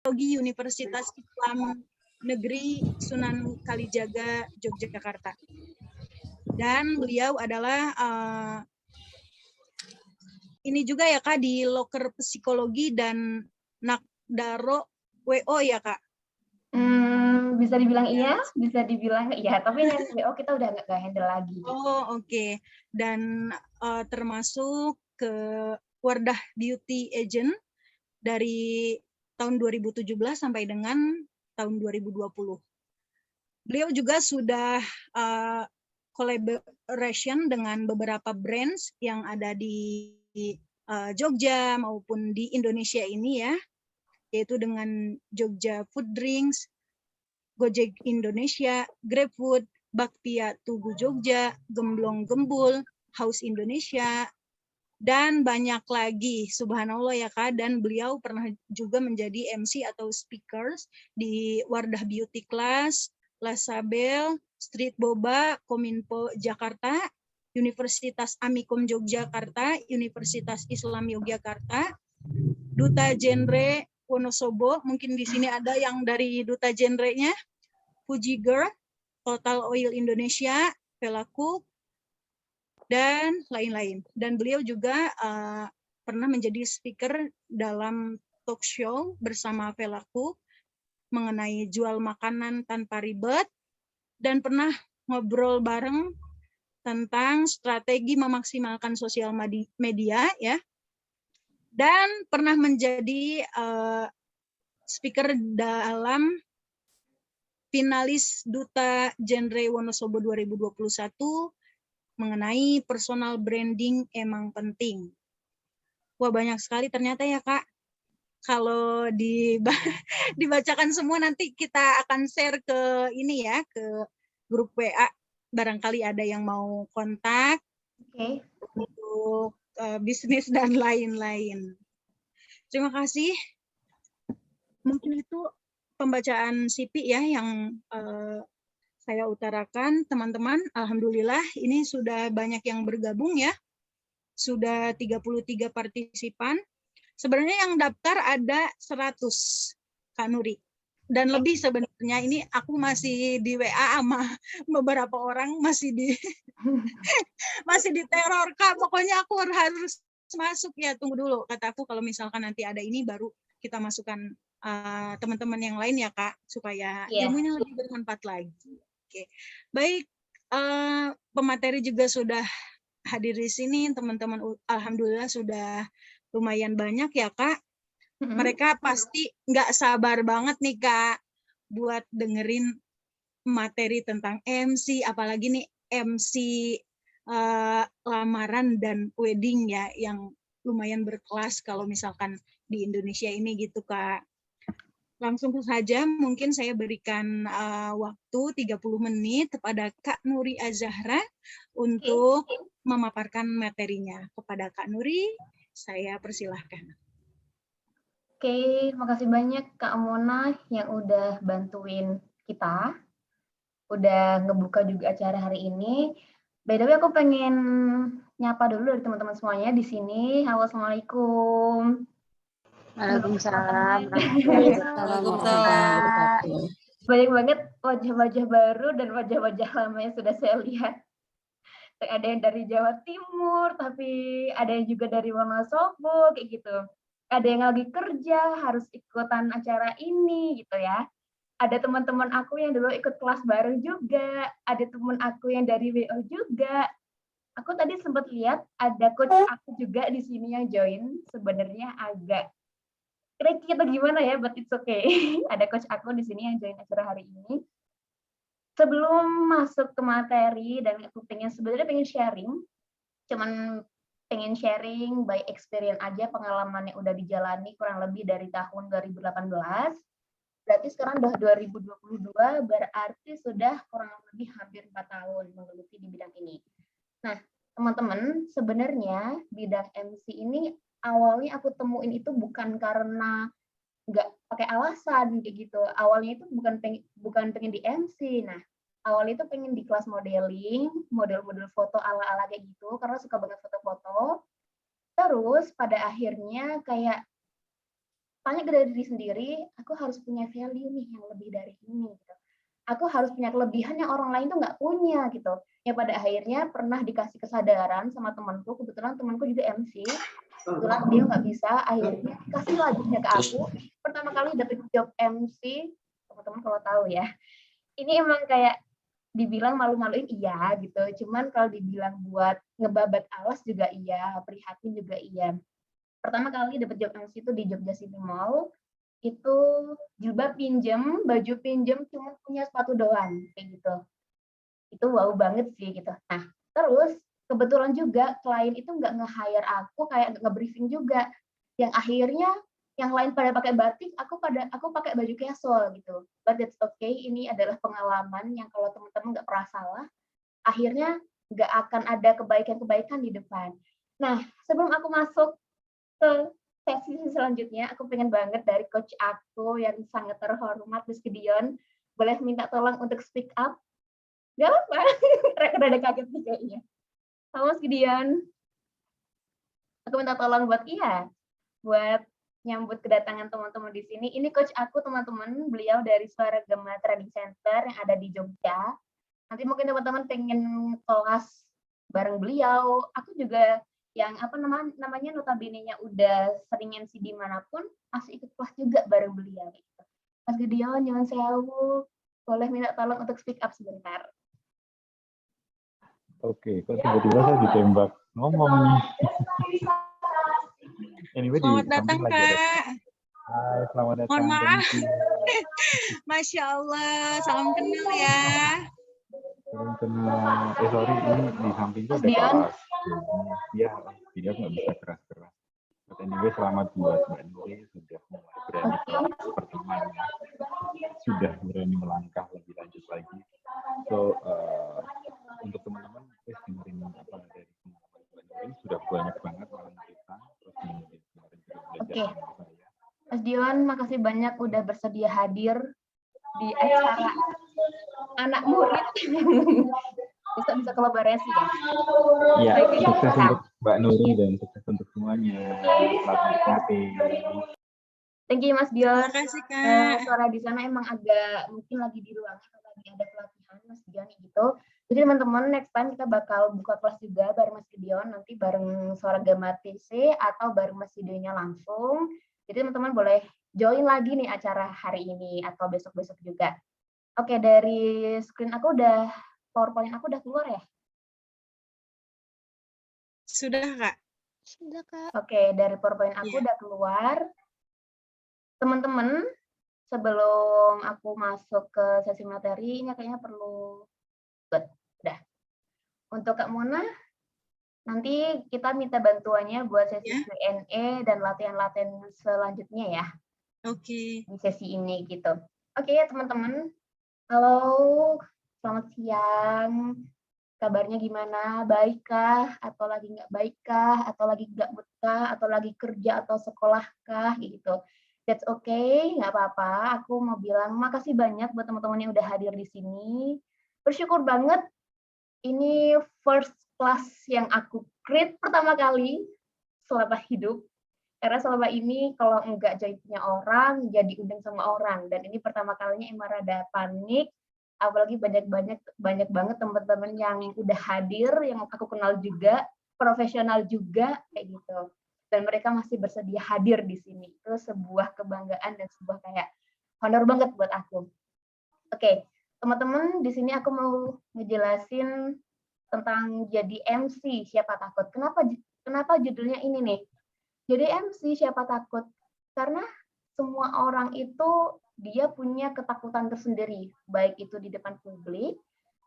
Psikologi Universitas Islam Negeri Sunan Kalijaga, Yogyakarta. Dan beliau adalah ini juga ya Kak di Loker Psikologi dan Nakdaro WO ya Kak? Bisa dibilang iya, bisa dibilang iya, tapi yang WO kita udah nggak handle lagi. Oh oke. Dan termasuk ke Wardah Beauty Agent dari tahun 2017 sampai dengan tahun 2020. Beliau juga sudah collaboration dengan beberapa brands yang ada di Jogja maupun di Indonesia ini ya, yaitu dengan Jogja Food Drinks, Gojek Indonesia, GrabFood, Bakpia Tugu Jogja, Gemblong Gembul, House Indonesia, dan banyak lagi, subhanallah ya Kak. Dan beliau pernah juga menjadi MC atau speakers di Wardah Beauty Class, Lasabel, Street Boba, Kominfo Jakarta, Universitas Amikom Yogyakarta, Universitas Islam Yogyakarta, Duta Genre Wonosobo, mungkin di sini ada yang dari Duta Genre-nya, Fuji Girl, Total Oil Indonesia, Velaku, dan lain-lain. Dan beliau juga pernah menjadi speaker dalam talk show bersama Velaku mengenai jual makanan tanpa ribet, dan pernah ngobrol bareng tentang strategi memaksimalkan sosial media ya, dan pernah menjadi speaker dalam finalis Duta Genre Wonosobo 2021 mengenai personal branding emang penting. Wah banyak sekali ternyata ya Kak. Kalau dibacakan semua nanti kita akan share ke ini ya, ke grup WA. Barangkali ada yang mau kontak untuk bisnis dan lain-lain. Terima kasih. Mungkin itu pembacaan CV ya yang saya utarakan, teman-teman. Alhamdulillah ini sudah banyak yang bergabung ya. Sudah 33 partisipan. Sebenarnya yang daftar ada 100, Kak Nuri. Dan lebih sebenarnya, ini aku masih di WA sama beberapa orang, masih di teror, Kak. Pokoknya aku harus masuk ya, tunggu dulu. Kataku kalau misalkan nanti ada ini baru kita masukkan teman-teman yang lain ya Kak, supaya ilmunya lebih bermanfaat lagi. Oke. Baik, pemateri juga sudah hadir di sini, teman-teman alhamdulillah sudah lumayan banyak ya Kak. Mereka pasti nggak sabar banget nih Kak buat dengerin materi tentang MC, apalagi nih MC lamaran dan wedding ya, yang lumayan berkelas kalau misalkan di Indonesia ini gitu Kak. Langsung saja mungkin saya berikan waktu 30 menit kepada Kak Nuri Azahra untuk memaparkan materinya. Kepada Kak Nuri, saya persilahkan. Oke, makasih banyak Kak Mona yang udah bantuin kita, udah ngebuka juga acara hari ini. By the way, aku pengen nyapa dulu dari teman-teman semuanya di sini. Halo, Assalamualaikum. Waalaikumsalam. Banyak banget wajah-wajah baru dan wajah-wajah lama yang sudah saya lihat. Ada yang dari Jawa Timur, tapi ada yang juga dari Wonosobo, kayak gitu. Ada yang lagi kerja, harus ikutan acara ini, gitu ya. Ada teman-teman aku yang dulu ikut kelas bareng juga, ada teman aku yang dari WO juga. Aku tadi sempat lihat ada coach aku juga di sini yang join, sebenarnya agak kira-kira gimana ya, but it's okay. Ada coach aku di sini yang join acara hari ini. Sebelum masuk ke materi, dan aku sebenarnya pengen sharing, cuman pengen sharing by experience aja, pengalaman yang udah dijalani kurang lebih dari tahun 2018. Berarti sekarang udah 2022, berarti sudah kurang lebih hampir 4 tahun menggeluti di bidang ini. Nah, teman-teman, sebenarnya bidang MC ini awalnya aku temuin itu bukan karena nggak pakai alasan kayak gitu. Awalnya itu bukan pengen di MC. Nah, awalnya itu pengen di kelas modeling, model-model foto ala-ala kayak gitu, karena suka banget foto-foto. Terus pada akhirnya kayak tanya ke diri sendiri, aku harus punya value nih yang lebih dari ini. Gitu. Aku harus punya kelebihan yang orang lain tuh nggak punya gitu. Ya pada akhirnya pernah dikasih kesadaran sama temanku, kebetulan temanku juga MC, kebetulan dia nggak bisa, akhirnya kasih lagunya ke aku. Pertama kali dapet job MC, teman-teman kalau tahu ya. Ini emang kayak dibilang malu-maluin iya gitu, cuman kalau dibilang buat ngebabat alas juga iya, prihatin juga iya. Pertama kali dapet job MC itu di Jogja City Mall, itu jilbab pinjem, baju pinjem, cuma punya sepatu doang, kayak gitu. Itu wow banget sih gitu. Nah, terus kebetulan juga klien itu nggak nge-hire aku, kayak nge-briefing juga. Yang akhirnya yang lain pada pakai batik, aku pakai baju casual gitu. But that's okay, ini adalah pengalaman yang kalau teman-teman nggak pernah salah, akhirnya nggak akan ada kebaikan-kebaikan di depan. Nah, sebelum aku masuk ke sesi selanjutnya, aku pengen banget dari coach aku yang sangat terhormat, Miss Gideon, boleh minta tolong untuk speak up? Gak apa-apa, rada kaget nih kayaknya. Halo Mas Gideon, aku minta tolong buat nyambut kedatangan teman-teman di sini. Ini coach aku teman-teman, beliau dari Suara Gema Training Center yang ada di Jogja. Nanti mungkin teman-teman pengen kelas bareng beliau. Aku juga yang namanya notabene-nya udah sering MC dimanapun, masih ikut kelas juga bareng beliau. Gitu. Mas Gideon, nyuwun sewu, boleh minta tolong untuk speak up sebentar. Oke, kok tiba-tiba saya ditembak ngomong nih. Anyway, Selamat datang, Kak. Hai, selamat datang. Mohon maaf. Masya Allah, salam kenal ya. Salam kenal. Sorry, ini di sampingku ada kelas. Ya, jadi aku nggak bisa keras-keras. But anyway, selamat buat Mbak Nuri sudah mulai berani kelas pertemuan. Sudah berani melangkah lebih lanjut lagi. So, untuk teman-teman, please dengerin apa dari pengalaman Mbak Nuri. Sudah banyak banget orang cerita. Terus kemarin juga belajar sama saya. Mas Dion, makasih banyak udah bersedia hadir di acara anak murid. Bisa kolaborasi ya? Iya, sukses untuk Mbak Nuri dan sukses untuk semuanya. Selamat menikmati. Thank you Mas Dion. Terima kasih, Kak. Suara di sana emang agak mungkin lagi di ruangan atau lagi ada pelatihan Mas Dion gitu. Jadi teman-teman next time kita bakal buka kelas juga bareng Mas Gideon, nanti bareng Suara Gema TC atau bareng Mas Gidionnya langsung. Jadi teman-teman boleh join lagi nih acara hari ini atau besok-besok juga. Oke, dari screen aku PowerPoint aku udah keluar ya? Sudah, Kak. Sudah, Kak. Oke, dari PowerPoint aku udah keluar. Teman-teman, sebelum aku masuk ke sesi materi, ini kayaknya perlu udah. Untuk Kak Mona, nanti kita minta bantuannya buat sesi Q&A dan latihan-latihan selanjutnya ya. Oke. Di sesi ini gitu. Oke ya teman-teman. Halo, selamat siang. Kabarnya gimana? Baikkah? Atau lagi nggak baikkah? Atau lagi nggak betah? Atau lagi kerja atau sekolahkah? Gitu. That's okay, nggak apa-apa. Aku mau bilang makasih banyak buat teman-teman yang udah hadir di sini. Bersyukur banget. Ini first class yang aku create pertama kali selama hidup. Karena selama ini kalau enggak join punya orang, jadi undang sama orang. Dan ini pertama kalinya emang rada panik. Apalagi banyak banget teman-teman yang udah hadir, yang aku kenal juga, profesional juga, kayak gitu. Dan mereka masih bersedia hadir di sini. Itu sebuah kebanggaan dan sebuah kayak honor banget buat aku. Oke, teman-teman, di sini aku mau ngejelasin tentang jadi MC siapa takut. Kenapa judulnya ini nih? Jadi MC siapa takut? Karena semua orang itu dia punya ketakutan tersendiri, baik itu di depan publik,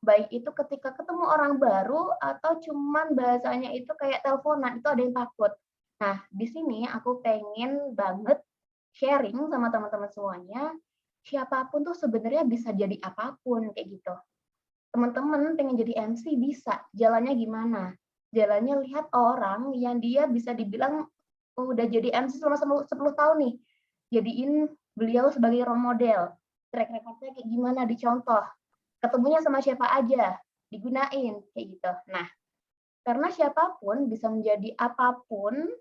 baik itu ketika ketemu orang baru atau cuman bahasanya itu kayak teleponan, itu ada yang takut. Nah, di sini aku pengen banget sharing sama teman-teman semuanya, siapapun tuh sebenarnya bisa jadi apapun kayak gitu. Teman-teman pengen jadi MC bisa, jalannya gimana? Jalannya lihat orang yang dia bisa dibilang udah jadi MC selama 10 tahun nih. Jadiin beliau sebagai role model. Track record-nya kayak gimana dicontoh. Ketemunya sama siapa aja, digunain kayak gitu. Nah, karena siapapun bisa menjadi apapun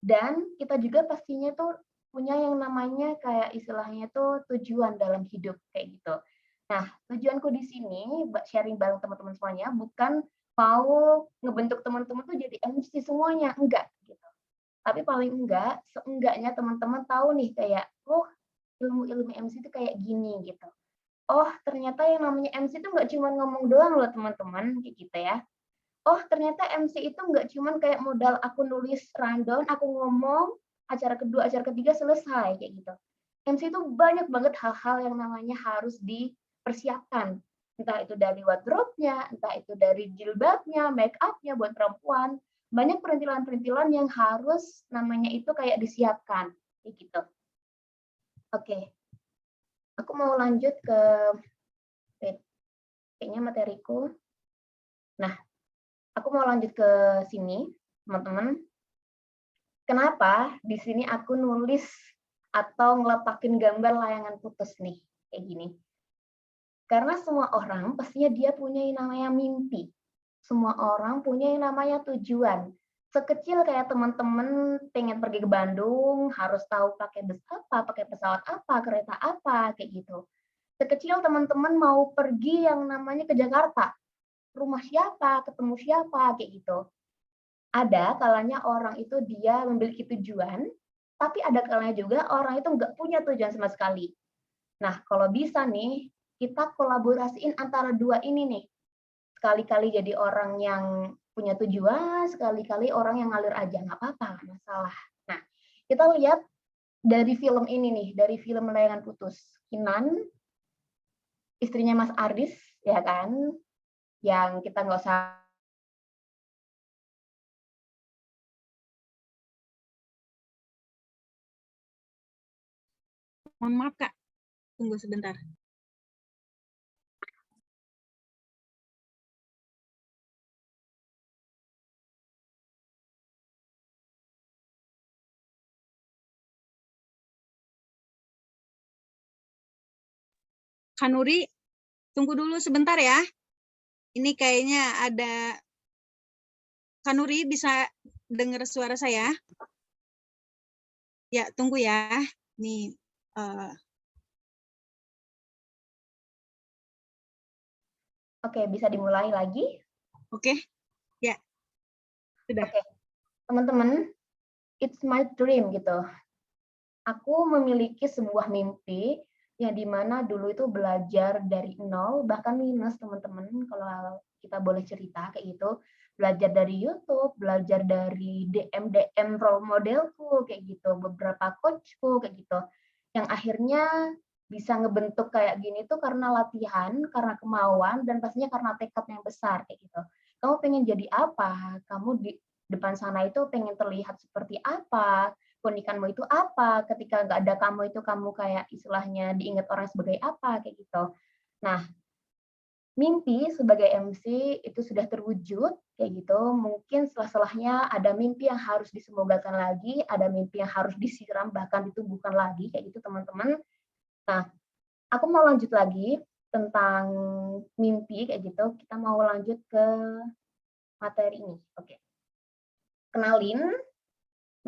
dan kita juga pastinya tuh punya yang namanya kayak istilahnya tuh tujuan dalam hidup kayak gitu. Nah, tujuanku di sini sharing bareng teman-teman semuanya bukan mau ngebentuk teman-teman tuh jadi MC semuanya, enggak gitu. Tapi paling enggak, seenggaknya teman-teman tahu nih kayak, oh ilmu-ilmu MC itu kayak gini gitu. Oh ternyata yang namanya MC itu nggak cuma ngomong doang loh teman-teman, kayak gitu ya. Oh ternyata MC itu nggak cuma kayak modal aku nulis rundown, aku ngomong, acara kedua, acara ketiga selesai, kayak gitu. MC itu banyak banget hal-hal yang namanya harus dipersiapkan. Entah itu dari wardrobe-nya, entah itu dari jilbabnya, make up-nya buat perempuan. Banyak perintilan-perintilan yang harus namanya itu kayak disiapkan. Kayak gitu. Oke. Aku mau lanjut ke kayaknya materiku. Nah, aku mau lanjut ke sini, teman-teman. Kenapa di sini aku nulis atau ngeletakin gambar layangan putus nih, kayak gini. Karena semua orang pastinya dia punya yang namanya mimpi. Semua orang punya yang namanya tujuan. Sekecil kayak teman-teman pengen pergi ke Bandung, harus tahu pakai bus apa, pakai pesawat apa, kereta apa, kayak gitu. Sekecil teman-teman mau pergi yang namanya ke Jakarta, rumah siapa, ketemu siapa, kayak gitu. Ada kalanya orang itu dia memiliki tujuan, tapi ada kalanya juga orang itu nggak punya tujuan sama sekali. Nah, kalau bisa nih, kita kolaborasiin antara dua ini nih. Sekali-kali jadi orang yang punya tujuan, sekali-kali orang yang ngalir aja, nggak apa-apa, nggak masalah. Nah, kita lihat dari film ini nih, dari film Layangan Putus. Kinan, istrinya Mas Aris, ya kan, yang kita nggak usah Mohon maaf Kak, tunggu sebentar. Kanuri, tunggu dulu sebentar ya. Ini kayaknya ada Kanuri bisa dengar suara saya? Ya, tunggu ya. Nih, Oke, bisa dimulai lagi? Oke, ya, sudah. Oke, teman-teman, it's my dream gitu. Aku memiliki sebuah mimpi yang dimana dulu itu belajar dari nol, bahkan minus teman-teman, kalau kita boleh cerita kayak gitu. Belajar dari YouTube, belajar dari DM role modelku, kayak gitu, beberapa coachku, kayak gitu. Yang akhirnya bisa ngebentuk kayak gini tuh karena latihan, karena kemauan, dan pastinya karena tekad yang besar, kayak gitu. Kamu pengen jadi apa? Kamu di depan sana itu pengen terlihat seperti apa? Keunikanmu itu apa, ketika nggak ada kamu itu kamu kayak istilahnya diingat orang sebagai apa, kayak gitu. Nah, mimpi sebagai MC itu sudah terwujud, kayak gitu. Mungkin setelah-setelahnya ada mimpi yang harus disemogakan lagi, ada mimpi yang harus disiram, bahkan ditumbuhkan lagi, kayak gitu teman-teman. Nah, aku mau lanjut lagi tentang mimpi, kayak gitu. Kita mau lanjut ke materi ini. Oke. Kenalin,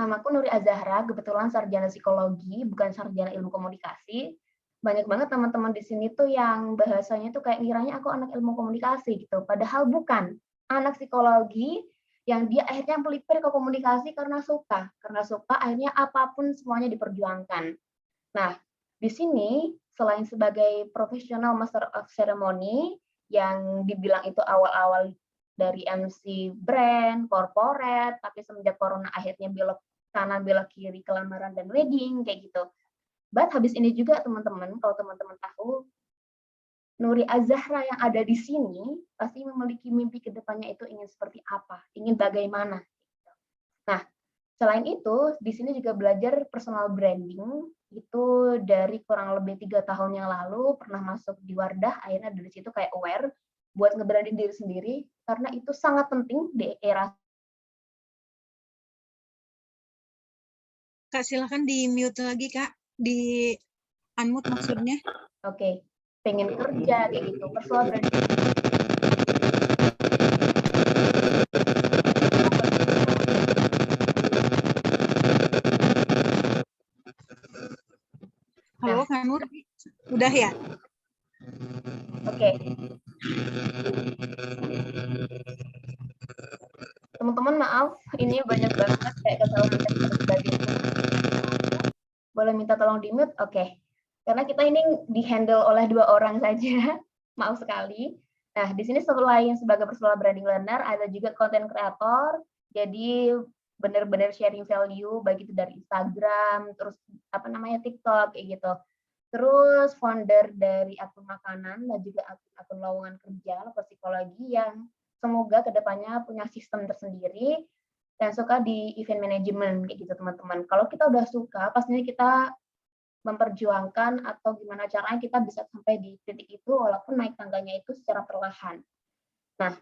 namaku Nuri Azahra, kebetulan sarjana psikologi, bukan sarjana ilmu komunikasi. Banyak banget teman-teman di sini tuh yang bahasanya tuh kayak ngiranya aku anak ilmu komunikasi gitu. Padahal bukan. Anak psikologi yang dia akhirnya melipir ke komunikasi karena suka. Karena suka akhirnya apapun semuanya diperjuangkan. Nah, di sini selain sebagai profesional Master of Ceremony yang dibilang itu awal-awal dari MC brand, corporate, tapi semenjak corona akhirnya belok kanan belok kiri ke lamaran dan wedding kayak gitu. But habis ini juga teman-teman, kalau teman-teman tahu, Nuri Azahra yang ada di sini pasti memiliki mimpi ke depannya itu ingin seperti apa, ingin bagaimana. Nah, selain itu, di sini juga belajar personal branding, itu dari kurang lebih 3 tahun yang lalu, pernah masuk di Wardah, akhirnya dari situ kayak aware, buat nge-branding diri sendiri, karena itu sangat penting di era. Kak, silahkan di-mute lagi, Kak. Di-unmute maksudnya. Oke, pengen kerja, kayak gitu, personal branding. Udah ya? Oke. Teman-teman maaf, ini banyak banget kayak kesalahan teknis dan sebagainya. Boleh minta tolong di-mute? Oke. Karena kita ini di-handle oleh 2 orang saja. Maaf sekali. Nah, di sini selain sebagai personal branding learner, ada juga content creator. Jadi benar-benar sharing value baik itu dari Instagram, terus TikTok kayak gitu. Terus founder dari akun makanan dan juga akun lowongan kerja atau psikologi yang semoga kedepannya punya sistem tersendiri dan suka di event management kayak gitu teman-teman. Kalau kita udah suka, pastinya kita memperjuangkan atau gimana caranya kita bisa sampai di titik itu walaupun naik tangganya itu secara perlahan. Nah,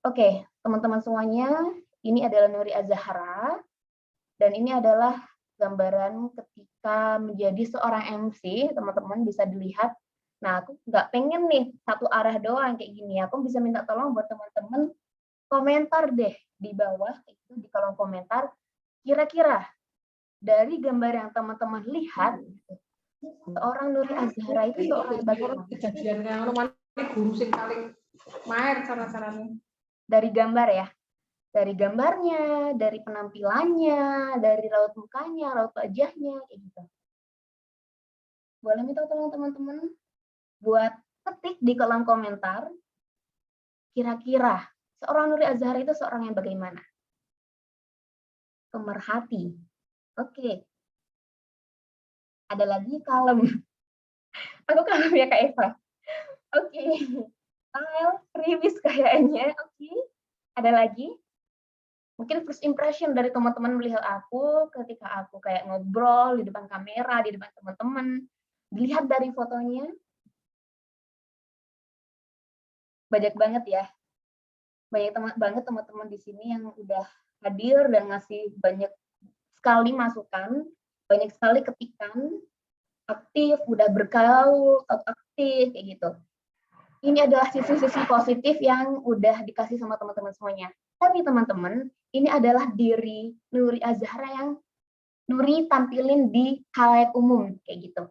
oke, teman-teman semuanya, ini adalah Nuri Azahara dan ini adalah gambaran ketika menjadi seorang MC, teman-teman bisa dilihat. Nah, aku nggak pengen nih satu arah doang kayak gini. Aku bisa minta tolong buat teman-teman komentar deh di bawah, itu di kolom komentar, kira-kira dari gambar yang teman-teman lihat, seorang Nuri Azahara itu seorang bagaimana? Dari gambar ya, dari gambarnya, dari penampilannya, dari raut mukanya, raut wajahnya, kayak gitu. Boleh minta tolong teman-teman buat ketik di kolom komentar, kira-kira seorang Nuri Azahara itu seorang yang bagaimana? Pemerhati. Oke. Ada lagi kalem. Aku kalem ya Kak Eva. Oke. Style, riwis kayaknya. Oke. Ada lagi? Mungkin first impression dari teman-teman melihat aku ketika aku kayak ngobrol di depan kamera, di depan teman-teman. Dilihat dari fotonya. Banyak banget ya. Banyak banget teman-teman di sini yang udah hadir dan ngasih banyak sekali masukan, banyak sekali ketikan, aktif, udah bergaul, aktif, kayak gitu. Ini adalah sisi-sisi positif yang udah dikasih sama teman-teman semuanya. Tapi teman-teman, ini adalah diri Nuri Azahara yang Nuri tampilin di khalayak umum, kayak gitu.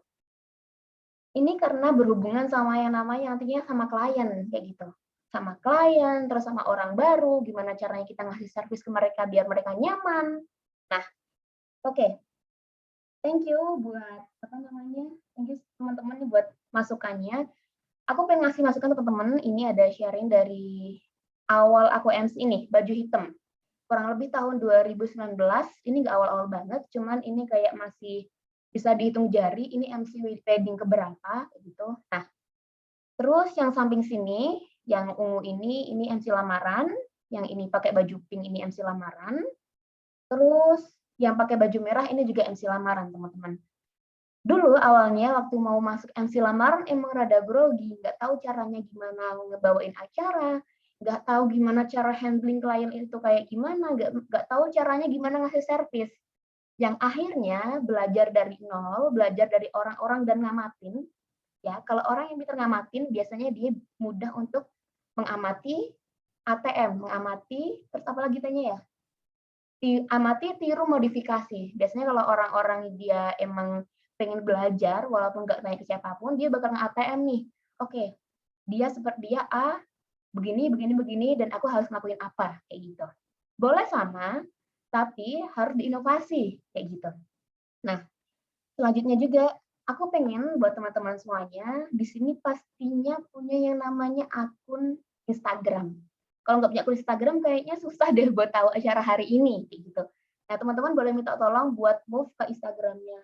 Ini karena berhubungan sama yang namanya nantinya sama klien, kayak gitu. Sama klien, terus sama orang baru, gimana caranya kita ngasih servis ke mereka biar mereka nyaman. Nah, oke. Thank you buat thank you teman-teman buat masukannya. Aku pengen ngasih masukan ke teman-teman. Ini ada sharing dari awal aku MC ini, baju hitam. Kurang lebih tahun 2019. Ini nggak awal-awal banget, cuman ini kayak masih bisa dihitung jari. Ini MC wedding keberapa gitu. Nah, terus yang samping sini, yang ungu ini MC lamaran. Yang ini pakai baju pink ini MC lamaran. Terus yang pakai baju merah ini juga MC lamaran, teman-teman. Dulu awalnya waktu mau masuk MC lamaran emang rada grogi, nggak tahu caranya gimana ngebawain acara, nggak tahu gimana cara handling klien itu kayak gimana, nggak tahu caranya gimana ngasih servis. Yang akhirnya belajar dari nol, belajar dari orang-orang dan ngamatin. Ya, kalau orang yang pintar ngamatin biasanya dia mudah untuk mengamati ATM, mengamati terus apa lagi tanya ya? Amati, tiru, modifikasi. Biasanya kalau orang-orang dia emang pengen belajar, walaupun nggak tanya ke siapapun, dia bakal nge-ATM nih. Oke, dia seperti dia A, begini, begini, begini, dan aku harus ngelakuin apa, kayak gitu. Boleh sama, tapi harus diinovasi, kayak gitu. Nah, selanjutnya juga, aku pengen buat teman-teman semuanya, di sini pastinya punya yang namanya akun Instagram. Kalau nggak punya akun Instagram, kayaknya susah deh buat tahu acara hari ini, kayak gitu. Nah, teman-teman boleh minta tolong buat move ke Instagramnya.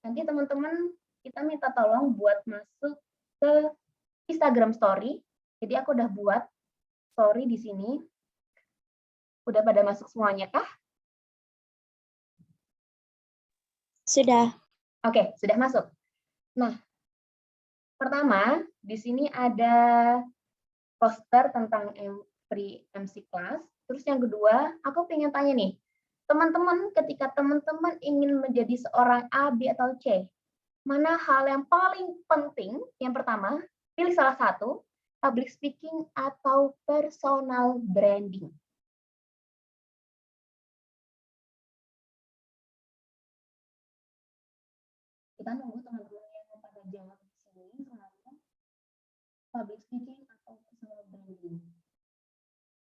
Nanti teman-teman kita minta tolong buat masuk ke Instagram Story. Jadi aku udah buat story di sini. Udah pada masuk semuanya kah? Sudah. Oke, sudah masuk. Nah, pertama di sini ada poster tentang free MC class. Terus yang kedua, aku pengen tanya nih, teman-teman ketika teman-teman ingin menjadi seorang A, B, atau C, mana hal yang paling penting? Yang pertama, pilih salah satu, public speaking atau personal branding. Kita nunggu teman-teman yang pada jawab di sini selama public speaking atau personal branding.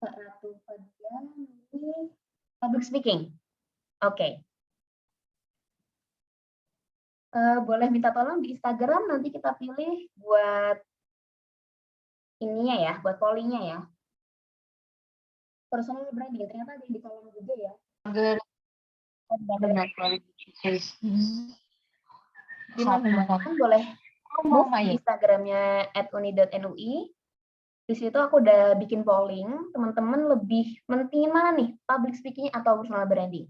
Kak Ratu Fadia ini public speaking. Oke. Boleh minta tolong di Instagram, nanti kita pilih buat ininya ya, buat pollingnya ya. Personal branding, ternyata ada di kolom juga ya. Teman-teman boleh move di Instagramnya @uni.nui. Di situ aku udah bikin polling, teman-teman lebih mentingin mana nih, public speaking atau personal branding?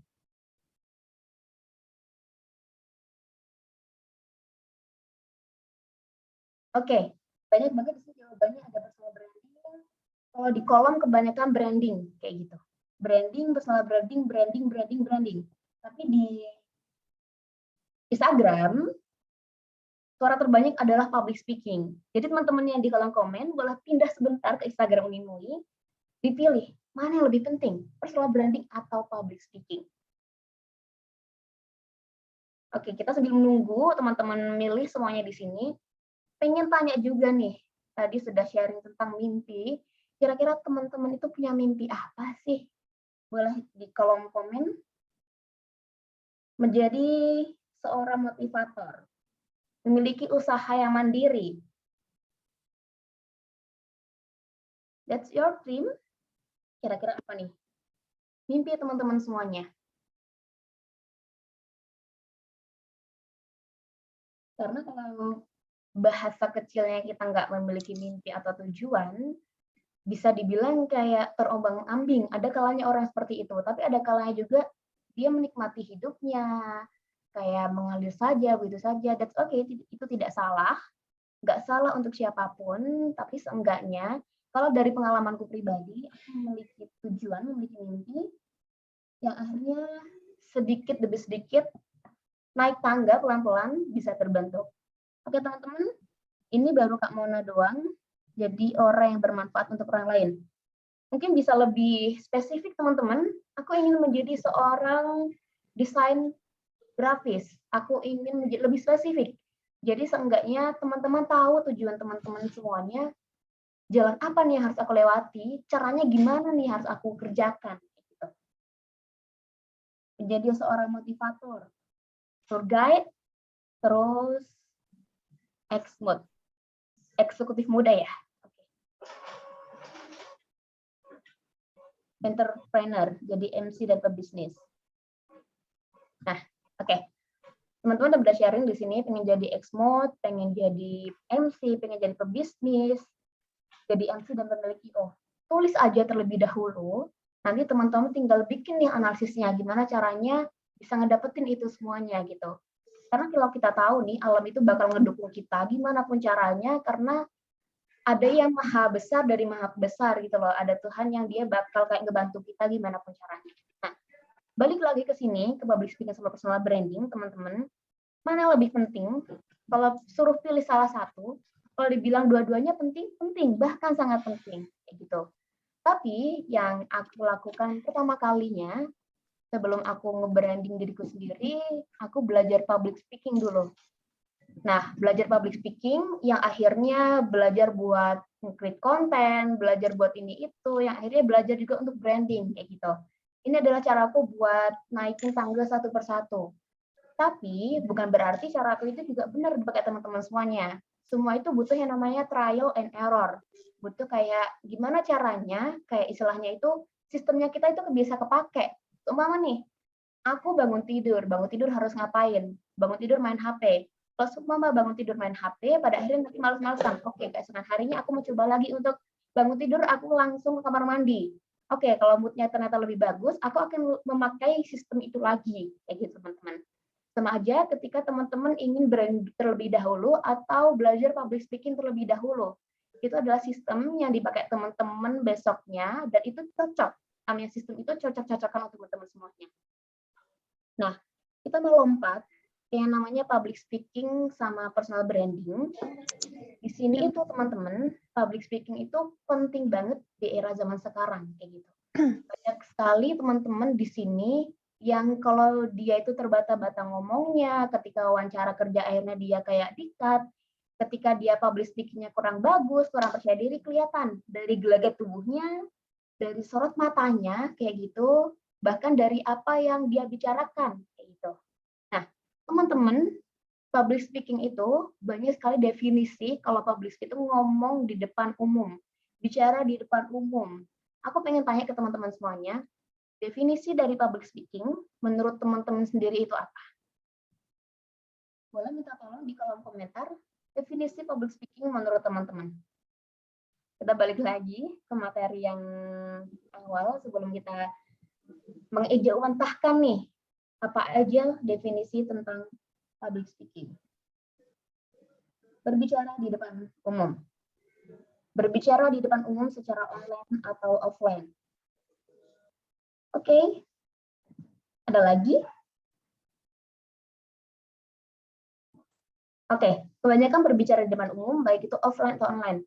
Oke, banyak banget di sini jawabannya ada personal branding. Kalau di kolom kebanyakan branding, kayak gitu. Branding, personal branding, branding. Tapi di Instagram, suara terbanyak adalah public speaking. Jadi teman-teman yang di kolom komen boleh pindah sebentar ke Instagram Unimui, dipilih mana yang lebih penting, personal branding atau public speaking. Oke, kita sambil menunggu teman-teman milih semuanya di sini. Pengen tanya juga nih, tadi sudah sharing tentang mimpi, kira-kira teman-teman itu punya mimpi apa sih? Boleh di kolom komen. Menjadi seorang motivator, memiliki usaha yang mandiri. That's your dream? Kira-kira apa nih? Mimpi teman-teman semuanya. Karena kalau bahasa kecilnya kita nggak memiliki mimpi atau tujuan, bisa dibilang kayak terombang-ambing. Ada kalanya orang seperti itu, tapi ada kalanya juga dia menikmati hidupnya, kayak mengalir saja, begitu saja. That's okay, itu tidak salah. Nggak salah untuk siapapun, tapi seenggaknya, kalau dari pengalamanku pribadi, aku memiliki tujuan, memiliki mimpi, yang akhirnya sedikit demi sedikit, naik tangga pelan-pelan, bisa terbentuk. Oke teman-teman, ini baru Kak Mona doang, jadi orang yang bermanfaat untuk orang lain. Mungkin bisa lebih spesifik teman-teman, aku ingin menjadi seorang desain grafis. Aku ingin menjadi lebih spesifik. Jadi seenggaknya teman-teman tahu tujuan teman-teman semuanya, jalan apa nih yang harus aku lewati, caranya gimana nih harus aku kerjakan. Gitu. Menjadi seorang motivator, tour guide, terus eksekutif muda ya. Entrepreneur, jadi MC dan pebisnis. Nah, oke. Teman-teman udah sharing di sini, pengen jadi ex-mod, pengen jadi MC, pengen jadi pebisnis, jadi MC dan pemilik IO. Tulis aja terlebih dahulu, nanti teman-teman tinggal bikin nih analisisnya, gimana caranya bisa ngedapetin itu semuanya gitu. Karena kalau kita tahu nih, alam itu bakal ngedukung kita, gimana pun caranya, karena ada yang maha besar dari maha besar gitu loh. Ada Tuhan yang dia bakal kayak ngebantu kita gimana pun caranya. Nah, balik lagi ke sini, ke public speaking sama personal branding, teman-teman. Mana yang lebih penting? Kalau suruh pilih salah satu, kalau dibilang dua-duanya penting, bahkan sangat penting. Kayak gitu. Tapi yang aku lakukan pertama kalinya, sebelum aku nge-branding diriku sendiri, aku belajar public speaking dulu. Nah, belajar public speaking yang akhirnya belajar buat create konten, belajar buat ini itu, yang akhirnya belajar juga untuk branding kayak gitu. Ini adalah caraku buat naikin tangga satu persatu. Tapi bukan berarti caraku itu juga benar dipakai teman-teman semuanya. Semua itu butuh yang namanya trial and error. Butuh kayak gimana caranya, kayak istilahnya itu sistemnya kita itu bisa kepake. Umpama nih, aku bangun tidur harus ngapain? Bangun tidur main HP. Kalau mama bangun tidur main HP, pada akhirnya nanti males-malesan. Oke, keesokan harinya aku mau coba lagi untuk bangun tidur, aku langsung ke kamar mandi. Oke, kalau moodnya ternyata lebih bagus, aku akan memakai sistem itu lagi. Kayak gitu, teman-teman. Sama aja ketika teman-teman ingin brand terlebih dahulu atau belajar public speaking terlebih dahulu. Itu adalah sistem yang dipakai teman-teman besoknya, dan itu cocok. Namanya sistem itu cocok-cocokan untuk teman-teman semuanya. Nah, kita melompat yang namanya public speaking sama personal branding. Di sini itu teman-teman, public speaking itu penting banget di era zaman sekarang kayak gitu. Banyak sekali teman-teman di sini yang kalau dia itu terbata-bata ngomongnya, ketika wawancara kerja akhirnya dia kayak di-cut, ketika dia public speaking-nya kurang bagus, kurang percaya diri, kelihatan dari gelagat tubuhnya, dari sorot matanya, kayak gitu, bahkan dari apa yang dia bicarakan, kayak gitu. Nah, teman-teman, public speaking itu banyak sekali definisi kalau public speaking itu ngomong di depan umum, bicara di depan umum. Aku pengen tanya ke teman-teman semuanya, definisi dari public speaking menurut teman-teman sendiri itu apa? Boleh minta tolong di kolom komentar, definisi public speaking menurut teman-teman. Kita balik lagi ke materi yang awal sebelum kita mengejawantahkan nih, apa aja definisi tentang public speaking. Berbicara di depan umum. Berbicara di depan umum secara online atau offline. Oke. Ada lagi? Oke, kebanyakan berbicara di depan umum, baik itu offline atau online.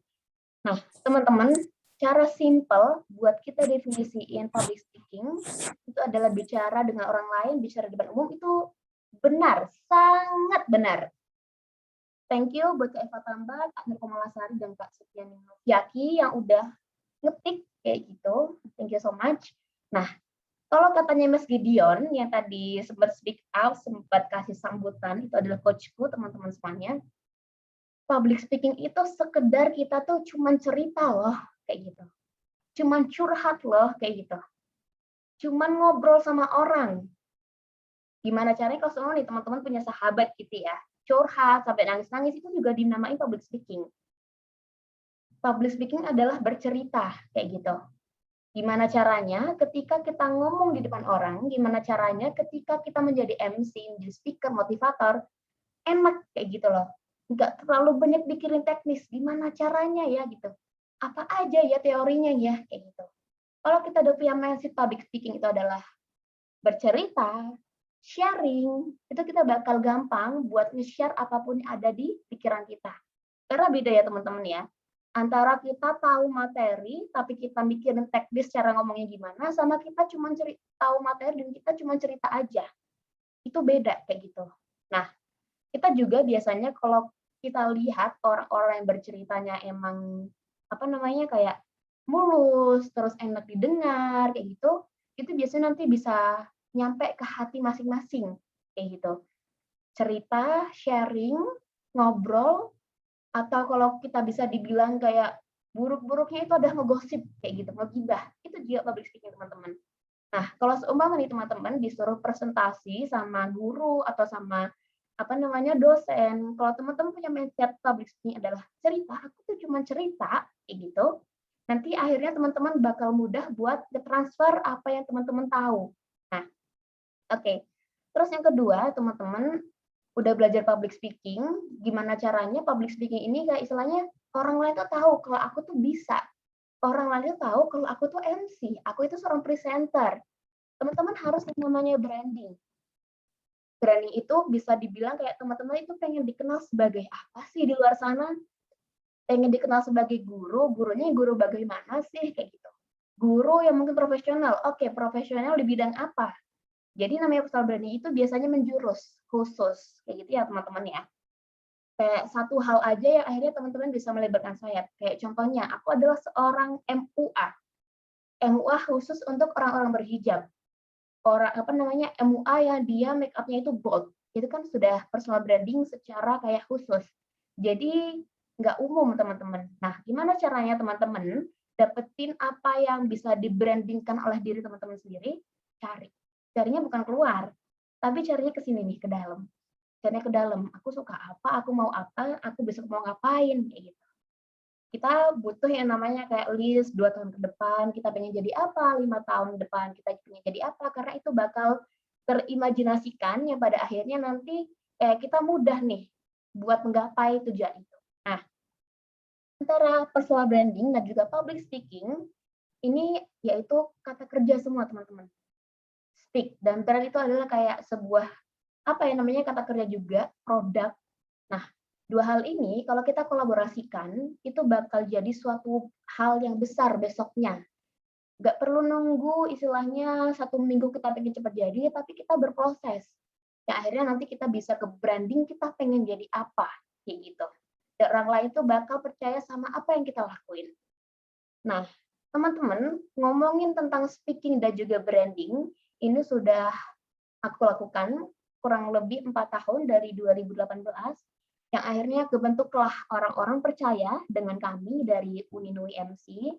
Nah, teman-teman, cara simple buat kita definisiin public speaking, itu adalah bicara dengan orang lain, bicara di depan umum, itu benar, sangat benar. Thank you buat Kak Eva Tambak, Kak Nurko Malasari, dan Kak Sekian Yaki yang udah ngetik kayak gitu. Thank you so much. Nah, kalau katanya Mas Gideon yang tadi sempat speak out, sempat kasih sambutan, itu adalah coachku, teman-teman semuanya. Public speaking itu sekedar kita tuh cuman cerita loh, kayak gitu. Cuman curhat loh, kayak gitu. Cuman ngobrol sama orang. Gimana caranya kalau semua nih teman-teman punya sahabat gitu ya, curhat sampai nangis-nangis, itu juga dinamain public speaking. Public speaking adalah bercerita, kayak gitu. Gimana caranya ketika kita ngomong di depan orang, gimana caranya ketika kita menjadi MC, menjadi speaker, motivator, enak kayak gitu loh. Nggak terlalu banyak pikirin teknis, gimana caranya ya gitu. Apa aja ya teorinya ya, kayak gitu. Kalau kita udah punya mindset public speaking itu adalah bercerita, sharing, itu kita bakal gampang buat nge-share apapun yang ada di pikiran kita. Karena beda ya teman-teman ya. Antara kita tahu materi, tapi kita mikirin teknis cara ngomongnya gimana, sama kita cuma tahu materi dan kita cuma cerita aja. Itu beda kayak gitu. Nah, kita juga biasanya kalau kita lihat orang-orang yang berceritanya emang apa namanya kayak mulus, terus enak didengar kayak gitu, itu biasanya nanti bisa nyampe ke hati masing-masing kayak gitu. Cerita, sharing, ngobrol, atau kalau kita bisa dibilang kayak buruk-buruknya itu ada ngegosip kayak gitu, ngegibah, itu juga public speaking teman-teman. Nah, kalau seumpama nih teman-teman disuruh presentasi sama guru atau sama apa namanya dosen, kalau teman-teman punya mindset public speaking adalah cerita, aku tuh cuma cerita kayak gitu, nanti akhirnya teman-teman bakal mudah buat transfer apa yang teman-teman tahu. Nah, oke. Terus yang kedua, teman-teman udah belajar public speaking, gimana caranya public speaking ini kayak istilahnya orang lain tuh tahu kalau aku tuh bisa. Orang lain tuh tahu kalau aku tuh MC, aku itu seorang presenter. Teman-teman harus yang namanya branding. Branding itu bisa dibilang kayak teman-teman itu pengen dikenal sebagai apa sih di luar sana? Pengen dikenal sebagai guru, gurunya guru bagaimana sih kayak gitu. Guru yang mungkin profesional. Oke, profesional di bidang apa? Jadi namanya personal branding itu biasanya menjurus khusus kayak gitu ya teman-teman ya. Kayak satu hal aja yang akhirnya teman-teman bisa melebarkan sayap. Kayak contohnya, aku adalah seorang MUA. MUA khusus untuk orang-orang berhijab. Orang apa namanya MUA yang dia make up-nya itu bold. Itu kan sudah personal branding secara kayak khusus. Jadi nggak umum teman-teman. Nah, gimana caranya teman-teman dapetin apa yang bisa dibrandingkan oleh diri teman-teman sendiri? Cari. Carinya bukan keluar, tapi carinya ke sini nih, ke dalam. Carinya ke dalam. Aku suka apa, aku mau apa, aku besok mau ngapain, kayak gitu. Kita butuh yang namanya kayak list 2 tahun ke depan, kita pengen jadi apa, 5 tahun ke depan, kita pengen jadi apa, karena itu bakal terimajinasikan yang pada akhirnya nanti kita mudah nih buat menggapai tujuan itu. Nah, antara personal branding dan juga public speaking, ini yaitu kata kerja semua teman-teman. Speak, dan brand itu adalah kayak sebuah apa ya namanya kata kerja juga, produk. Nah, dua hal ini kalau kita kolaborasikan itu bakal jadi suatu hal yang besar besoknya. Nggak perlu nunggu istilahnya 1 minggu kita pengen cepat jadi, tapi kita berproses. Ya akhirnya nanti kita bisa ke branding kita pengen jadi apa, kayak gitu. Dan orang lain tuh bakal percaya sama apa yang kita lakuin. Nah, teman-teman, ngomongin tentang speaking dan juga branding, ini sudah aku lakukan kurang lebih 4 tahun dari 2018, yang akhirnya kebentuklah orang-orang percaya dengan kami dari Uninui MC,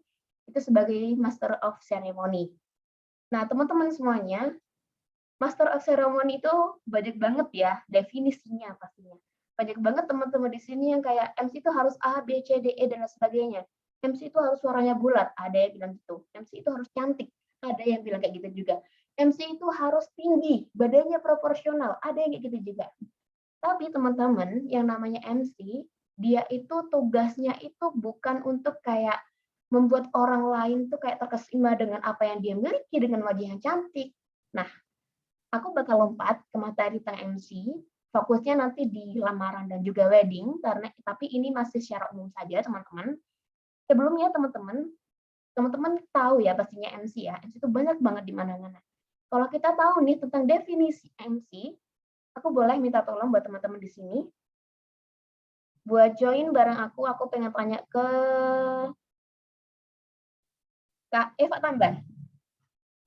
itu sebagai Master of Ceremony. Nah, teman-teman semuanya, Master of Ceremony itu banyak banget ya definisinya pastinya. Banyak banget teman-teman di sini yang kayak MC itu harus A, B, C, D, E, dan lain sebagainya. MC itu harus suaranya bulat, ada yang bilang gitu. MC itu harus cantik, ada yang bilang kayak gitu juga. MC itu harus tinggi, badannya proporsional, ada yang kayak gitu juga. Tapi teman-teman, yang namanya MC, dia itu tugasnya itu bukan untuk kayak membuat orang lain tuh kayak terkesima dengan apa yang dia miliki, dengan wajah yang cantik. Nah, aku bakal lompat ke materi tentang MC, fokusnya nanti di lamaran dan juga wedding, tapi ini masih secara umum saja, teman-teman. Sebelumnya, teman-teman tahu ya pastinya MC ya, MC itu banyak banget di mana-mana. Kalau kita tahu nih tentang definisi MC, aku boleh minta tolong buat teman-teman di sini, buat join bareng aku pengen tanya ke Kak Eva Tambah.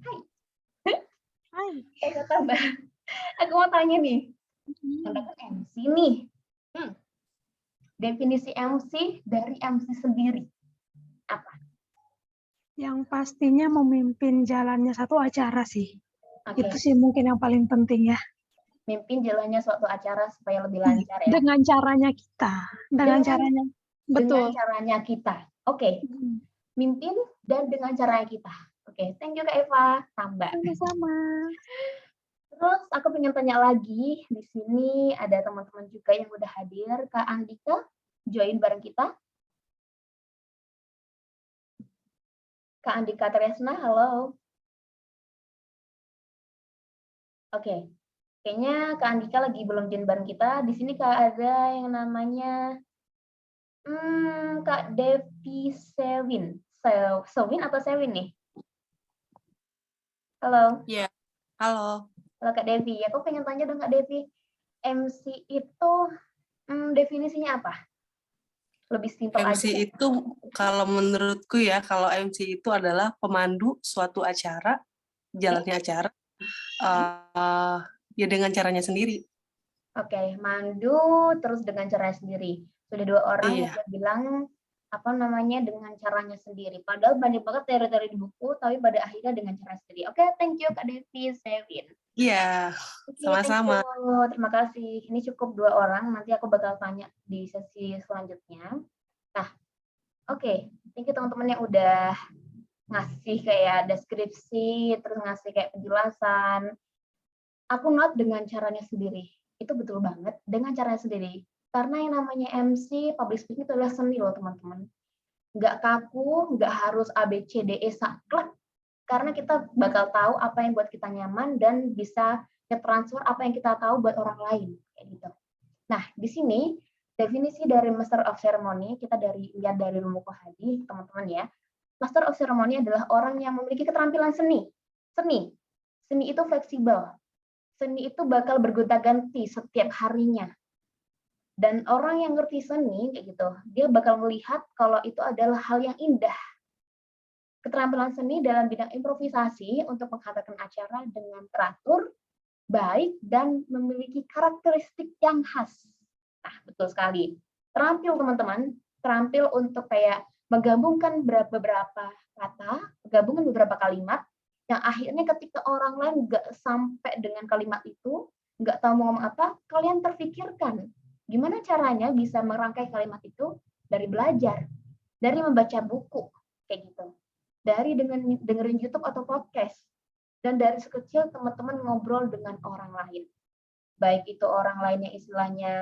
Hai. Hai. Eva Tambah. Aku mau tanya nih, Anda kan MC nih. Definisi MC dari MC sendiri apa? Yang pastinya memimpin jalannya satu acara sih. Oke. Itu sih mungkin yang paling penting ya. Mimpin jalannya suatu acara supaya lebih lancar ya. Dengan caranya kita. Dengan caranya. Betul. Dengan caranya kita. Oke. Mimpin dan dengan caranya kita. Oke, thank you Kak Eva. Tambah. Sama-sama. Terus aku pengen tanya lagi, di sini ada teman-teman juga yang udah hadir. Kak Andika, join bareng kita. Kak Andika Tresna, halo. Oke, kayaknya Kak Andika lagi belum join bareng kita. Di sini Kak ada yang namanya Kak Devi Sewin. Sewin atau Sewin nih? Halo. Iya, halo. Halo Kak Devi, aku pengen tanya dong Kak Devi, MC itu definisinya apa? Lebih simpel aja. MC itu kalau menurutku ya, kalau MC itu adalah pemandu suatu acara, jalannya acara, ya dengan caranya sendiri. Oke, mandu terus dengan caranya sendiri. Sudah 2 orang yang bilang apa namanya dengan caranya sendiri. Padahal banyak banget teori-teori di buku, tapi pada akhirnya dengan cara sendiri. Oke, thank you Kak Devi Sewin. Iya, sama-sama. Terima kasih. Ini cukup 2 orang. Nanti aku bakal tanya di sesi selanjutnya. Nah, oke. Thank you teman-teman yang udah ngasih kayak deskripsi, terus ngasih kayak penjelasan. Aku note dengan caranya sendiri. Itu betul banget, dengan caranya sendiri. Karena yang namanya MC, public speaking itu adalah seni loh teman-teman. Nggak kaku, nggak harus A, B, C, D, E, saklek. Karena kita bakal tahu apa yang buat kita nyaman dan bisa nge-transfer apa yang kita tahu buat orang lain. Kayak gitu. Nah, di sini definisi dari Master of Ceremony, kita lihat dari Rumoko Hadi, teman-teman ya. Master of Ceremony adalah orang yang memiliki keterampilan seni. Seni itu fleksibel. Seni itu bakal bergonta-ganti setiap harinya. Dan orang yang ngerti seni, kayak gitu, dia bakal melihat kalau itu adalah hal yang indah. Keterampilan seni dalam bidang improvisasi untuk menghantarkan acara dengan teratur, baik, dan memiliki karakteristik yang khas. Nah, betul sekali. Terampil, teman-teman. Terampil untuk kayak menggabungkan beberapa kata, menggabungkan beberapa kalimat, yang akhirnya ketika orang lain nggak sampai dengan kalimat itu, nggak tahu mau ngomong apa, kalian terfikirkan gimana caranya bisa merangkai kalimat itu dari belajar, dari membaca buku, kayak gitu, dari dengerin YouTube atau podcast, dan dari sekecil teman-teman ngobrol dengan orang lain. Baik itu orang lain yang istilahnya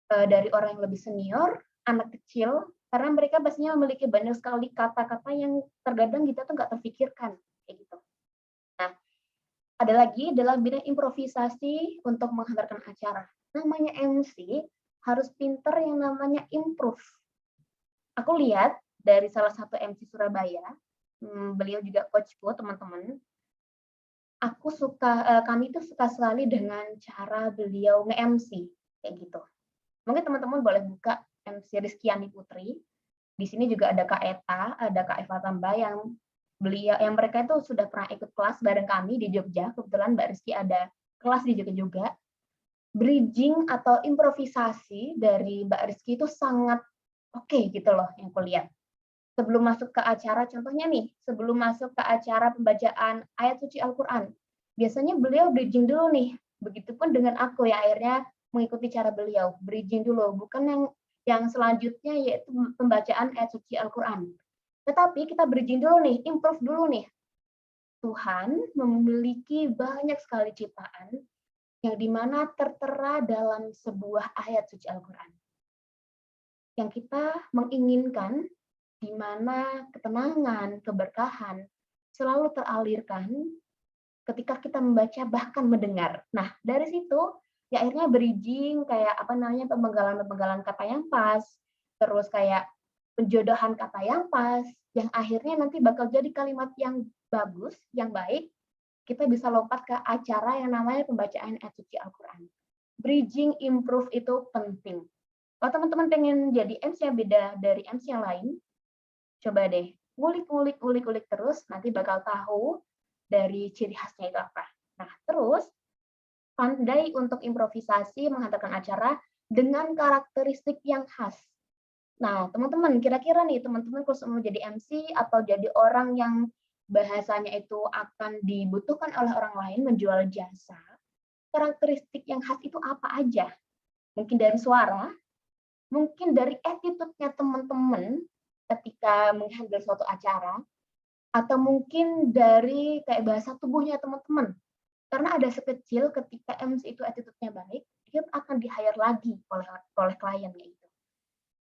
dari orang yang lebih senior, anak kecil, karena mereka pastinya memiliki banyak sekali kata-kata yang terkadang kita tuh nggak terfikirkan, kayak gitu. Nah, ada lagi dalam bidang improvisasi untuk menghantarkan acara. Namanya MC, harus pinter yang namanya improve. Aku lihat dari salah satu MC Surabaya, beliau juga coachku, teman-teman. Kami tuh suka sekali dengan cara beliau nge-MC kayak gitu. Mungkin teman-teman boleh buka MC Rizkyani Putri. Di sini juga ada Kak Eta, ada Kak Eva Tamba yang mereka itu sudah pernah ikut kelas bareng kami di Jogja. Kebetulan Mbak Rizky ada kelas di Jogja juga. Bridging atau improvisasi dari Mbak Rizky itu sangat oke gitu loh yang aku lihat. Sebelum masuk ke acara, contohnya nih, sebelum masuk ke acara pembacaan ayat suci Al-Quran, biasanya beliau bridging dulu nih. Begitupun dengan aku yang akhirnya mengikuti cara beliau, bridging dulu, bukan yang selanjutnya yaitu pembacaan ayat suci Al-Quran. Tetapi kita bridging dulu nih, improve dulu nih. Tuhan memiliki banyak sekali ciptaan yang dimana tertera dalam sebuah ayat suci Al-Quran. Yang kita menginginkan di mana ketenangan, keberkahan selalu teralirkan ketika kita membaca bahkan mendengar. Nah, dari situ ya akhirnya bridging kayak pemenggalan kata yang pas, terus kayak penjodohan kata yang pas, yang akhirnya nanti bakal jadi kalimat yang bagus, yang baik, kita bisa lompat ke acara yang namanya pembacaan ayat suci Al-Quran. Bridging, improve itu penting. Kalau teman-teman pengen jadi MC yang beda dari MC yang lain, coba deh ngulik terus, nanti bakal tahu dari ciri khasnya itu apa. Nah, terus pandai untuk improvisasi menghantarkan acara dengan karakteristik yang khas. Nah, teman-teman, kira-kira nih teman-teman kalau mau jadi MC atau jadi orang yang bahasanya itu akan dibutuhkan oleh orang lain menjual jasa, karakteristik yang khas itu apa aja? Mungkin dari suara, mungkin dari attitude-nya teman-teman ketika menghandle suatu acara, atau mungkin dari kayak bahasa tubuhnya teman-teman. Karena ada sekecil ketika MC itu attitude-nya baik, dia akan di-hire lagi oleh kliennya itu.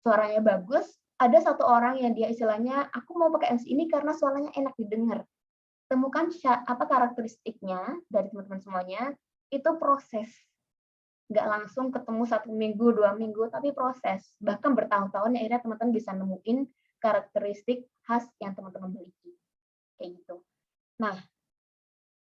Suaranya bagus, ada satu orang yang dia istilahnya, aku mau pakai MC ini karena suaranya enak didengar. Temukan apa karakteristiknya dari teman-teman semuanya, itu proses. Nggak langsung ketemu 1 minggu, 2 minggu, tapi proses. Bahkan bertahun-tahun, akhirnya teman-teman bisa nemuin karakteristik khas yang teman-teman miliki. Kayak gitu. Nah,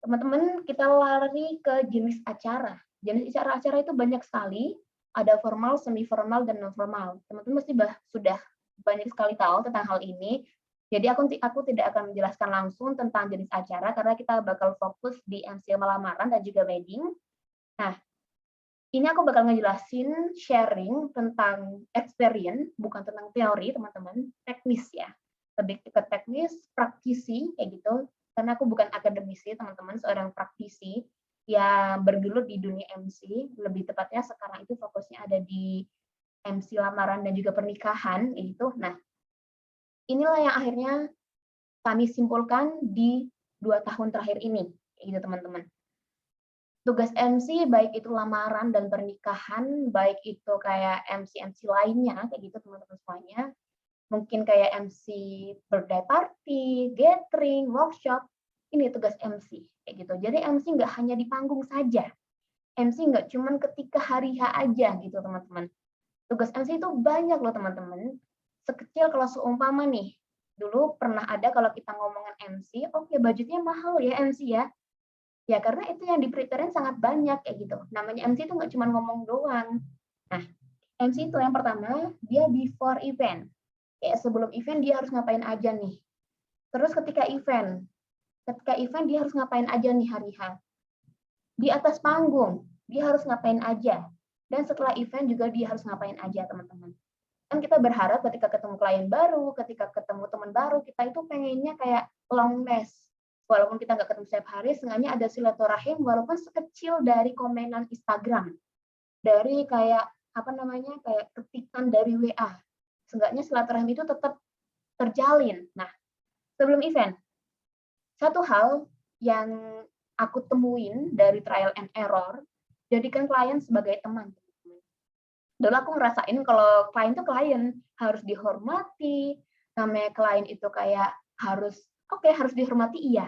teman-teman kita lari ke jenis acara. Jenis acara itu banyak sekali. Ada formal, semi-formal, dan non-formal. Teman-teman pasti sudah banyak sekali tahu tentang hal ini. Jadi aku tidak akan menjelaskan langsung tentang jenis acara, karena kita bakal fokus di MC lamaran dan juga wedding. Nah, ini aku bakal ngejelasin sharing tentang experience, bukan tentang teori, teman-teman. Teknis ya. Lebih ke teknis, praktisi, kayak gitu. Karena aku bukan akademisi, teman-teman, seorang praktisi yang bergelut di dunia MC. Lebih tepatnya sekarang itu fokusnya ada di MC lamaran dan juga pernikahan, gitu. Nah, inilah yang akhirnya kami simpulkan di 2 tahun terakhir ini, gitu teman-teman. Tugas MC baik itu lamaran dan pernikahan, baik itu kayak MC lainnya, kayak gitu teman-teman semuanya. Mungkin kayak MC birthday party, gathering, workshop, ini tugas MC, kayak gitu. Jadi MC nggak hanya di panggung saja. MC nggak cuman ketika hari H aja gitu teman-teman. Tugas MC itu banyak loh teman-teman. Sekecil kalau seumpama nih, dulu pernah ada kalau kita ngomongin MC, oke, budgetnya mahal ya MC ya. Ya karena itu yang di-prepare sangat banyak kayak gitu. Namanya MC itu nggak cuma ngomong doang. Nah, MC itu yang pertama, dia before event. Kayak sebelum event dia harus ngapain aja nih. Terus ketika event dia harus ngapain aja nih hari H. Di atas panggung, dia harus ngapain aja. Dan setelah event juga dia harus ngapain aja, teman-teman. Kan kita berharap ketika ketemu klien baru, ketika ketemu teman baru, kita itu pengennya kayak long last. Walaupun kita nggak ketemu setiap hari, seenggaknya ada silaturahim, walaupun sekecil dari komenan Instagram. Dari kayak, kayak ketikan dari WA. Seenggaknya silaturahim itu tetap terjalin. Nah, sebelum event, satu hal yang aku temuin dari trial and error, jadikan klien sebagai teman. Dulu aku ngerasain kalau klien itu klien, harus dihormati, namanya klien itu kayak harus dihormati, iya.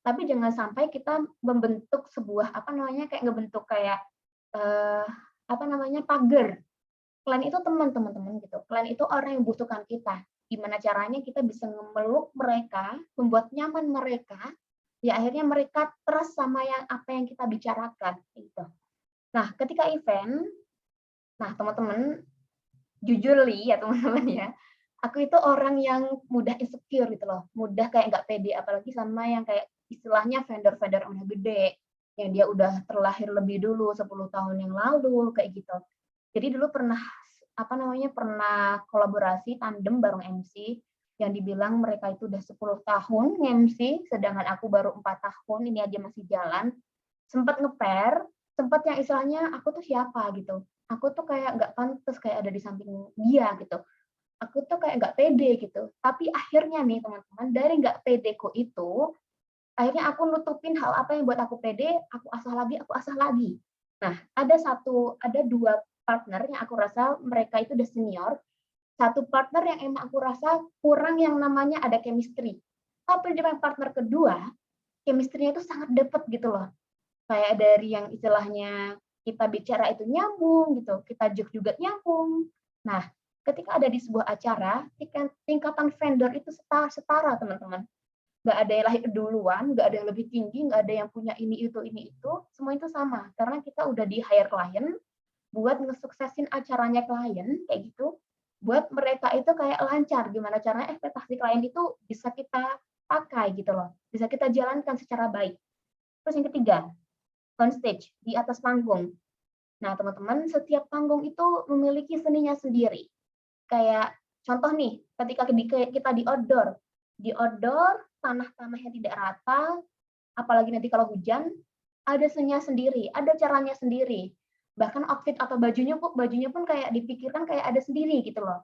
Tapi jangan sampai kita membentuk sebuah ngebentuk kayak pagar. Klien itu teman, teman-teman gitu. Klien itu orang yang membutuhkan kita. Gimana caranya kita bisa memeluk mereka, membuat nyaman mereka, ya akhirnya mereka trust sama apa yang kita bicarakan gitu. Nah, ketika event, nah teman-teman, jujur ya teman-teman ya, aku itu orang yang mudah insecure gitu loh, mudah kayak nggak pede, apalagi sama yang kayak istilahnya vendor-vendor udah gede, yang dia udah terlahir lebih dulu 10 tahun yang lalu kayak gitu. Jadi dulu pernah pernah kolaborasi tandem bareng MC yang dibilang mereka itu udah 10 tahun MC, sedangkan aku baru 4 tahun, ini aja masih jalan. Sempat nge-pair, sempat yang istilahnya aku tuh siapa gitu. Aku tuh kayak nggak pantas kayak ada di samping dia gitu. Aku tuh kayak nggak pede gitu. Tapi akhirnya nih teman-teman, dari nggak pedeku itu, akhirnya aku nutupin hal apa yang buat aku pede, aku asah lagi. Nah, ada 2 partner yang aku rasa mereka itu udah senior, satu partner yang emang aku rasa kurang yang namanya ada chemistry. Tapi dengan partner kedua, chemistry-nya itu sangat dapet gitu loh. Kayak dari yang istilahnya kita bicara itu nyambung gitu, kita joke juga nyambung. Nah, ketika ada di sebuah acara, tingkatan vendor itu setara teman-teman. Nggak ada yang lahir duluan, nggak ada yang lebih tinggi, nggak ada yang punya ini itu, semua itu sama. Karena kita udah di hire klien, buat ngesuksesin acaranya klien, kayak gitu, buat mereka itu kayak lancar, gimana caranya ekspektasi klien itu bisa kita pakai gitu loh, bisa kita jalankan secara baik. Terus yang ketiga, on stage, di atas panggung. Nah, teman-teman, setiap panggung itu memiliki seninya sendiri. Kayak contoh nih, ketika kita di outdoor, tanah-tanahnya tidak rata, apalagi nanti kalau hujan, ada seninya sendiri, ada caranya sendiri. Bahkan outfit atau bajunya pun kayak dipikirkan kayak ada sendiri gitu loh.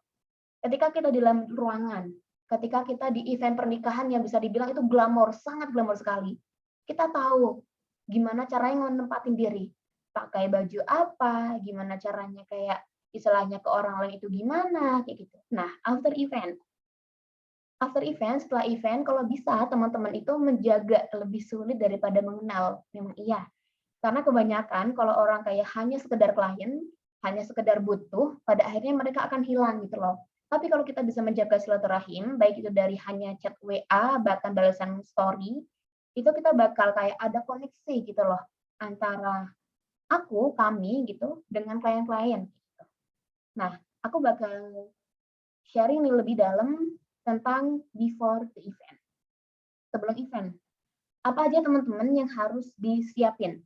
Ketika kita di dalam ruangan, ketika kita di event pernikahan yang bisa dibilang itu glamor, sangat glamor sekali. Kita tahu gimana caranya menempatin diri. Pakai baju apa, gimana caranya kayak istilahnya ke orang lain itu gimana, kayak gitu. Nah, after event, setelah event, kalau bisa teman-teman itu menjaga lebih sulit daripada mengenal. Memang iya. Karena kebanyakan kalau orang kayak hanya sekedar klien, hanya sekedar butuh, pada akhirnya mereka akan hilang gitu loh. Tapi kalau kita bisa menjaga silaturahim, baik itu dari hanya chat WA, bahkan balasan story, itu kita bakal kayak ada koneksi gitu loh antara kami gitu, dengan klien-klien. Gitu. Nah, aku bakal sharing nih lebih dalam tentang before the event. Sebelum event, apa aja teman-teman yang harus disiapin?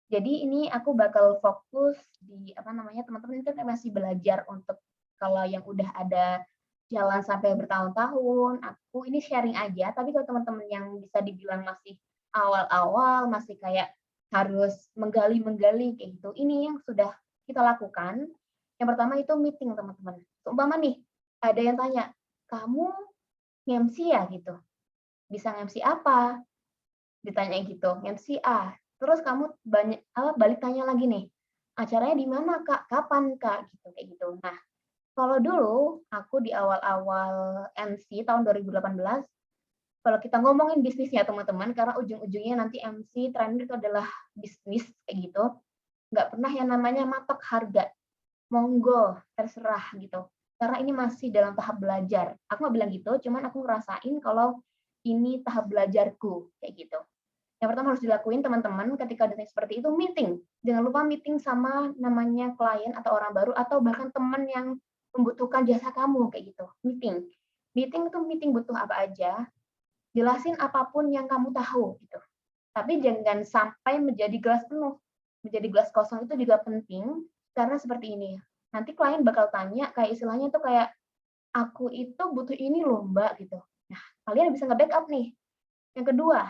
Jadi ini aku bakal fokus di teman-teman kan masih belajar untuk kalau yang udah ada jalan sampai bertahun-tahun, aku ini sharing aja, tapi kalau teman-teman yang bisa dibilang masih awal-awal, masih kayak harus menggali-menggali kayak gitu, ini yang sudah kita lakukan. Yang pertama itu meeting teman-teman. Umpama nih, ada yang tanya, kamu nge-MC ya gitu? Bisa nge-MC apa? Ditanya gitu, nge-MC A. Terus kamu balik tanya lagi nih, acaranya di mana Kak? Kapan Kak? Gitu kayak gitu. Nah, kalau dulu aku di awal-awal MC tahun 2018, kalau kita ngomongin bisnisnya teman-teman, karena ujung-ujungnya nanti MC trend itu adalah bisnis kayak gitu, nggak pernah yang namanya matok harga. Monggo, terserah gitu. Karena ini masih dalam tahap belajar. Aku nggak bilang gitu, cuman aku ngerasain kalau ini tahap belajarku kayak gitu. Yang pertama harus dilakuin teman-teman ketika ada seperti itu meeting. Jangan lupa meeting sama namanya klien atau orang baru atau bahkan teman yang membutuhkan jasa kamu kayak gitu. Meeting. Meeting itu meeting butuh apa aja. Jelasin apapun yang kamu tahu gitu. Tapi jangan sampai menjadi gelas penuh. Menjadi gelas kosong itu juga penting karena seperti ini. Nanti klien bakal tanya kayak istilahnya tuh kayak aku itu butuh ini loh Mbak gitu. Nah, kalian bisa nge-backup nih. Yang kedua,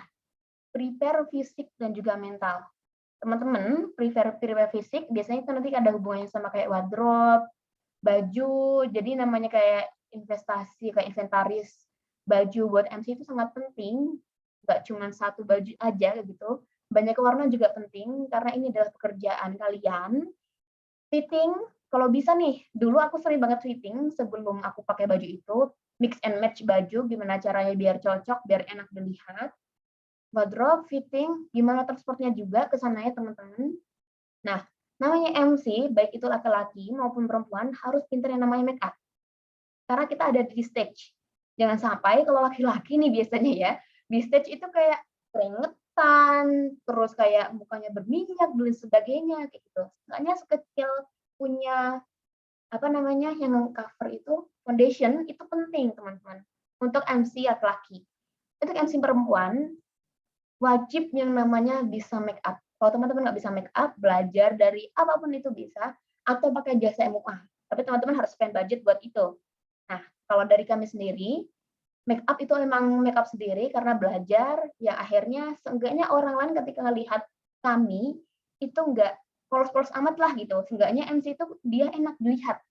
prepare fisik dan juga mental. Teman-teman, prepare fisik biasanya itu nanti ada hubungannya sama kayak wardrobe, baju, jadi namanya kayak investasi, kayak inventaris baju buat MC itu sangat penting, nggak cuma satu baju aja gitu, banyak warna juga penting, karena ini adalah pekerjaan kalian. Fitting, kalau bisa nih, dulu aku sering banget fitting sebelum aku pakai baju itu, mix and match baju, gimana caranya biar cocok, biar enak dilihat. Wardrobe, fitting, gimana transportnya juga ke sana ya teman-teman. Nah, namanya MC, baik itu laki-laki maupun perempuan, harus pintar yang namanya make up. karena kita ada di stage. Jangan sampai kalau laki-laki nih biasanya ya, di stage itu kayak keringetan, terus kayak mukanya berminyak dan sebagainya kayak gitu. Makanya sekecil punya apa namanya yang cover itu foundation itu penting teman-teman untuk MC laki-laki. Untuk MC perempuan wajib yang namanya bisa make up. Kalau teman-teman nggak bisa make up, belajar dari apapun itu bisa, atau pakai jasa MUA. Tapi teman-teman harus spend budget buat itu. Nah, kalau dari kami sendiri, make up itu emang make up sendiri karena belajar, ya akhirnya seenggaknya orang lain ketika ngelihat kami, itu nggak polos-polos amat lah gitu. Seenggaknya MC itu dia enak dilihat.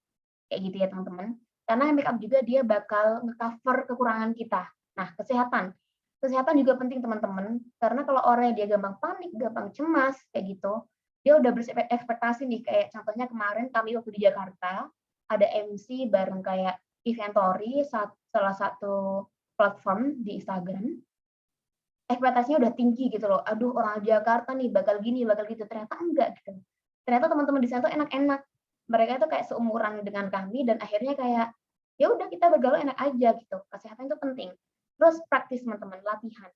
Kayak gitu ya teman-teman. Karena make up juga dia bakal nge-cover kekurangan kita. Nah, kesehatan. Kesehatan juga penting teman-teman, karena kalau orang dia gampang panik, gampang cemas, kayak gitu, dia udah berekspektasi nih, kayak contohnya kemarin kami waktu di Jakarta, ada MC bareng kayak Inventory, salah satu platform di Instagram, ekspektasinya udah tinggi gitu loh, aduh orang Jakarta nih bakal gini, bakal gitu, ternyata enggak gitu. Ternyata teman-teman di sana tuh enak-enak, mereka tuh kayak seumuran dengan kami, dan akhirnya kayak, ya udah kita bergaul enak aja gitu, kesehatan itu penting. Terus praktis teman-teman, latihan.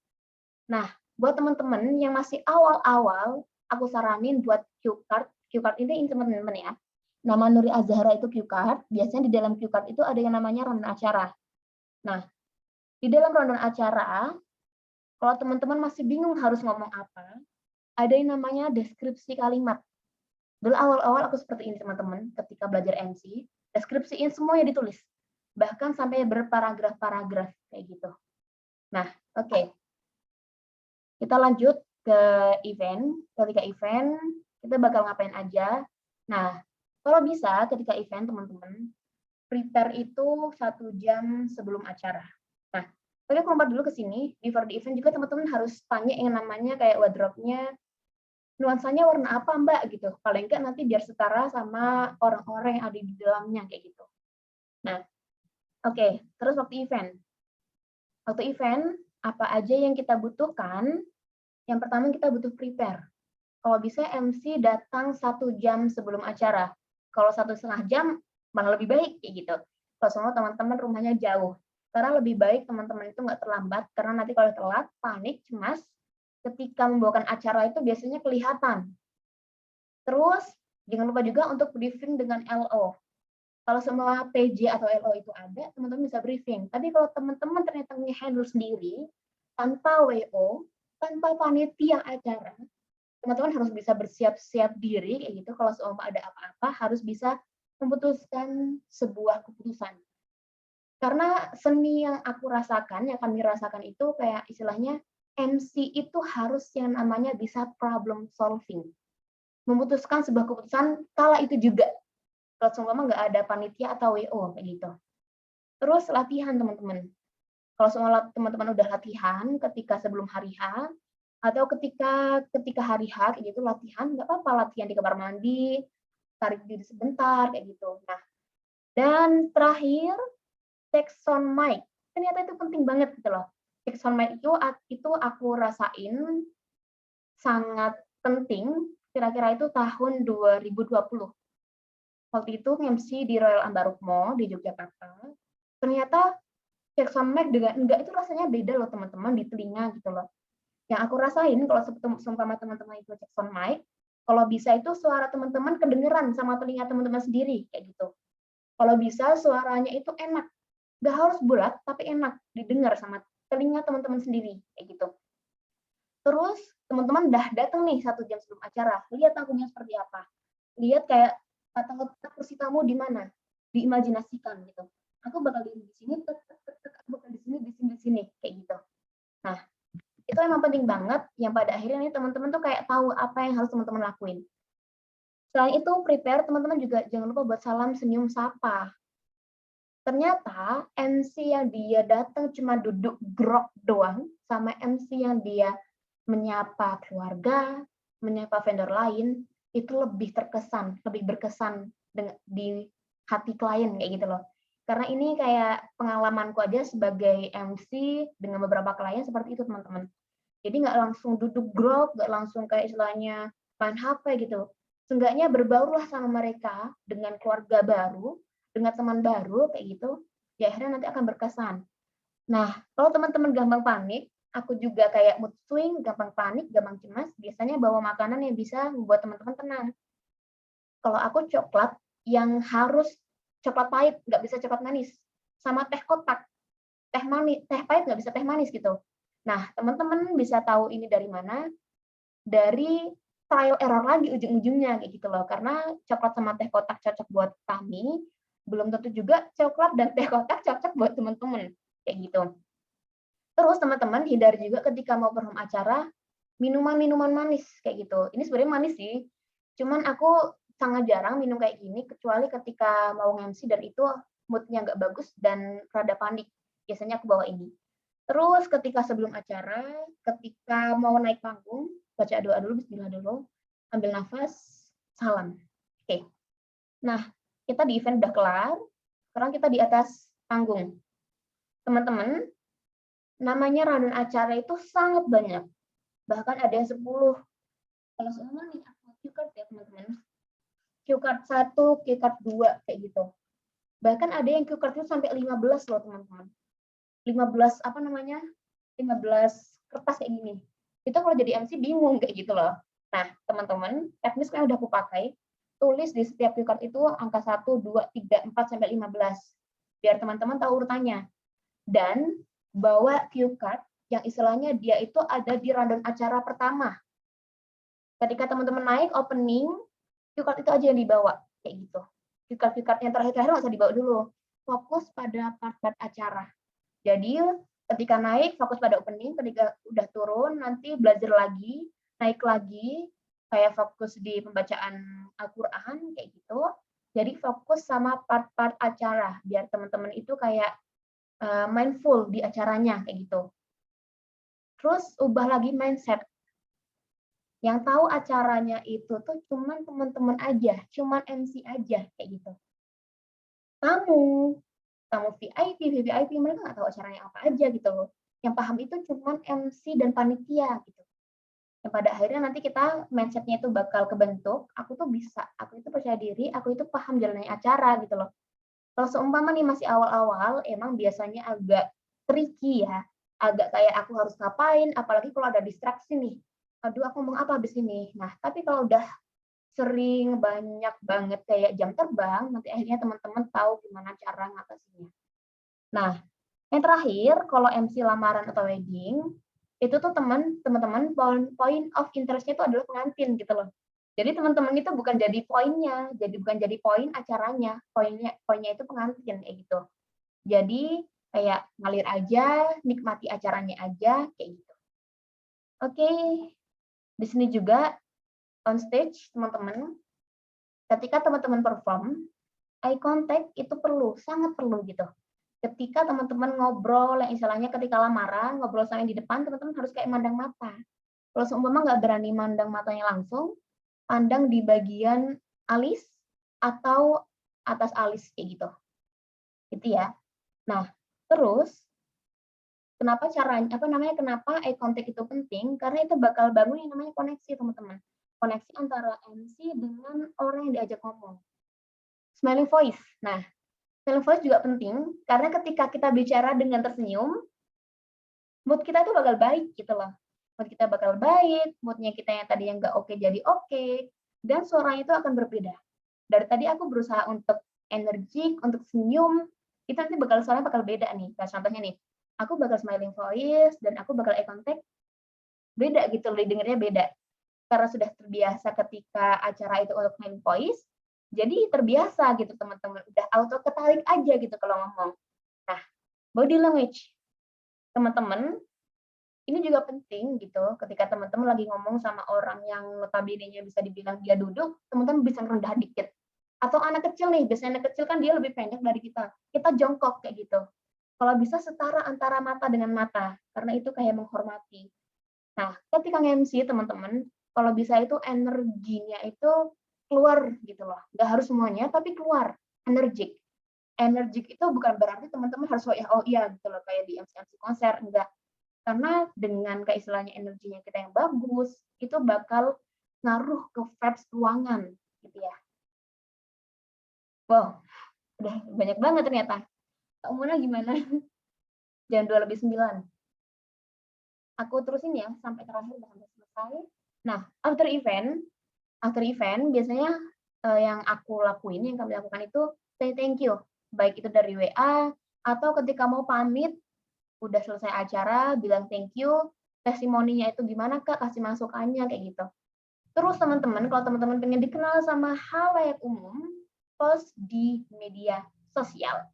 Nah, buat teman-teman yang masih awal-awal, aku saranin buat cue card. Cue card ini teman-teman ya. Nama Nuri Azhara itu cue card. Biasanya di dalam cue card itu ada yang namanya rundown acara. Nah, di dalam rundown acara, kalau teman-teman masih bingung harus ngomong apa, ada yang namanya deskripsi kalimat. Dulu awal-awal aku seperti ini teman-teman, ketika belajar MC, deskripsiin semuanya ditulis. Bahkan sampai berparagraf-paragraf kayak gitu. Nah, oke. Kita lanjut ke event. Ketika event, kita bakal ngapain aja. Nah, kalau bisa ketika event, teman-teman, prepare itu 1 jam sebelum acara. Nah, tapi aku lompat dulu ke sini. Before the event juga teman-teman harus tanya yang namanya kayak wardrobe-nya, nuansanya warna apa, Mbak? Gitu. Paling enggak nanti biar setara sama orang-orang yang ada di dalamnya, kayak gitu. Nah, oke. Terus waktu event. Waktu event, apa aja yang kita butuhkan? Yang pertama kita butuh prepare. Kalau bisa MC datang 1 jam sebelum acara. Kalau 1,5 jam, malah lebih baik kayak gitu. Kalau semua teman-teman rumahnya jauh. Karena lebih baik teman-teman itu nggak terlambat, karena nanti kalau telat, panik, cemas, ketika membawakan acara itu biasanya kelihatan. Terus, jangan lupa juga untuk briefing dengan LO. Kalau semua PJ atau LO itu ada, teman-teman bisa briefing. Tapi kalau teman-teman ternyata nge-handle sendiri, tanpa WO, tanpa panitia acara, teman-teman harus bisa bersiap-siap diri, kayak gitu. Kalau seumpama ada apa-apa, harus bisa memutuskan sebuah keputusan. Karena seni yang aku rasakan, yang kami rasakan itu kayak istilahnya, MC itu harus yang namanya bisa problem solving. Memutuskan sebuah keputusan, kala itu juga. Kalau seumpama nggak ada panitia atau WO kayak gitu. Terus latihan teman-teman. Kalau semua teman-teman udah latihan ketika sebelum hari H atau ketika hari H kayak gitu latihan, nggak apa-apa latihan di kamar mandi, tarik diri sebentar kayak gitu. Nah, dan terakhir check sound mic. Ternyata itu penting banget gitu loh. Check sound mic itu aku rasain sangat penting. Kira-kira itu tahun 2020. Waktu itu MC di Royal Ambarukmo di Yogyakarta, ternyata cek sound mic dengan enggak itu rasanya beda loh teman-teman di telinga gitu loh. Yang aku rasain kalau seumpama teman-teman itu cek sound mic, kalau bisa itu suara teman-teman kedengeran sama telinga teman-teman sendiri kayak gitu. Kalau bisa suaranya itu enak, nggak harus bulat tapi enak didengar sama telinga teman-teman sendiri kayak gitu. Terus teman-teman udah datang nih 1 jam sebelum acara, lihat panggungnya seperti apa, lihat kayak tata letak kursi tamu di mana, diimajinasikan gitu. Aku bakal di sini, aku bakal di sini, kayak gitu. Nah, itu emang penting banget, yang pada akhirnya nih teman-teman tuh kayak tahu apa yang harus teman-teman lakuin. Selain itu, prepare teman-teman juga jangan lupa buat salam, senyum, sapa. Ternyata MC yang dia datang cuma duduk grok doang, sama MC yang dia menyapa keluarga, menyapa vendor lain, itu lebih terkesan, lebih berkesan di hati klien kayak gitu loh. Karena ini kayak pengalamanku aja sebagai MC dengan beberapa klien seperti itu teman-teman. Jadi nggak langsung duduk grok, nggak langsung kayak istilahnya main HP gitu. Seenggaknya berbaurlah sama mereka dengan keluarga baru, dengan teman baru kayak gitu. ya akhirnya nanti akan berkesan. Nah, kalau teman-teman gampang panik, aku juga kayak mood swing, gampang panik, gampang cemas, biasanya bawa makanan yang bisa membuat teman-teman tenang. Kalau aku coklat yang harus coklat pahit, nggak bisa coklat manis. Sama teh kotak, teh manis, teh pahit nggak bisa teh manis gitu. Nah, teman-teman bisa tahu ini dari mana? Dari trial error lagi ujung-ujungnya kayak gitu loh. Karena coklat sama teh kotak cocok buat kami, belum tentu juga coklat dan teh kotak cocok buat teman-teman kayak gitu. Terus teman-teman hindari juga ketika mau perform acara minuman-minuman manis kayak gitu. Ini sebenarnya manis sih, cuman aku sangat jarang minum kayak gini kecuali ketika mau nge-MC dan itu mood-nya nggak bagus dan rada panik. Biasanya aku bawa ini. Terus ketika sebelum acara, ketika mau naik panggung, baca doa dulu, bismillah dulu, ambil nafas, salam. Oke. Nah, kita di event udah kelar, sekarang kita di atas panggung. Teman-teman, namanya rundown acara itu sangat banyak. Bahkan ada yang 10. Kalau semua nih, cue card ya teman-teman. Cue card 1, cue card 2, kayak gitu. Bahkan ada yang cue card itu sampai 15 loh teman-teman. 15 apa namanya? 15 kertas kayak gini. Itu kalau jadi MC bingung kayak gitu loh. Nah, teman-teman, teknis yang udah aku pakai, tulis di setiap cue card itu angka 1, 2, 3, 4 sampai 15. Biar teman-teman tahu urutannya. Dan bawa cue card yang istilahnya dia itu ada di rundown acara pertama. Ketika teman-teman naik opening, cue card itu aja yang dibawa kayak gitu. Cue card yang terakhir nggak usah dibawa dulu. Fokus pada part-part acara. Jadi ketika naik fokus pada opening, ketika udah turun nanti belajar lagi, naik lagi, kayak fokus di pembacaan Al-Qur'an kayak gitu. Jadi fokus sama part-part acara biar teman-teman itu kayak mindful di acaranya kayak gitu. Terus ubah lagi mindset. Yang tahu acaranya itu tuh cuman teman-teman aja, cuman MC aja kayak gitu. Tamu VIP, VVIP mereka nggak tahu acaranya apa aja gitu loh. Yang paham itu cuman MC dan panitia gitu. Yang pada akhirnya nanti kita mindsetnya itu bakal kebentuk, aku tuh bisa, aku itu percaya diri, aku itu paham jalannya acara gitu loh. Kalau seumpama nih masih awal-awal, emang biasanya agak tricky ya, agak kayak aku harus ngapain, apalagi kalau ada distraksi nih. Aduh, aku ngomong apa habis ini. Nah, tapi kalau udah sering banyak banget kayak jam terbang, nanti akhirnya teman-teman tahu gimana cara ngatasinnya. Nah, yang terakhir, kalau MC lamaran atau wedding, itu tuh teman-teman point of interest-nya itu adalah pengantin gitu loh. Jadi teman-teman itu bukan jadi poinnya, bukan jadi poin acaranya, poinnya itu pengantin kayak gitu. Jadi kayak ngalir aja, nikmati acaranya aja kayak gitu. Oke, di sini juga on stage teman-teman, ketika teman-teman perform, eye contact itu perlu, sangat perlu gitu. Ketika teman-teman ngobrol, yang istilahnya ketika lamaran, ngobrol sama yang di depan, teman-teman harus kayak mandang mata. Kalau seumpama nggak berani mandang matanya langsung, pandang di bagian alis atau atas alis kayak gitu. Gitu ya. Nah, terus kenapa kenapa eye contact itu penting? Karena itu bakal bangun yang namanya koneksi, teman-teman. Koneksi antara MC dengan orang yang diajak ngomong. Smiling voice. Nah, smiling voice juga penting karena ketika kita bicara dengan tersenyum, mood kita itu bakal baik gitu loh. Mood kita bakal baik, moodnya kita yang tadi yang nggak oke jadi oke, dan suaranya itu akan berbeda. Dari tadi aku berusaha untuk energik, untuk senyum, itu nanti suaranya bakal beda nih. Nah, contohnya nih, aku bakal smiling voice dan aku bakal eye contact, beda gitu, dengernya beda. Karena sudah terbiasa ketika acara itu untuk smiling voice, jadi terbiasa gitu teman-teman, udah auto ketarik aja gitu kalau ngomong. Nah, body language. Teman-teman, ini juga penting gitu, ketika teman-teman lagi ngomong sama orang yang notabene-nya bisa dibilang dia duduk, teman-teman bisa rendah dikit. Atau anak kecil nih, biasanya anak kecil kan dia lebih pendek dari kita. Kita jongkok kayak gitu. Kalau bisa setara antara mata dengan mata, karena itu kayak menghormati. Nah, ketika nge-MC teman-teman, kalau bisa itu energinya itu keluar gitu loh. Nggak harus semuanya, tapi keluar, energik. Energik itu bukan berarti teman-teman harus oh iya gitu loh, kayak di MC konser, enggak. Karena dengan istilahnya energinya kita yang bagus, itu bakal ngaruh ke vibes ruangan gitu ya. Wow, udah banyak banget ternyata. Kak Muna gimana? Jam 2:09. Aku terusin ya sampai terakhir, sampai selesai. Nah, after event biasanya yang aku lakuin, yang kami lakukan itu say thank you. Baik itu dari WA atau ketika mau pamit, udah selesai acara, bilang thank you, testimoninya itu gimana Kak, kasih masukannya kayak gitu. Terus teman-teman, kalau teman-teman pengen dikenal sama halayak umum, post di media sosial.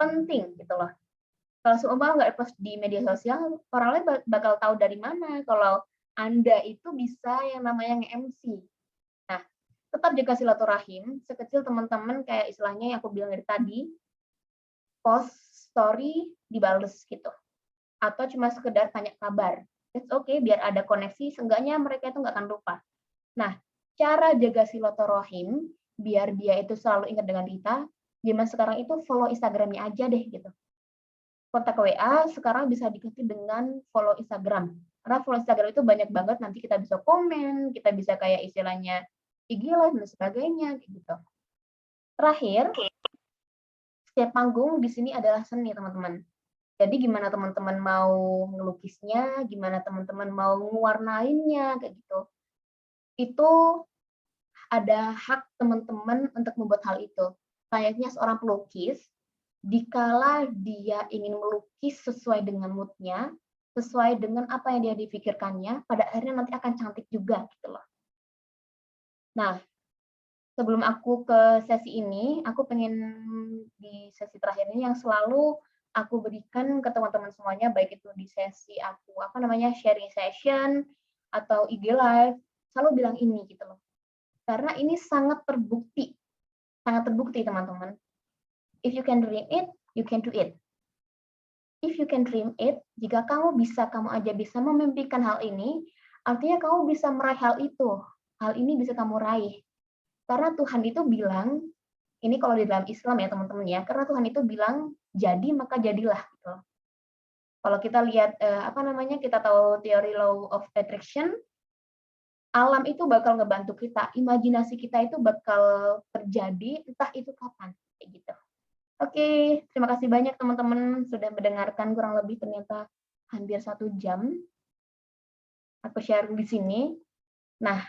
Penting gitu loh. Kalau seumpama nggak post di media sosial, orang lain bakal tahu dari mana kalau Anda itu bisa yang namanya nge-MC. Nah, tetap jaga silaturahim, sekecil teman-teman kayak istilahnya yang aku bilang dari tadi, post story dibales gitu. Atau cuma sekedar tanya kabar. It's okay, biar ada koneksi, seenggaknya mereka itu nggak akan lupa. Nah, cara jaga silaturahim, biar dia itu selalu ingat dengan kita, zaman sekarang itu follow Instagramnya aja deh gitu. Kontak WA sekarang bisa diganti dengan follow Instagram. Karena follow Instagram itu banyak banget, nanti kita bisa komen, kita bisa kayak istilahnya IG live dan sebagainya gitu. Terakhir, setiap panggung di sini adalah seni, teman-teman. Jadi gimana teman-teman mau ngelukisnya, gimana teman-teman mau ngewarnainnya kayak gitu. Itu ada hak teman-teman untuk membuat hal itu. Kayaknya seorang pelukis, dikala dia ingin melukis sesuai dengan mood-nya, sesuai dengan apa yang dia dipikirkannya, pada akhirnya nanti akan cantik juga gitu loh. Nah, sebelum aku ke sesi ini, aku pengen di sesi terakhir ini yang selalu aku berikan ke teman-teman semuanya, baik itu di sesi aku sharing session atau IG live, selalu bilang ini gitu loh. Karena ini sangat terbukti teman-teman. If you can dream it, you can do it. If you can dream it, jika kamu aja bisa memimpikan hal ini, artinya kamu bisa meraih hal itu. Hal ini bisa kamu raih. Karena Tuhan itu bilang, ini kalau di dalam Islam ya teman-teman ya, karena Tuhan itu bilang, jadi maka jadilah. Gitu. Kalau kita lihat, kita tahu teori law of attraction, alam itu bakal ngebantu kita, imajinasi kita itu bakal terjadi, entah itu kapan. Kayak gitu. Oke, terima kasih banyak teman-teman sudah mendengarkan, kurang lebih ternyata hampir 1 jam aku share di sini. Nah,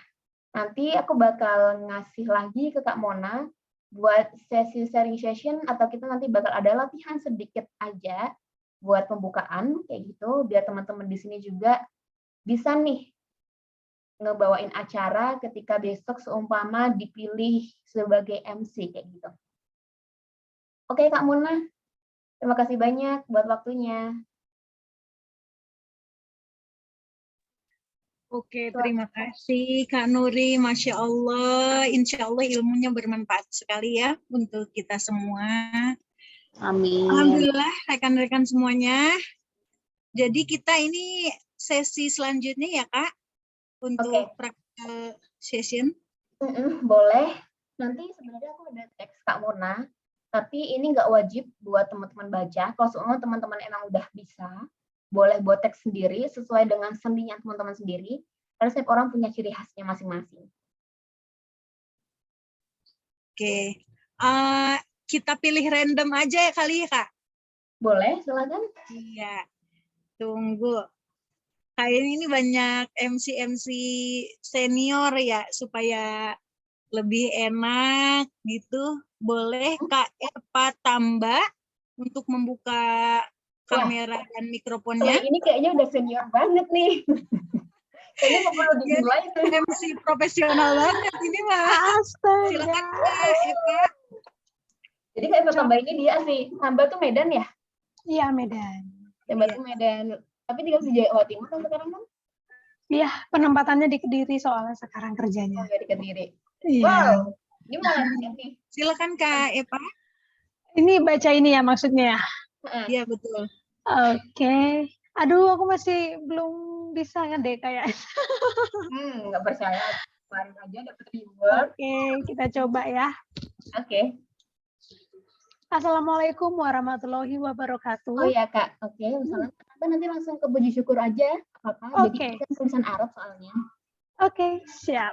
nanti aku bakal ngasih lagi ke Kak Mona buat sesi sharing session, atau kita nanti bakal ada latihan sedikit aja buat pembukaan kayak gitu, biar teman-teman di sini juga bisa nih ngebawain acara ketika besok seumpama dipilih sebagai MC kayak gitu. Oke, Kak Muna, terima kasih banyak buat waktunya. Oke, terima kasih Kak Nuri. Masya Allah, insya Allah ilmunya bermanfaat sekali ya untuk kita semua. Amin. Alhamdulillah, rekan-rekan semuanya. Jadi kita ini sesi selanjutnya ya Kak, untuk practical session. Boleh. Nanti sebenarnya aku ada teks Kak Mona, tapi ini nggak wajib buat teman-teman baca. Kalau semua teman-teman emang udah bisa, boleh buat teks sendiri sesuai dengan seninya teman-teman sendiri. Karena setiap orang punya ciri khasnya masing-masing. Oke, kita pilih random aja ya kali ya Kak? Boleh, silakan. Iya, tunggu. Kayaknya ini banyak MC senior ya, supaya lebih enak gitu. Boleh Kak Epa tambah untuk membuka kamera dan mikrofonnya. Ini kayaknya udah senior banget nih. Kayaknya nggak perlu dimulai. MC profesional banget ini mah. Astaga. Silakan Kak Epa. Jadi Kak Epa tambah ini dia sih. Tambah tuh Medan ya? Iya, Medan. Tambah tuh Medan. Tapi tinggal di Jawa Timur kan sekarang kan? Iya, penempatannya di Kediri soalnya sekarang kerjanya. Oh, di Kediri. Iya. Wow, gimana nih? Silakan Kak Epa. Ini baca ini ya maksudnya ya? Iya, betul. Oke. Aduh, aku masih belum bisa ngedek kayak. Nggak percaya. Kemarin aja dapet reward. Oke, kita coba ya. Oke. Assalamualaikum warahmatullahi wabarakatuh. Oh ya Kak, oke. Misalnya nanti langsung ke puji syukur aja, Kakak. Oke. Jadi tulisan Arab soalnya. Oke, siap.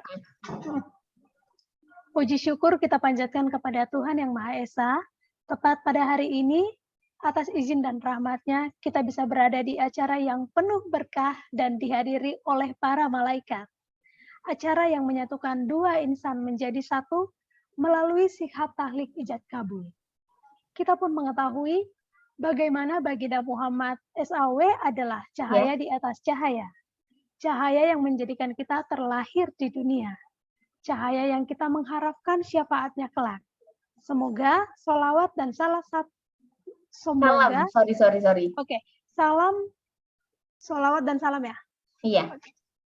Puji syukur kita panjatkan kepada Tuhan Yang Maha Esa. Tepat pada hari ini, Atas izin dan rahmat-Nya, kita bisa berada di acara yang penuh berkah dan dihadiri oleh para malaikat. Acara yang menyatukan dua insan menjadi satu melalui sikhat tahlik ijab kabul. Kita pun mengetahui bagaimana baginda Muhammad SAW adalah cahaya di atas cahaya. Cahaya yang menjadikan kita terlahir di dunia. Cahaya yang kita mengharapkan syafaatnya kelak. Semoga solawat dan salam. Oke, salam, solawat dan salam ya. Iya.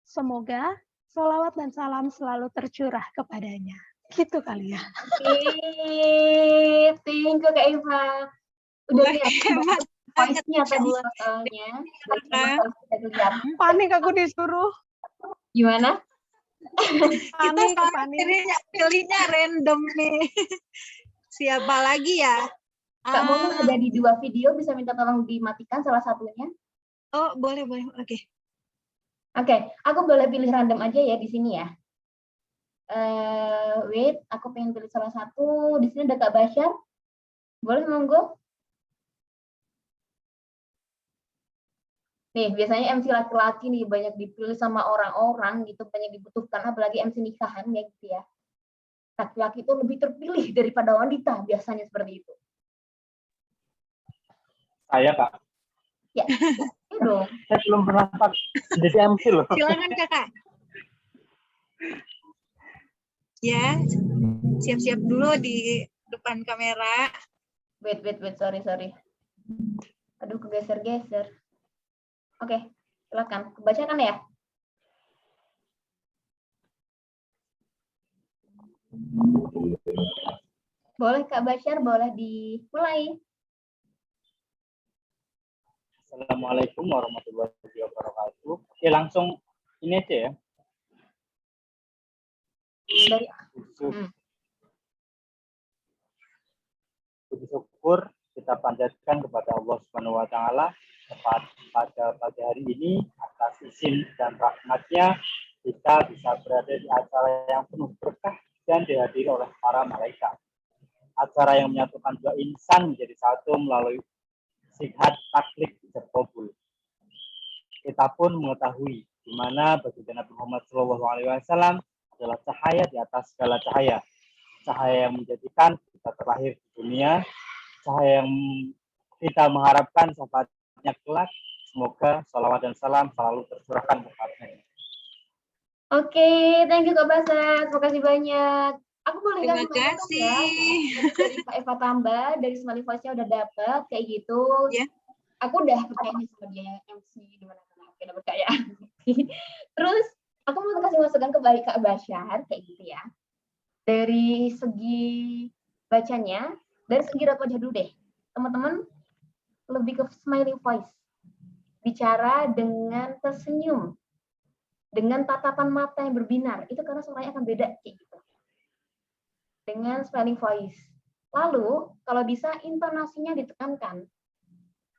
Semoga solawat dan salam selalu tercurah kepadanya. Gitu kali ya. Thank you Kak Eva. Udah lihat voice-nya tadi soalnya. Panik aku disuruh. Gimana? Kita pilihnya random nih. Siapa lagi ya? Kak Mono ada di 2 video, bisa minta tolong dimatikan salah satunya. Oh, boleh. Oke. Oke, aku boleh pilih random aja ya di sini ya. Wait, aku pengen pilih salah satu. Di sini ada Kak Basyar. Boleh monggo? Nih, biasanya MC laki-laki nih banyak dipilih sama orang-orang gitu, banyak dibutuhkan, apalagi MC nikahan ya gitu ya. Laki-laki itu lebih terpilih daripada wanita, biasanya seperti itu. Saya, Kak. Ya, dong. Saya belum pernah jadi MC loh. Silakan Kakak. Ya, siap-siap dulu di depan kamera. Wait, sorry. Aduh, kegeser-geser. Oke, silakan. Kebacakan ya? Boleh Kak Basyar, boleh dimulai. Assalamualaikum warahmatullahi wabarakatuh. Oke, langsung ini aja ya. Dari Puji syukur kita panjatkan kepada Allah Subhanahu wa taala pada pagi hari ini atas izin dan rahmat-Nya kita bisa berada di acara yang penuh berkah dan dihadiri oleh para malaikat. Acara yang menyatukan dua insan menjadi satu melalui sikhat taklik ijab kabul. Kita pun mengetahui di mana baginda Nabi Muhammad SAW adalah cahaya di atas segala cahaya. Cahaya yang menjadikan kita terlahir di dunia, cahaya yang kita mengharapkan syafaatnya kelak. Semoga salawat dan salam selalu tercurahkan kepadanya. Oke, thank you Kak Basyar. Terima kasih banyak. Aku boleh Terima ganti ya. Dari Kak Eva tambah, dari Smiley Voice-nya udah dapet kayak gitu. Ya. Aku udah percaya nih sama dia MC di mana-mana. Oke, udah percaya. Terus aku mau kasih masukan ke Kak Basyar kayak gitu ya. Dari segi bacanya, dari segi raut wajah dulu deh. Teman-teman lebih ke Smiley Voice. Bicara dengan tersenyum. Dengan tatapan mata yang berbinar. Itu karena suaranya akan beda kayak gitu. Dengan Smiley Voice. Lalu, kalau bisa intonasinya ditekankan.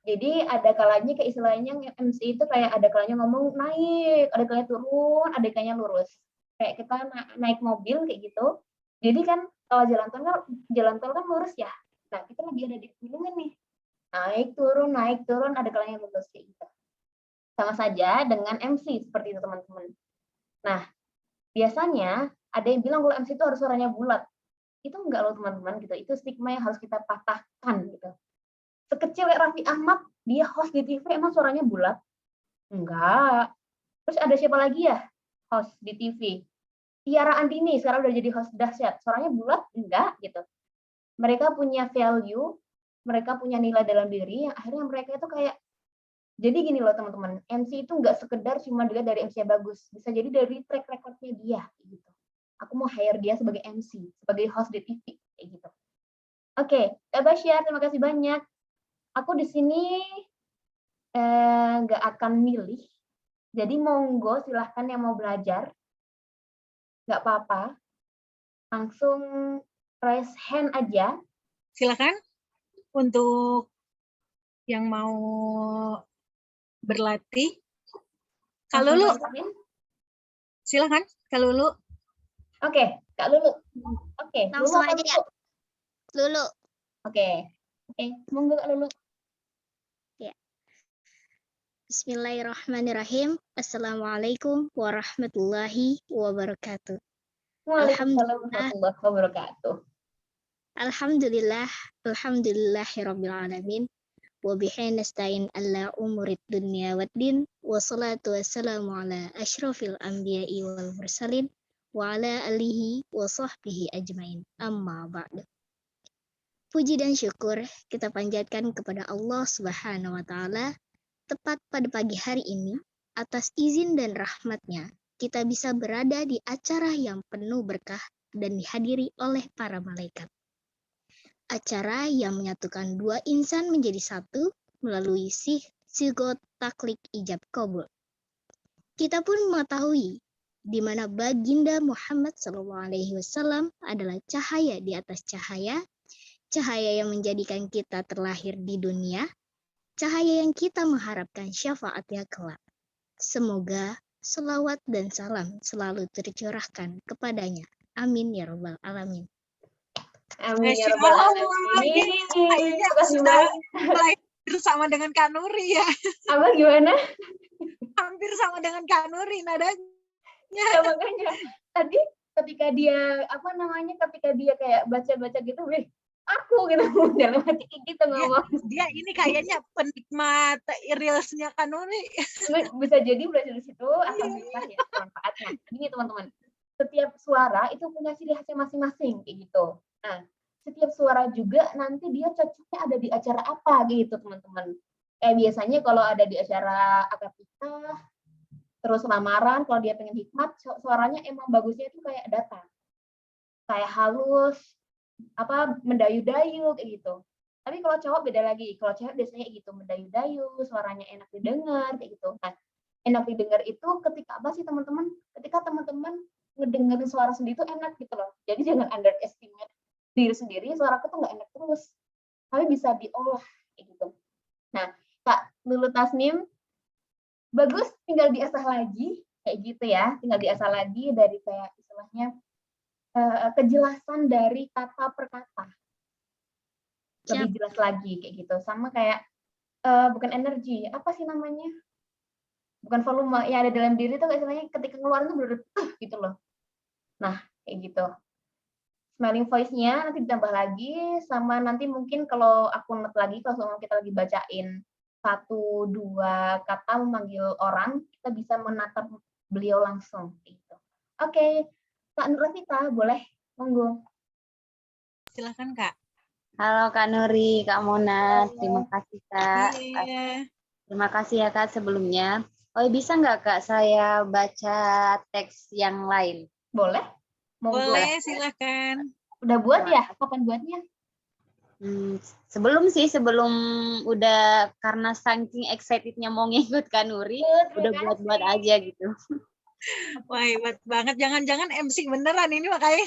Jadi ada kalanya kayak istilahnya MC itu kayak ada kalanya ngomong naik, ada kalanya turun, ada kalanya lurus. Kayak kita naik mobil kayak gitu. Jadi kan kalau jalan tol kan lurus ya. Nah, kita lagi ada di gunungan nih. Naik turun, ada kalanya lurus kayak gitu. Sama saja dengan MC seperti itu teman-teman. Nah, biasanya ada yang bilang kalau MC itu harus suaranya bulat. Itu enggak loh teman-teman gitu. Itu stigma yang harus kita patahkan gitu. Sekecil Raffi Ahmad, dia host di TV emang suaranya bulat? Enggak. Terus ada siapa lagi ya host di TV? Tiara Andini sekarang udah jadi host dahsyat. Suaranya bulat? Enggak gitu. Mereka punya value, mereka punya nilai dalam diri yang akhirnya mereka itu kayak jadi gini loh teman-teman, MC itu enggak sekedar cuma dilihat dari MC yang bagus, bisa jadi dari track record-nya dia gitu. Aku mau hire dia sebagai MC, sebagai host di TV kayak gitu. Oke, Kak Basyar, terima kasih banyak. Aku di sini nggak akan milih, jadi monggo silahkan yang mau belajar, nggak apa-apa, langsung raise hand aja. Silakan untuk yang mau berlatih. Kak Lulu, silakan Kak Lulu. Oke, Kak Lulu. Oke, langsung aja ya. Lulu. Oke, monggo Kak Lulu. Bismillahirrahmanirrahim. Assalamualaikum warahmatullahi wabarakatuh. Waalaikumsalam warahmatullahi wabarakatuh. Alhamdulillah, alhamdulillahirabbil alamin. Wa bihi nasta'in alla umurid dunya waddin. Wassalatu wassalamu ala asyrafil anbiya'i wal mursalin wa ala alihi wa sahbihi ajmain. Amma ba'du. Puji dan syukur kita panjatkan kepada Allah Subhanahu wa taala. Tepat pada pagi hari ini, atas izin dan rahmatnya, kita bisa berada di acara yang penuh berkah dan dihadiri oleh para malaikat. Acara yang menyatukan dua insan menjadi satu melalui sigot taklik ijab qabul. Kita pun mengetahui di mana baginda Muhammad SAW adalah cahaya di atas cahaya, cahaya yang menjadikan kita terlahir di dunia, cahaya yang kita mengharapkan syafaatnya kelak. Semoga selawat dan salam selalu tercurahkan kepadanya. Amin ya rabbal alamin. Amin ya Masya rabbal Allah, alamin. kayaknya Makasih sudah banyak. mulai bersama dengan Kak Nuri ya. Apa gimana? Hampir sama dengan Kak Nuri nadanya. Ya makanya tadi ketika dia ketika dia kayak baca-baca gitu, aku gitu dalam hati gitu ngomong. Dia ini kayaknya penikmat reelsnya Kak Nuri. Bisa jadi belajar di situ alhamdulillah ya manfaatnya. Gini teman-teman, setiap suara itu punya ciri khasnya masing-masing kayak gitu. Nah, setiap suara juga nanti dia cocoknya ada di acara apa gitu teman-teman. Biasanya kalau ada di acara akad nikah, terus lamaran, kalau dia pengen hikmat, suaranya emang bagusnya itu kayak datar, kayak halus, mendayu-dayu kayak gitu. Tapi kalau cowok beda lagi. Kalau cewek biasanya gitu, mendayu-dayu, suaranya enak didengar kayak gitu. Nah, enak didengar itu ketika apa sih teman-teman? Ketika teman-teman ngedengerin suara sendiri itu enak gitu loh. Jadi jangan underestimate diri sendiri, suaraku tuh nggak enak terus. Tapi bisa diolah kayak gitu. Nah, Kak Lulu Tasnim, bagus tinggal diasah lagi kayak gitu ya. Tinggal diasah lagi dari kayak istilahnya kejelasan dari kata per kata lebih jelas lagi kayak gitu, sama kayak bukan energi, apa sih namanya, bukan volume yang ada dalam diri tuh istilahnya ketika ngeluarin tuh bener gitu loh. Nah kayak gitu, smiling voice-nya nanti ditambah lagi, sama nanti mungkin kalau aku note lagi kalau kita lagi bacain 1-2 kata memanggil orang, kita bisa menatap beliau langsung gitu. Oke. Kak Nurafita, boleh? Monggo. Silakan Kak. Halo Kak Nuri, Kak Mona, terima kasih Kak. Iya. Terima kasih ya Kak sebelumnya. Bisa nggak Kak saya baca teks yang lain? Boleh? Monggo. Boleh, silakan. Udah buat ya? Kapan buatnya? Sebelum udah, karena saking excitednya mau ngikut Kak Nuri, udah buat-buat aja gitu. Wah, hebat banget. Jangan-jangan MC beneran ini makanya.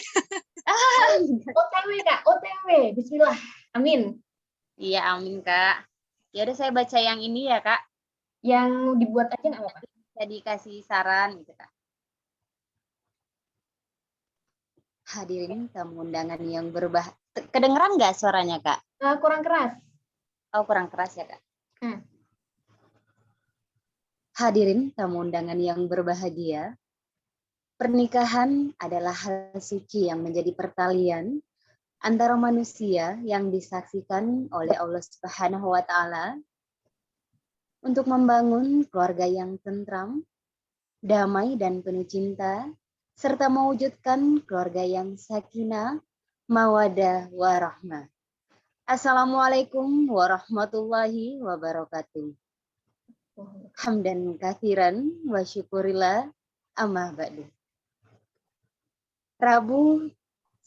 OTW Kak, OTW. Bismillah. Amin. Iya, amin Kak. Ya udah saya baca yang ini ya Kak. Yang dibuat aja nggak apa-apa. Bisa dikasih saran gitu Kak. Hadirin tamu undangan yang kedengeran nggak suaranya Kak? Kurang keras. Oh, kurang keras ya Kak. Hadirin tamu undangan yang berbahagia, pernikahan adalah hal suci yang menjadi pertalian antara manusia yang disaksikan oleh Allah Subhanahu wa taala untuk membangun keluarga yang tentram, damai dan penuh cinta, serta mewujudkan keluarga yang sakinah, mawaddah warahmah. Assalamualaikum warahmatullahi wabarakatuh. Hamdan katsiran wa syukurillah amma ba'du. Rabu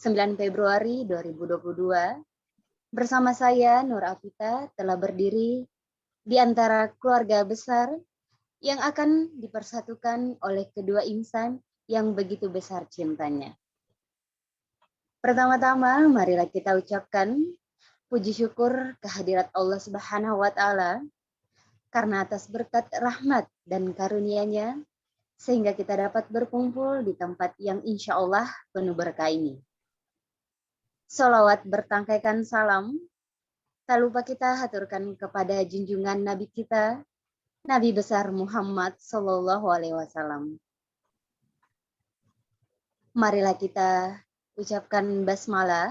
9 Februari 2022, bersama saya Nur Afita telah berdiri di antara keluarga besar yang akan dipersatukan oleh kedua insan yang begitu besar cintanya. Pertama-tama, marilah kita ucapkan puji syukur kehadirat Allah Subhanahu wa taala karena atas berkat rahmat dan karunia-Nya sehingga kita dapat berkumpul di tempat yang insya Allah penuh berkah ini. Sholawat bertangkaikan salam, tak lupa kita haturkan kepada junjungan Nabi kita, Nabi besar Muhammad Sallallahu Alaihi Wasallam. Marilah kita ucapkan basmalah.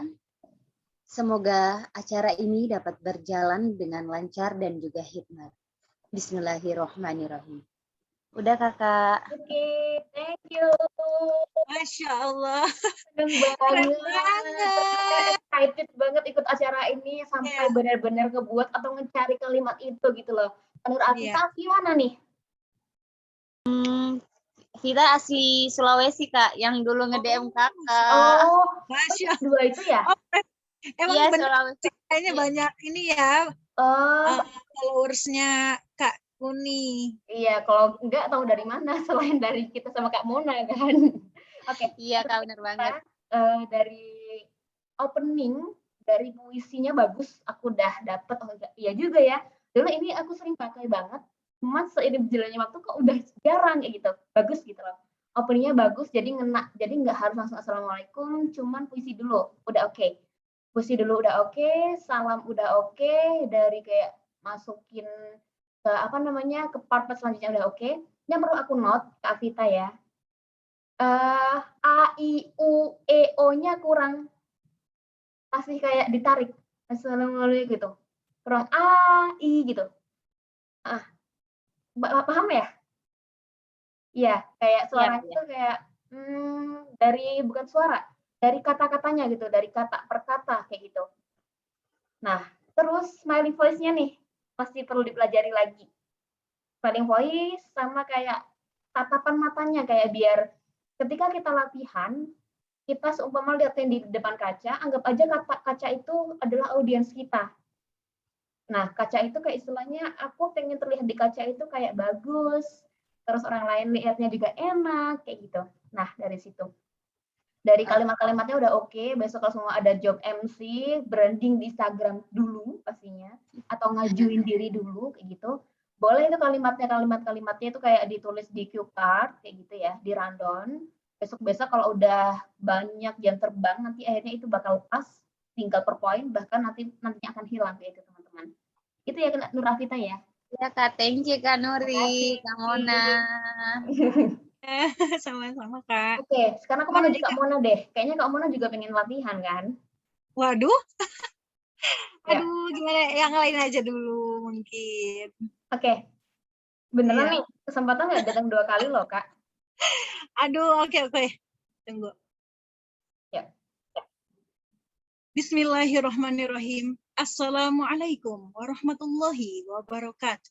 Semoga acara ini dapat berjalan dengan lancar dan juga hikmat. Bismillahirrahmanirrahim. Udah kakak. Oke, thank you. Masya Allah. Seneng Keren banget. banget. Excited banget ikut acara ini sampai Iya. benar-benar ngebuat atau mencari kalimat itu gitu loh. Menurut Afifah gimana nih? Kita asli Sulawesi kak, yang dulu nge-DM kakak. Oh, Masya dua itu ya? Oh, emang Iya, bener Sulawesi. kayaknya Iya. banyak ini ya Oh, followersnya Kak Uni. iya. Kalau enggak tahu dari mana selain dari kita sama Kak Mona kan? Oke. Iya kak, bener banget. Dari opening, dari puisinya bagus. Aku udah dapet. Oh iya juga ya. Dulu ini aku sering pakai banget. Cuman seiring berjalannya waktu kok udah jarang kayak gitu. Bagus gitu loh. Openingnya bagus, jadi ngena. Jadi nggak harus langsung assalamualaikum, cuman puisi dulu. Udah oke. Puisi dulu udah oke, salam udah oke, dari kayak masukin ke apa namanya ke part selanjutnya udah oke. Yang perlu aku note Kak Vita ya, A I U E O-nya kurang, pasti kayak ditarik assalamualaikum gitu, kurang A I gitu. Paham ya? Iya, kayak suara itu kayak dari bukan suara, dari kata-katanya gitu, dari kata per kata kayak gitu. Nah, terus smiling voice-nya nih masih perlu dipelajari lagi. Smiling voice sama kayak tatapan matanya, kayak biar ketika kita latihan, kita seumpama lihatin di depan kaca, anggap aja kaca itu adalah audiens kita. Nah, kaca itu kayak istilahnya aku pengen terlihat di kaca itu kayak bagus, terus orang lain lihatnya juga enak, kayak gitu. Nah, dari situ. Dari kalimat-kalimatnya udah oke, besok kalau semua ada job MC, branding di Instagram dulu pastinya, atau ngajuin diri dulu, kayak gitu. Boleh itu kalimat-kalimatnya itu kayak ditulis di cue card, kayak gitu ya, di rundown. Besok-besok kalau udah banyak jam terbang, nanti akhirnya itu bakal pas, tinggal per poin, bahkan nantinya akan hilang kayak itu teman-teman. Itu ya Nur Afita ya. Ya kak, thank you kak Nuri, Kak Mona. Sama-sama Kak. Oke, sekarang aku mau nanya Kak Mona deh. Kayaknya Kak Mona juga pengen latihan kan? Waduh. Ya. Aduh, gimana yang lain aja dulu mungkin. Oke. Beneran Iya. nih, kesempatan nggak datang 2 kali loh, Kak. Aduh, oke. Tunggu. Ya. Bismillahirrahmanirrahim. Assalamualaikum warahmatullahi wabarakatuh.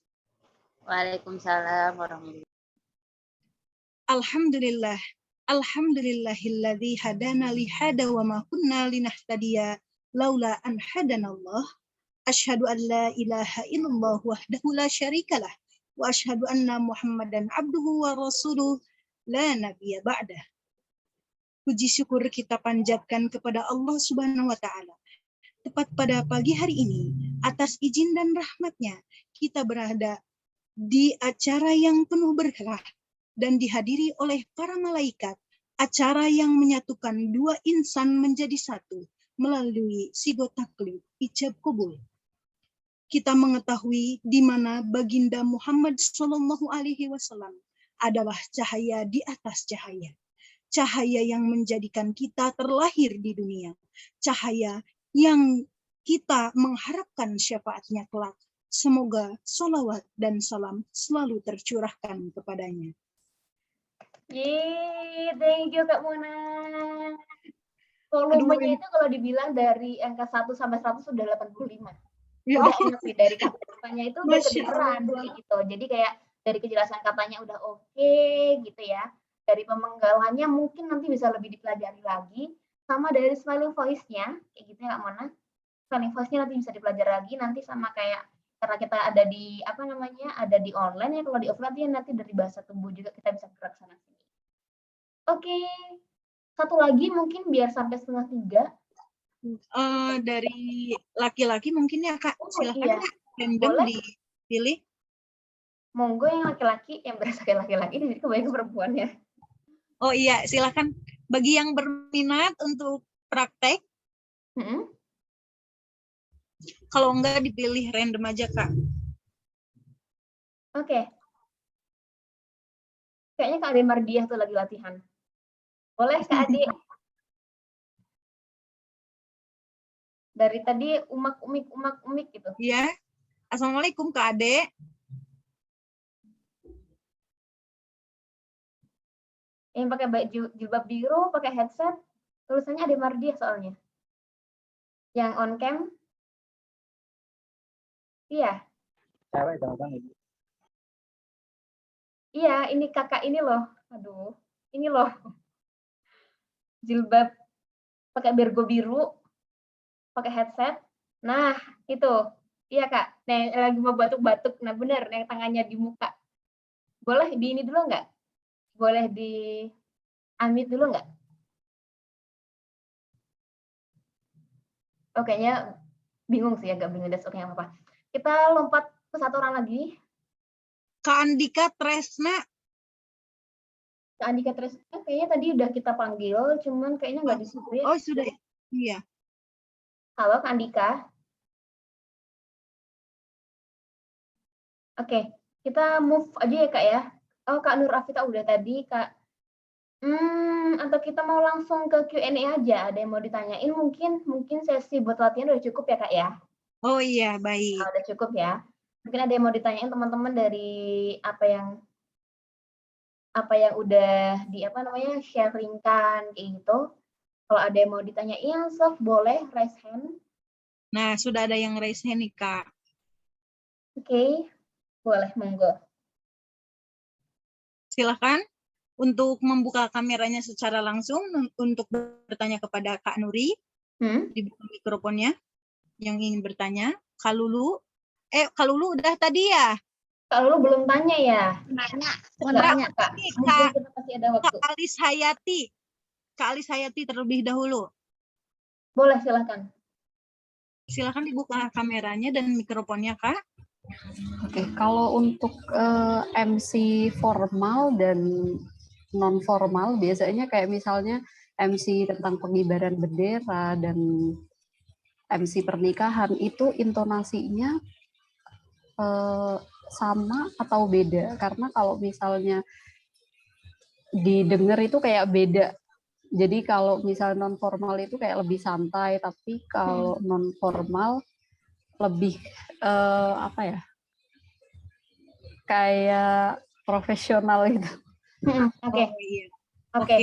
Waalaikumsalam warahmatullahi Alhamdulillah. Alhamdulillahilladzi hadana li hada wa ma kunna linahtadiya laula an hadanallah. Asyhadu an la ilaha illallah wahdahu la syarikalah wa asyhadu anna Muhammadan abduhu wa rasuluh la nabiyya ba'dah. Puji syukur kita panjatkan kepada Allah Subhanahu wa taala. Tepat pada pagi hari ini, atas izin dan rahmatnya, kita berada di acara yang penuh berkah dan dihadiri oleh para malaikat, acara yang menyatukan dua insan menjadi satu melalui sigot taklid, ijab kabul. Kita mengetahui di mana baginda Muhammad SAW adalah cahaya di atas cahaya. Cahaya yang menjadikan kita terlahir di dunia. Cahaya yang kita mengharapkan syafaatnya kelak. Semoga salawat dan salam selalu tercurahkan kepadanya. Yeay, thank you Kak Mona. Volumenya itu kalau dibilang dari angka 1 sampai 100 sudah 85. Ya. Udah enak sih, dari kata-katanya itu udah kedengeran gitu. Jadi kayak dari kejelasan katanya udah oke gitu ya. Dari pemenggalannya mungkin nanti bisa lebih dipelajari lagi. Sama dari smiling voice-nya, kayak gitu ya Kak Mona. Smiling voice-nya nanti bisa dipelajari lagi, nanti sama kayak karena kita ada di apa namanya, ada di online ya, kalau di offline ya nanti dari bahasa tubuh juga kita bisa gerak sana sini. Oke. Satu lagi mungkin biar sampai 2:30. Dari laki-laki mungkin ya Kak, silakan iya. Kak, random Boleh? dipilih. Monggo yang laki-laki, yang berdasarkan laki-laki, di sini kebanyakan perempuan ya. Oh iya, silakan. Bagi yang berminat untuk praktek, kalau enggak dipilih random aja Kak. Oke. Kayaknya Kak Ade Mardiah tuh lagi latihan. Boleh Kak Ade? Dari tadi umak-umik gitu. Iya. Assalamualaikum Kak Ade. Yang pakai baju jilbab biru, pakai headset, tulisannya Ade Mardiah soalnya. Yang on cam? Iya. Cewek jangan itu. Iya, ini kakak ini loh. Aduh, ini loh. Jilbab pakai bergo biru, pakai headset. Nah, itu. Iya, Kak. Nah, yang lagi mau batuk-batuk. Nah, benar, yang tangannya di muka. Boleh di ini dulu nggak? Boleh di unmute dulu nggak? Oh, kayaknya bingung sih, agak bingung. Oke, nggak apa-apa. Kita lompat ke satu orang lagi. Kak Andika Tresna. Kak Andika Tresna, kayaknya tadi udah kita panggil, cuman kayaknya nggak disitu ya. Oh, sudah. Iya. Halo, Kak Andika. Oke, kita move aja ya, Kak ya. Oh, Kak Nur Afita udah tadi, Kak. Atau kita mau langsung ke Q&A aja, ada yang mau ditanyain mungkin sesi buat latihan udah cukup ya, Kak ya? Oh iya, baik. Udah cukup ya. Mungkin ada yang mau ditanyain teman-teman dari apa yang udah sharingkan kayak gitu. Kalau ada yang mau ditanyain, boleh raise hand. Nah, sudah ada yang raise hand nih, Kak. Oke, boleh, monggo. Silakan untuk membuka kameranya secara langsung untuk bertanya kepada Kak Nuri. Dibuka mikrofonnya yang ingin bertanya. Kak Lulu. Kak Lulu udah tadi ya? Kak Lulu belum tanya ya? Nanya. Kak. Mungkin kita masih ada waktu. Kak Alis Hayati. Kak Alis Hayati terlebih dahulu. Boleh, silakan. Silakan dibuka kameranya dan mikrofonnya, Kak. Oke, kalau untuk MC formal dan non formal biasanya kayak misalnya MC tentang pengibaran bendera dan MC pernikahan itu intonasinya sama atau beda? Karena kalau misalnya didengar itu kayak beda. Jadi kalau misalnya non formal itu kayak lebih santai, tapi kalau non formal lebih kayak profesional itu. Oke. Oke.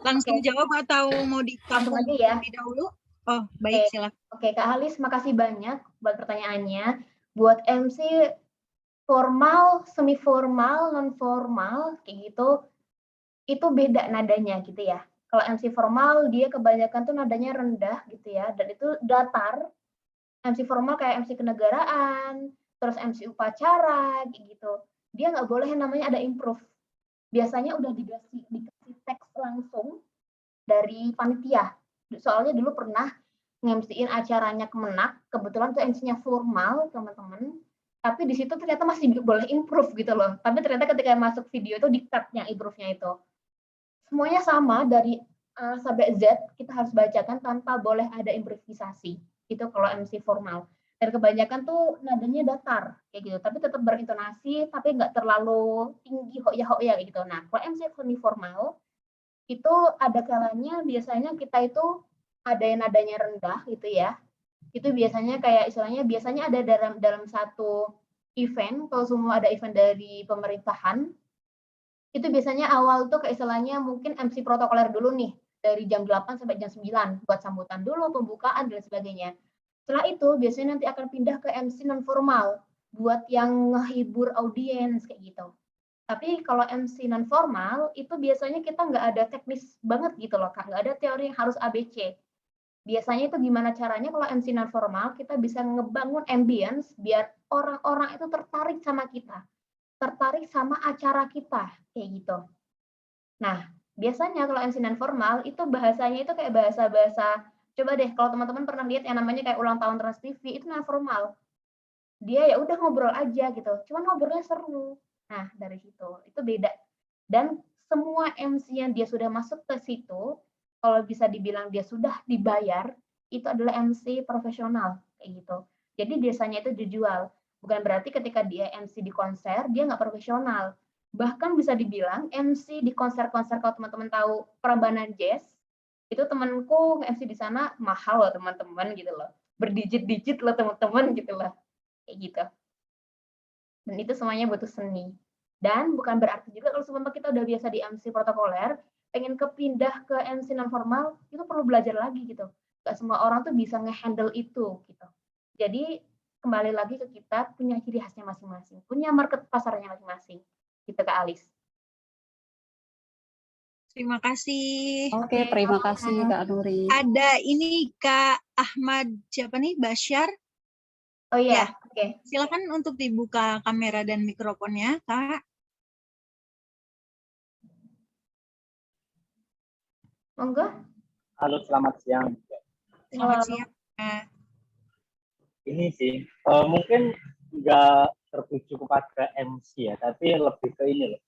Langsung jawab atau mau langsung aja ya dahulu? Oh, baik, silakan. Oke, Kak Halis, makasih banyak buat pertanyaannya. Buat MC formal, semi formal, non formal kayak gitu, itu beda nadanya gitu ya. Kalau MC formal dia kebanyakan tuh nadanya rendah gitu ya, dan itu datar. MC formal kayak MC kenegaraan, terus MC upacara kayak gitu. Dia nggak boleh namanya ada improve. Biasanya udah dikasih teks langsung dari panitia. Soalnya dulu pernah nge-MC-in acaranya Kemenak, kebetulan tuh MC-nya formal, teman-teman. Tapi di situ ternyata masih boleh improve gitu loh. Tapi ternyata ketika masuk video itu di-cut yang improve-nya itu. Semuanya sama dari A sampai Z kita harus bacakan tanpa boleh ada improvisasi. Itu kalau MC formal. Dan kebanyakan tuh nadanya datar kayak gitu, tapi tetap berintonasi, tapi nggak terlalu tinggi hoya-hoya kayak gitu. Nah, kalau MC semi formal itu ada kalanya biasanya kita itu ada yang nadanya rendah gitu ya. Itu biasanya kayak istilahnya biasanya ada dalam satu event, kalau semua ada event dari pemerintahan, itu biasanya awal tuh kayak istilahnya mungkin MC protokoler dulu nih, dari jam 8 sampai jam 9 buat sambutan dulu, pembukaan dan sebagainya. Setelah itu biasanya nanti akan pindah ke MC non formal buat yang ngehibur audiens kayak gitu. Tapi kalau MC non formal itu biasanya kita nggak ada teknis banget gitu loh, Kak. Nggak ada teori yang harus ABC. Biasanya itu gimana caranya kalau MC non formal kita bisa ngebangun ambience biar orang-orang itu tertarik sama kita, tertarik sama acara kita kayak gitu. Nah, biasanya kalau MC non formal itu bahasanya itu kayak bahasa-bahasa, coba deh kalau teman-teman pernah lihat yang namanya kayak ulang tahun Trans TV itu non formal. Dia ya udah ngobrol aja gitu, cuman ngobrolnya seru. Nah, dari situ itu beda. Dan semua MC yang dia sudah masuk ke situ, kalau bisa dibilang dia sudah dibayar, itu adalah MC profesional kayak gitu. Jadi biasanya itu dijual. Bukan berarti ketika dia MC di konser, dia nggak profesional. Bahkan bisa dibilang MC di konser-konser, kalau teman-teman tahu Prambanan Jazz, itu temanku MC di sana mahal loh teman-teman gitu loh. Berdigit-digit loh teman-teman gitu loh. Kayak gitu. Dan itu semuanya butuh seni. Dan bukan berarti juga kalau seumpama kita udah biasa di MC protokoler, pengen kepindah ke MC non formal, itu perlu belajar lagi gitu. Gak semua orang tuh bisa nge-handle itu gitu. Jadi kembali lagi ke kita punya ciri khasnya masing-masing, punya market pasarnya masing-masing. Gitu Kak Alis. Terima kasih. Oke, terima kasih Kak Nuri. Ada ini Kak Ahmad siapa nih? Basyar. Oh iya, Ya. oke. Silakan untuk dibuka kamera dan mikrofonnya, Kak. Monggo. Halo, selamat siang. Selamat siang, Kak. Ini sih, mungkin nggak tertuju kepada MC ya, tapi lebih ke ini loh.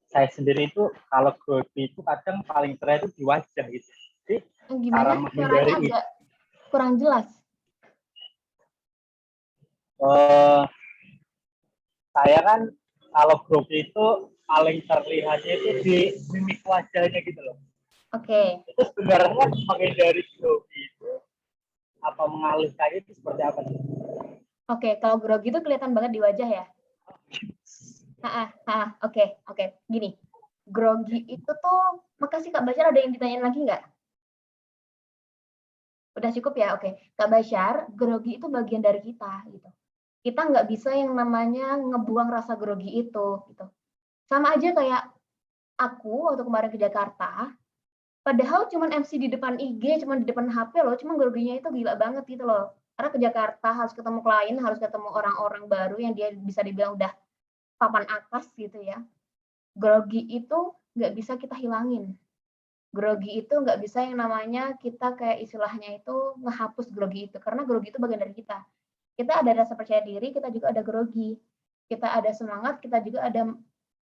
Saya sendiri itu kalau grogi itu kadang paling terlihat itu di wajah gitu. Jadi cara Gimana? menghindari Suaranya agak kurang jelas. Saya kan kalau grogi itu paling terlihatnya itu di mimik wajahnya gitu loh. Oke. Itu sebenarnya menghindari grogi itu apa mengalihkan itu seperti apa sih? Oke, kalau grogi itu kelihatan banget di wajah ya. Oke. Gini, grogi itu tuh, makasih Kak Basyar, ada yang ditanyain lagi nggak? Udah cukup ya? Oke. Kak Basyar, grogi itu bagian dari kita gitu. Kita nggak bisa yang namanya ngebuang rasa grogi itu gitu. Sama aja kayak aku waktu kemarin ke Jakarta, padahal cuman MC di depan IG, cuman di depan HP loh, cuman groginya itu gila banget gitu loh. Karena ke Jakarta harus ketemu klien, harus ketemu orang-orang baru yang dia bisa dibilang udah papan atas gitu ya. Grogi itu nggak bisa kita hilangin. Grogi itu nggak bisa yang namanya kita kayak istilahnya itu ngehapus grogi itu. Karena grogi itu bagian dari kita. Kita ada rasa percaya diri, kita juga ada grogi. Kita ada semangat, kita juga ada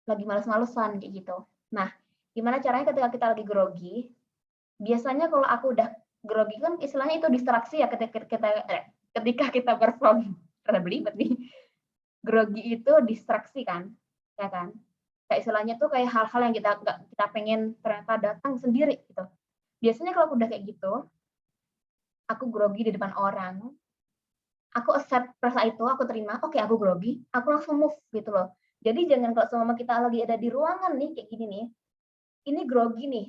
lagi males-malesan kayak gitu. Nah, gimana caranya ketika kita lagi grogi? Biasanya kalau aku udah grogi kan istilahnya itu distraksi ya ketika kita perform. Karena belibet nih. Grogi itu distraksi kan, ya kan? Kayak istilahnya tuh kayak hal-hal yang kita pengen ternyata datang sendiri gitu. Biasanya kalau aku udah kayak gitu, aku grogi di depan orang, aku accept rasa itu, aku terima, oke aku grogi, aku langsung move gitu loh. Jadi jangan kalau selama kita lagi ada di ruangan nih kayak gini nih, ini grogi nih,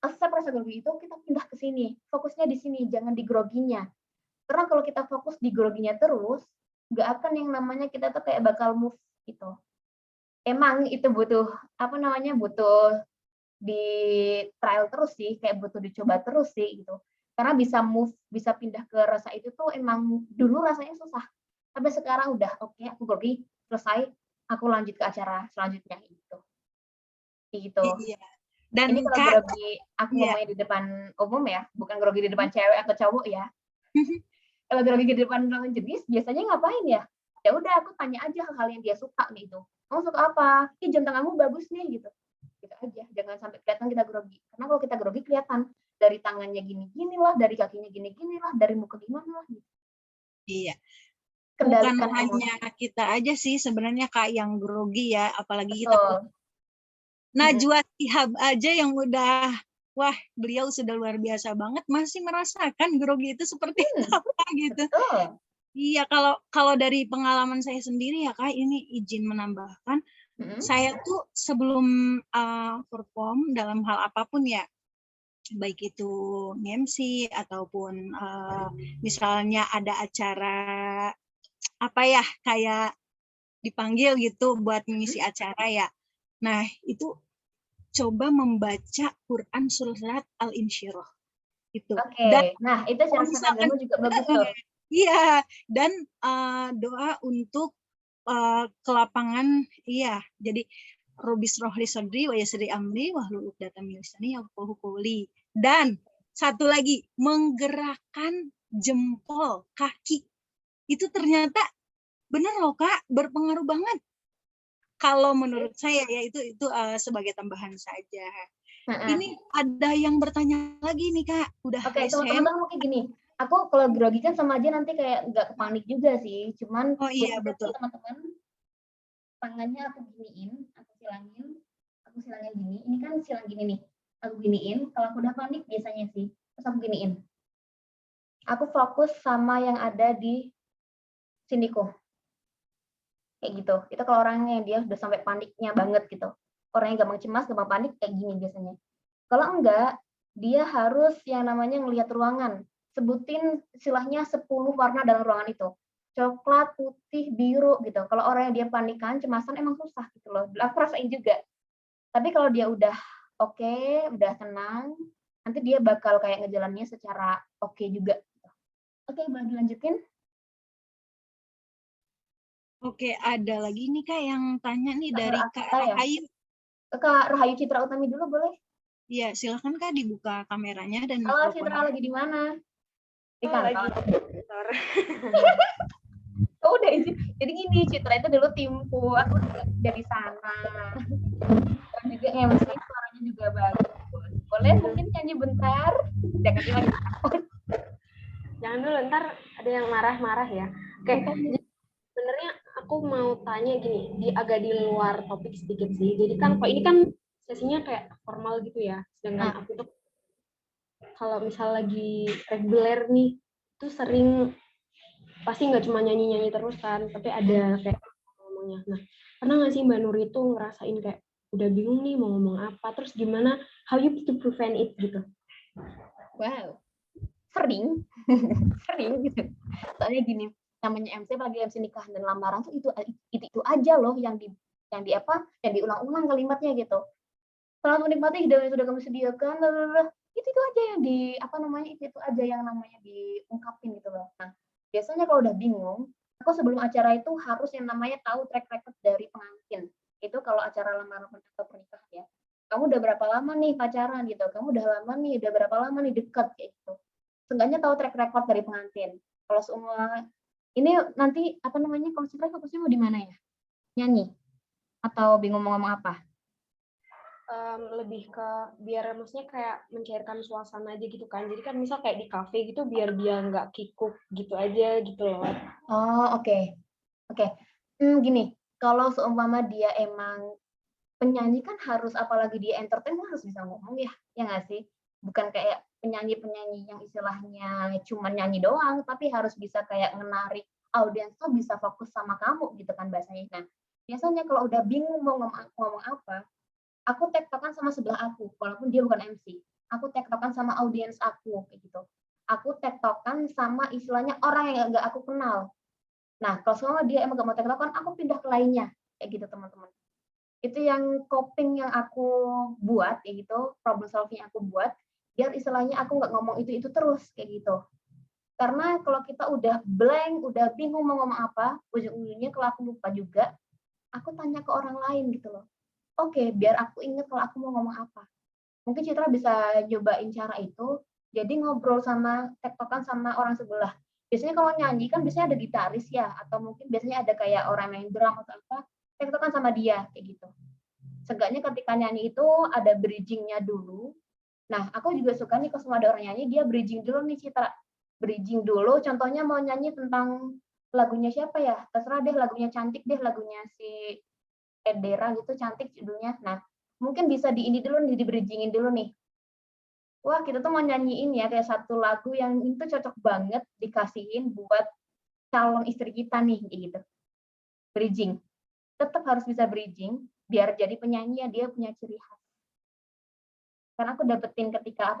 accept rasa grogi itu, kita pindah ke sini, fokusnya di sini, jangan di groginya. Karena kalau kita fokus di groginya terus, nggak akan yang namanya kita tuh kayak bakal move gitu. Emang itu butuh butuh di trial terus sih, kayak butuh dicoba terus sih gitu. Karena bisa move, bisa pindah ke rasa itu tuh emang dulu rasanya susah. Tapi sekarang udah oke, aku grogi, selesai, aku lanjut ke acara selanjutnya gitu. Gitu. Iya. Dan ini kalau Kak, grogi aku ngomongnya di depan umum ya, bukan grogi di depan cewek atau cowok ya. Kalau grogi di depan lawan jenis, biasanya ngapain ya? Ya udah aku tanya aja hal-hal yang dia suka nih itu. Kamu suka apa? Jam tanganmu bagus nih gitu. Gitu aja. Jangan sampai kelihatan kita grogi. Karena kalau kita grogi kelihatan dari tangannya gini-gini lah, dari kakinya gini-gini lah, dari muka gimana lah. Gitu. Iya. Kendalikan bukan hanya kita aja sih sebenarnya Kak yang grogi ya, apalagi kita Betul. Najwa Shihab aja yang udah wah beliau sudah luar biasa banget masih merasakan grogi itu seperti apa gitu. Betul. Iya, kalau dari pengalaman saya sendiri ya Kak, ini izin menambahkan, saya tuh sebelum perform dalam hal apapun ya, baik itu MC ataupun misalnya ada acara apa ya kayak dipanggil gitu buat mengisi acara ya. Nah itu coba membaca Quran surat Al-Insyirah itu. Oke. Nah itu cara agama juga bagus tuh. Iya, dan doa untuk kelapangan, iya. Jadi Robis rohli sadri wa yasri amri wahlul 'uqdatam min lisani yafqahu qawli. Dan satu lagi, menggerakkan jempol kaki. Itu ternyata benar loh Kak, berpengaruh banget. Kalau menurut saya ya itu sebagai tambahan saja. Ini ada yang bertanya lagi nih Kak, udah Oke, teman-teman mungkin gini, Aku kalau grogi kan sama aja nanti kayak nggak panik juga sih. Cuman Oh iya, biasanya betul. tuh teman-teman tangannya aku giniin, aku silangin gini. Ini kan silang gini nih. Aku giniin. Kalau aku udah panik biasanya sih, terus aku giniin. Aku fokus sama yang ada di sindiku. Kayak gitu. Itu kalau orangnya dia udah sampai paniknya banget gitu. Orangnya gampang cemas, gampang panik kayak gini biasanya. Kalau enggak, dia harus yang namanya ngelihat ruangan. Sebutin istilahnya 10 warna dalam ruangan itu. Coklat, putih, biru gitu. Kalau orangnya dia panikan, cemasan emang susah gitu loh. Aku rasain juga. Tapi kalau dia udah oke, udah tenang, nanti dia bakal kayak ngejalannya secara oke juga. Oke, boleh dilanjutin? Oke, ada lagi nih Kak yang tanya nih dari Kak ya? Rahayu. Kak Rahayu Citra Utami dulu boleh? Iya, silakan Kak dibuka kameranya dan Halo mikrofonnya. Citra, lagi di mana? Di Oh, lagi kantor. di kantor. Oh, udah izin. Jadi gini, Citra itu dulu timku, aku dari sana. Dan juga MC, suaranya juga bagus. Boleh mungkin nyanyi bentar? Jangan lagi. Jangan dulu, ntar ada yang marah-marah ya. Oke, jadi sebenarnya aku mau tanya gini, agak di luar topik sedikit sih. Jadi kan kok ini kan sesinya kayak formal gitu ya. Sedangkan aku tuh kalau misal lagi reguler nih, tuh sering pasti nggak cuma nyanyi-nyanyi terus kan, tapi ada kayak ngomongnya. Nah, pernah nggak sih Mbak Nur itu ngerasain kayak udah bingung nih mau ngomong apa, terus gimana, how you to prevent it gitu? Wow, sering, sering gitu. Soalnya gini, namanya MC apalagi MC nikahan dan lamaran tuh itu aja loh yang diulang-ulang kalimatnya gitu. Selamat menikmati hidangan yang sudah kami sediakan, itu aja yang itu aja yang namanya diungkapin gitu loh. Nah, biasanya kalau udah bingung, aku sebelum acara itu harus yang namanya tahu track record dari pengantin. Itu kalau acara lamaran atau pernikahan ya. Kamu udah berapa lama nih pacaran gitu? Kamu udah berapa lama nih dekat kayak gitu. Seenggaknya tahu track record dari pengantin. Kalau semua ini nanti kalau Citra fokusnya mau di mana ya? Nyanyi atau bingung mau ngomong apa? Lebih ke biar maksudnya kayak mencairkan suasana aja gitu kan. Jadi kan misal kayak di kafe gitu biar dia nggak kikuk gitu aja gitu loh. Oh, oke. Gini, kalau seumpama dia emang penyanyi kan harus, apalagi dia entertain harus bisa ngomong ya nggak sih? Bukan kayak penyanyi-penyanyi yang istilahnya cuma nyanyi doang, tapi harus bisa kayak menarik audiens tuh bisa fokus sama kamu gitu kan bahasanya. Nah, biasanya kalau udah bingung mau ngomong apa, aku tektokan sama sebelah aku, walaupun dia bukan MC. Aku tektokan sama audiens aku, kayak gitu. Aku tektokan sama istilahnya orang yang nggak aku kenal. Nah, kalau semua dia emang nggak mau tektokan, aku pindah ke lainnya, kayak gitu teman-teman. Itu yang coping yang aku buat, kayak gitu, problem solving yang aku buat, biar istilahnya aku nggak ngomong itu terus, kayak gitu. Karena kalau kita udah blank, udah bingung mau ngomong apa, ujung-ujungnya kalau aku lupa juga, aku tanya ke orang lain gitu loh. Oke, biar aku ingat kalau aku mau ngomong apa. Mungkin Citra bisa cobain cara itu, jadi ngobrol tektokan sama orang sebelah. Biasanya kalau nyanyi kan biasanya ada gitaris ya, atau mungkin biasanya ada kayak orang main drum atau apa, tektokan sama dia, kayak gitu. Seenggaknya ketika nyanyi itu ada bridging-nya dulu. Nah, aku juga suka nih kalau semua ada orang nyanyi, dia bridging dulu nih Citra. Bridging dulu, contohnya mau nyanyi tentang lagunya siapa ya? Terserah deh, lagunya cantik deh, lagunya si Edera gitu, cantik judulnya. Nah, mungkin bisa di bridgingin dulu nih. Wah, kita tuh mau nyanyiin ya kayak satu lagu yang itu cocok banget dikasihin buat calon istri kita nih, gitu. Bridging. Tetap harus bisa bridging, biar jadi penyanyi dia punya ciri khas. Karena aku dapetin ketika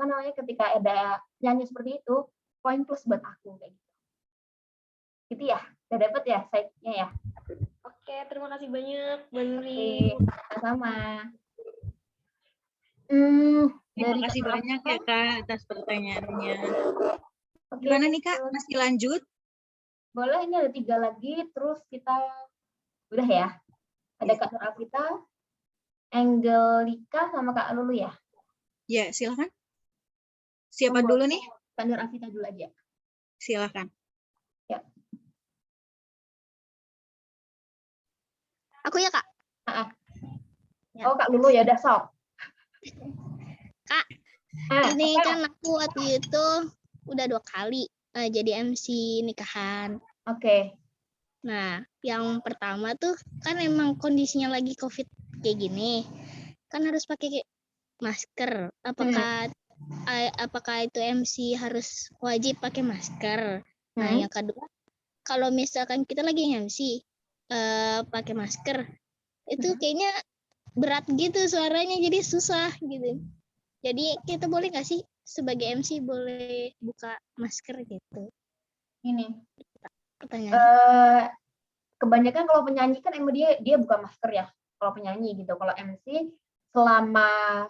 ada nyanyi seperti itu, poin plus buat aku kayak gitu. Gitu ya, udah dapet ya side-nya ya. Oke, terima kasih banyak, Mbak Nuri. Sama-sama. Terima kasih banyak ya Kak atas pertanyaannya. Gimana nih Kak, masih lanjut? Boleh, ini ada 3 lagi, terus kita udah ya. Ada Kak Nur Afita, Angelika, sama Kak Lulu ya? Ya, silakan. Siapa dulu nih? Kak Nur Afita dulu aja. Silakan. Ya. Aku ya Kak? Oh, Kak Lulu ya, udah sok. Kak, ini kan aku waktu itu udah 2 kali jadi MC nikahan. Oke. Nah, yang pertama tuh kan emang kondisinya lagi COVID kayak gini, kan harus pakai masker. Apakah itu MC harus wajib pakai masker? Nah, yang kedua, kalau misalkan kita lagi MC pakai masker, itu kayaknya berat gitu suaranya, jadi susah gitu. Jadi kita boleh nggak sih sebagai MC boleh buka masker gitu? Ini pertanyaan. Kebanyakan kalau penyanyi kan emang dia buka masker ya. Kalau penyanyi gitu. Kalau MC selama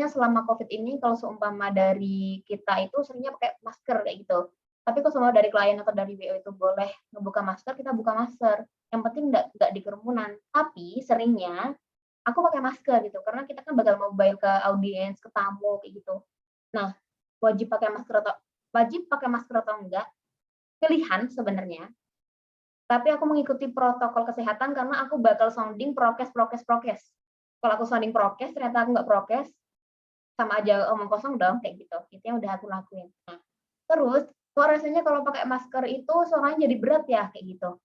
selama COVID ini kalau seumpama dari kita itu seringnya pakai masker kayak gitu. Tapi kalau semua dari klien atau dari WO itu boleh ngebuka masker, kita buka masker. Yang penting nggak di kerumunan. Tapi seringnya aku pakai masker gitu karena kita kan bakal mobile ke audiens, ke tamu kayak gitu. Nah, wajib pakai masker atau enggak? Pilihan sebenarnya. Tapi aku mengikuti protokol kesehatan karena aku bakal sounding prokes. Kalau aku sounding prokes, ternyata aku nggak prokes, sama aja omong kosong dong, kayak gitu. Itu yang udah aku lakuin. Nah, terus, kok rasanya kalau pakai masker itu suaranya jadi berat ya, kayak gitu.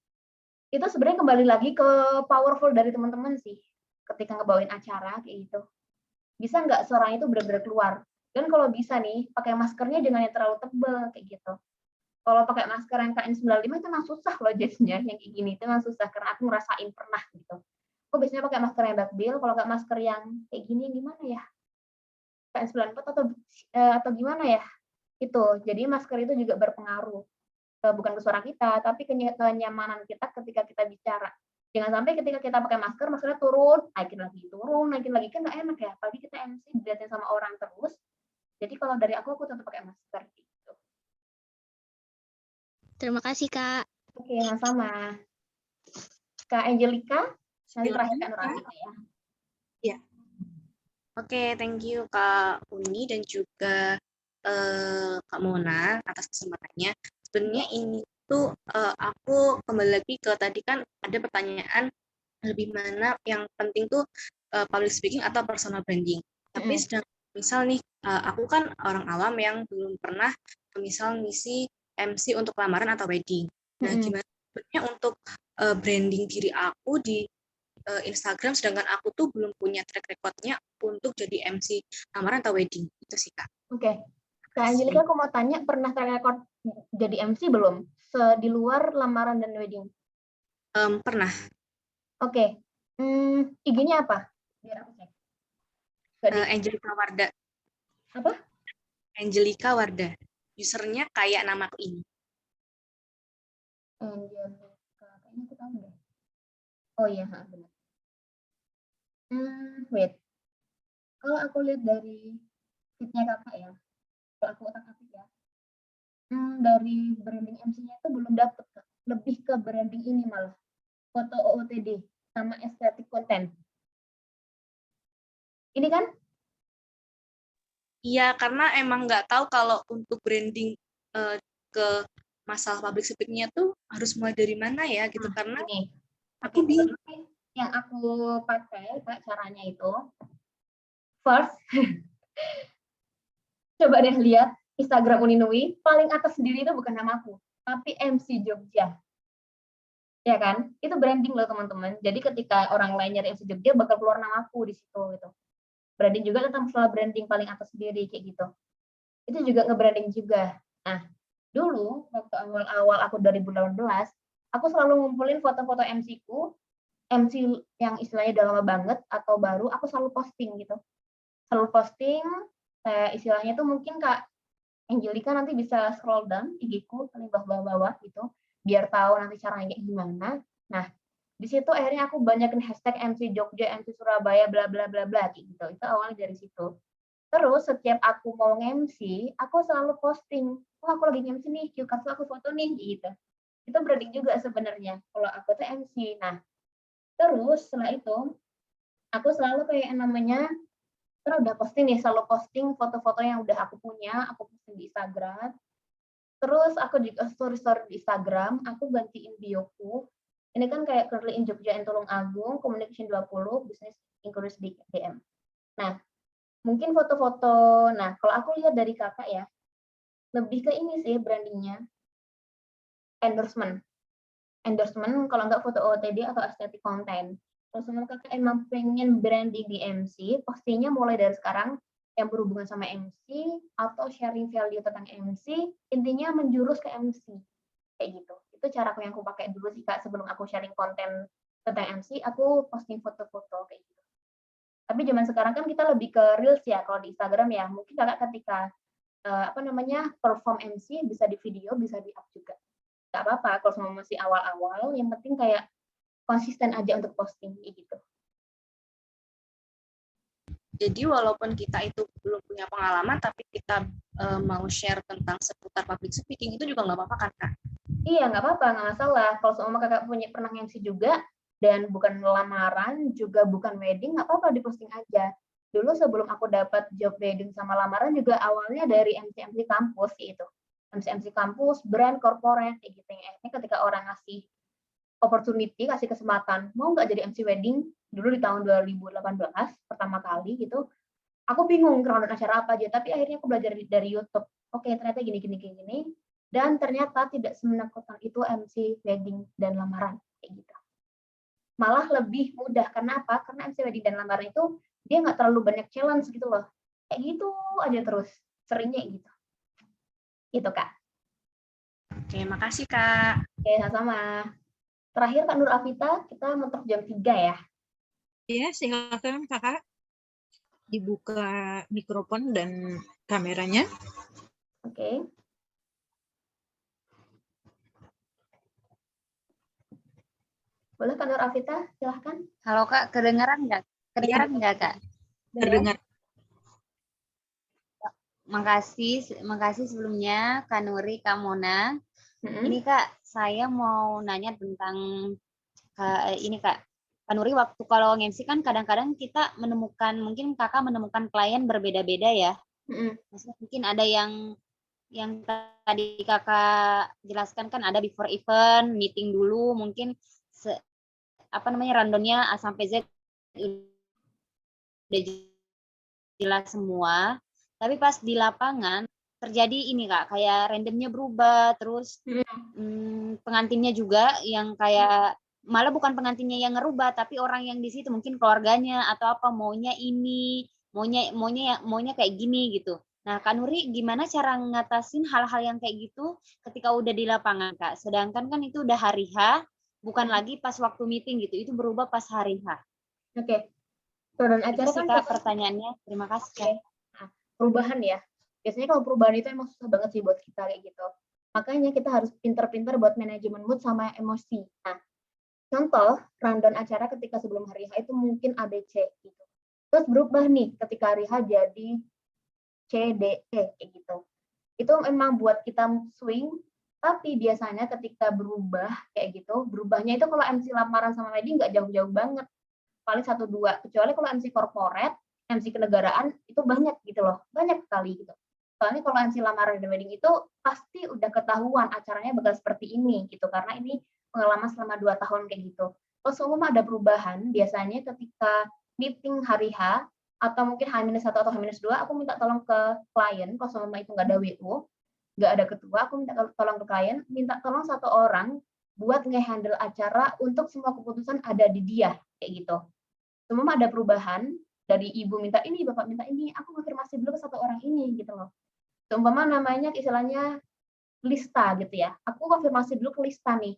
Itu sebenarnya kembali lagi ke powerful dari teman-teman sih, ketika ngebawain acara, kayak gitu. Bisa nggak suaranya itu benar-benar keluar? Dan kalau bisa nih, pakai maskernya jangan yang terlalu tebal, kayak gitu. Kalau pakai masker yang KN95 itu memang susah loh jadinya, yang kayak gini itu memang susah karena aku ngerasain pernah gitu. Aku biasanya pakai masker yang bakbil, kalau nggak masker yang kayak gini gimana ya? KN94 atau gimana ya? Itu. Jadi masker itu juga berpengaruh bukan ke suara kita, tapi kenyamanan kita ketika kita bicara. Jangan sampai ketika kita pakai masker, maskernya turun, naikin lagi, kan nggak enak ya. Apalagi kita MC dilihatin sama orang terus. Jadi kalau dari aku tetap pakai masker. Terima kasih, Kak. Oke, sama-sama. Kak Angelica, nanti terakhir Kak Nurafika ya. Ya. Oke, thank you Kak Uni dan juga Kak Mona atas kesempatannya. Sebenarnya ini tuh aku kembali lagi ke tadi kan ada pertanyaan lebih mana yang penting tuh public speaking atau personal branding. Tapi sedang misal nih aku kan orang awam yang belum pernah misal ngisi MC untuk lamaran atau wedding. Nah, gimana sebenarnya untuk branding diri aku di Instagram, sedangkan aku tuh belum punya track record-nya untuk jadi MC lamaran atau wedding. Itu sih, Kak. Oke. Kak Angelica, aku mau tanya, pernah track record jadi MC belum? Di luar lamaran dan wedding? Pernah. Oke. IG-nya apa? Biar aku cek. Angelica Warda. Apa? Angelica Warda. Usernya kayak namaku ini. Angelica, kayaknya aku tahu deh. Oh iya, benar. Wait. Kalau aku lihat dari feed-nya kakak ya, kalau aku otak-atik ya, dari branding MC-nya itu belum dapet, Kak. Lebih ke branding ini malah, foto OOTD sama estetik konten. Ini kan? Iya, karena emang nggak tahu kalau untuk branding ke masalah public speaking-nya tuh harus mulai dari mana ya gitu, karena ini. Aku bingung. Yang aku pakai Kak, caranya itu, first, coba deh lihat Instagram Uninui, paling atas sendiri itu bukan namaku, tapi MC Jogja. Ya kan? Itu branding loh teman-teman. Jadi ketika orang lain nyari MC Jogja, bakal keluar namaku di situ gitu. Branding juga tentang masalah branding paling atas sendiri kayak gitu. Itu juga nge-branding juga. Nah, dulu waktu awal-awal aku 2018, aku selalu ngumpulin foto-foto MC-ku, MC yang istilahnya udah lama banget atau baru, aku selalu posting gitu. Selalu posting, istilahnya tuh mungkin Kak Angelica nanti bisa scroll down IG-ku paling bawah-bawah gitu, biar tahu nanti caranya kayak gimana. Nah, di situ akhirnya aku banyakin hashtag MC Jogja, MC Surabaya, bla bla bla bla gitu. Itu awalnya dari situ. Terus setiap aku mau nge-MC, aku selalu posting, oh aku lagi nge-MC nih, yuk kasih aku foto nih gitu. Itu branding juga sebenarnya kalau aku tuh MC. Nah, terus setelah itu aku selalu kayak namanya, kan udah posting nih, selalu posting foto-foto yang udah aku punya, aku posting di Instagram. Terus aku juga story-story di Instagram, aku gantiin bioku. Ini kan kayak Curly in Jogja and Tulung Agung, Communication 20, Business Inquiries di DM. Nah, mungkin foto-foto, nah kalau aku lihat dari kakak ya, lebih ke ini sih brandingnya, endorsement. Endorsement kalau nggak foto OOTD atau estetik konten. Kalau semua kakak emang pengen branding di MC, pastinya mulai dari sekarang yang berhubungan sama MC atau sharing value tentang MC, intinya menjurus ke MC. Kayak gitu. Itu cara yang aku pakai dulu sih Kak, sebelum aku sharing konten tentang MC, aku posting foto-foto kayak gitu. Tapi zaman sekarang kan kita lebih ke reels ya, kalau di Instagram ya. Mungkin kakak ketika perform MC bisa di video, bisa di up juga. Gak apa-apa kalau semua masih awal-awal, yang penting kayak konsisten aja untuk posting gitu. Jadi walaupun kita itu belum punya pengalaman, tapi kita mau share tentang seputar public speaking itu juga nggak apa-apa kan Kak? Iya nggak apa-apa, nggak masalah. Kalau semua kakak pernah MC juga dan bukan lamaran juga bukan wedding, nggak apa-apa diposting aja. Dulu sebelum aku dapat job wedding sama lamaran juga awalnya dari MC kampus gitu. MC kampus, brand, corporate kayak gitu. Ini ketika orang ngasih opportunity, kasih kesempatan, mau nggak jadi MC wedding dulu di tahun 2018 pertama kali gitu. Aku bingung rundown acara apa aja, tapi akhirnya aku belajar dari YouTube. Oke, ternyata gini. Dan ternyata tidak semenakutkan itu MC wedding dan lamaran kayak gitu. Malah lebih mudah. Kenapa? Karena MC wedding dan lamaran itu dia nggak terlalu banyak challenge gitu loh. Kayak gitu aja terus. Seringnya gitu. Gitu Kak. Oke, makasih Kak. Oke, sama-sama. Terakhir Kak Nur Afita, kita mentok jam 3 ya. Iya, silakan Kakak. Dibuka mikrofon dan kameranya. Oke. Boleh Kak Nur Afita, silahkan. Halo Kak, kedengaran nggak? Kedengaran nggak Kak? Terdengar. Makasih sebelumnya Kak Nuri, Kak Mona. Ini Kak, saya mau nanya tentang ini Kak. Kak Nuri, waktu kalau MC kan kadang-kadang kita mungkin Kakak menemukan klien berbeda-beda ya. Maksudnya mungkin ada yang tadi Kakak jelaskan kan ada before event, meeting dulu, mungkin rundownnya A sampai Z udah jelas semua. Tapi pas di lapangan terjadi ini Kak, kayak randomnya berubah, terus pengantinnya juga yang kayak malah bukan pengantinnya yang ngerubah, tapi orang yang di situ mungkin keluarganya atau apa maunya ini, maunya kayak gini gitu. Nah, Kak Nuri gimana cara ngatasin hal-hal yang kayak gitu ketika udah di lapangan Kak? Sedangkan kan itu udah hari H, bukan lagi pas waktu meeting gitu, itu berubah pas hari H. Oke. Dan acara itu sih kan Kak pertanyaannya. Terima kasih Kak. Nah, perubahan ya. Biasanya kalau perubahan itu emang susah banget sih buat kita kayak gitu. Makanya kita harus pinter-pinter buat manajemen mood sama emosi. Nah, contoh rundown acara ketika sebelum hari H itu mungkin ABC gitu. Terus berubah nih ketika hari H jadi C, D, E kayak gitu. Itu memang buat kita swing, tapi biasanya ketika berubah kayak gitu, berubahnya itu kalau MC lamaran sama wedding nggak jauh-jauh banget. Paling 1-2. Kecuali kalau MC corporate, MC kenegaraan itu banyak gitu loh. Banyak sekali gitu. Soalnya kalau MC lamaran dan wedding itu pasti udah ketahuan acaranya bakal seperti ini gitu. Karena ini pengalaman selama 2 tahun kayak gitu. Kalau semua ada perubahan, biasanya ketika meeting hari H, atau mungkin H-1 atau H-2, aku minta tolong ke klien, kalau semua itu nggak ada WO, nggak ada ketua, aku minta tolong ke klien, minta tolong 1 orang buat nge-handle acara untuk semua keputusan ada di dia, kayak gitu. Semua ada perubahan, dari ibu minta ini, bapak minta ini, aku konfirmasi dulu ke 1 orang ini, gitu loh. Seumpama namanya istilahnya lista gitu ya, aku konfirmasi dulu ke lista nih.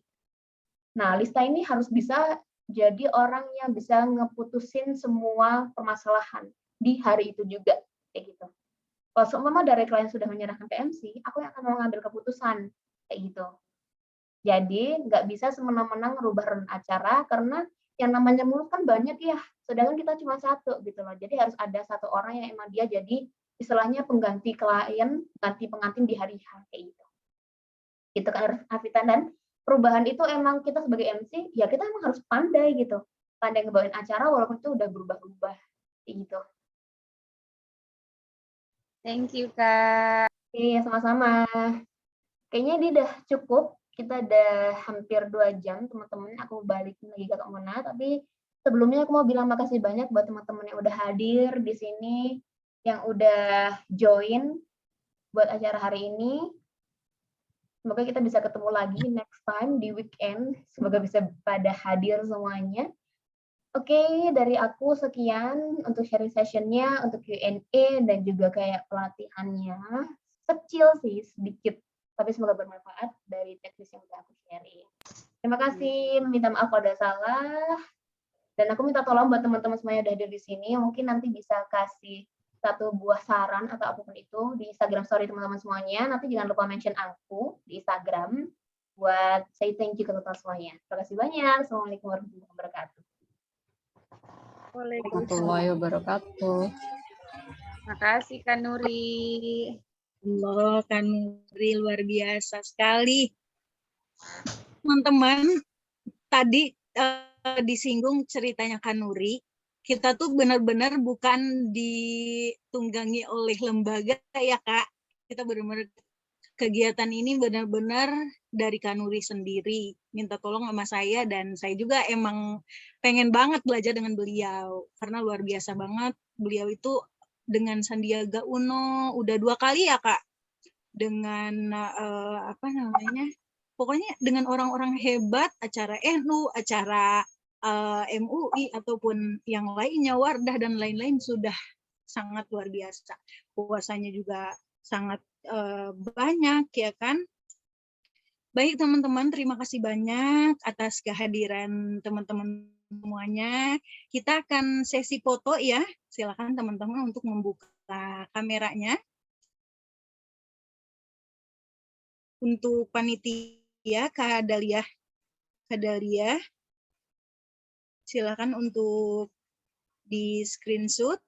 Nah, lista ini harus bisa jadi orang yang bisa ngeputusin semua permasalahan di hari itu juga, kayak gitu. Kalau seumpama dari klien sudah menyerahkan ke MC, aku yang akan mengambil keputusan, kayak gitu. Jadi nggak bisa semena-mena ngerubah rundown acara karena yang namanya mulut kan banyak ya, sedangkan kita cuma 1 gitu loh. Jadi harus ada 1 orang yang emang dia jadi istilahnya pengganti klien, ganti pengantin di hari H kayak gitu. Gitu kan Afita, dan perubahan itu emang kita sebagai MC ya kita emang harus pandai gitu. Pandai ngebawain acara walaupun itu udah berubah-ubah kayak gitu. Thank you Kak. Oke, sama-sama. Kayaknya ini udah cukup. Kita udah hampir 2 jam, teman-teman. Aku balik lagi ke Kak Mona, tapi sebelumnya aku mau bilang makasih banyak buat teman-teman yang udah hadir di sini, yang udah join. buat acara hari ini. Semoga kita bisa ketemu lagi next time di weekend. Semoga bisa pada hadir semuanya. Oke, dari aku sekian untuk sharing sessionnya, untuk Q&A, dan juga kayak pelatihannya. Kecil sih, sedikit. Tapi semoga bermanfaat dari teknis yang udah aku sharing. Terima kasih, minta maaf kalau ada salah. Dan aku minta tolong buat teman-teman semuanya yang udah hadir di sini, mungkin nanti bisa kasih satu buah saran atau apapun itu di Instagram story teman-teman semuanya. Nanti jangan lupa mention aku di Instagram buat say thank you ke teman-teman semuanya. Terima kasih banyak. Assalamualaikum warahmatullahi wabarakatuh. Warahmatullahi wabarakatuh. Makasih Kak Nuri. Allah, Kak Nuri luar biasa sekali. Teman-teman, tadi disinggung ceritanya Kak Nuri. Kita tuh benar-benar bukan ditunggangi oleh lembaga ya Kak. Kita benar-benar kegiatan ini benar-benar dari Kak Nuri sendiri. Minta tolong sama saya dan saya juga emang pengen banget belajar dengan beliau. Karena luar biasa banget. Beliau itu dengan Sandiaga Uno udah 2 kali ya Kak. Dengan pokoknya dengan orang-orang hebat, acara NU, acara MUI ataupun yang lainnya, Wardah dan lain-lain sudah sangat luar biasa. Puasanya juga sangat banyak ya kan. Baik teman-teman, terima kasih banyak atas kehadiran teman-teman semuanya. Kita akan sesi foto ya. Silakan teman-teman untuk membuka kameranya. Untuk panitia Kak Dahlia, silakan untuk di screenshot.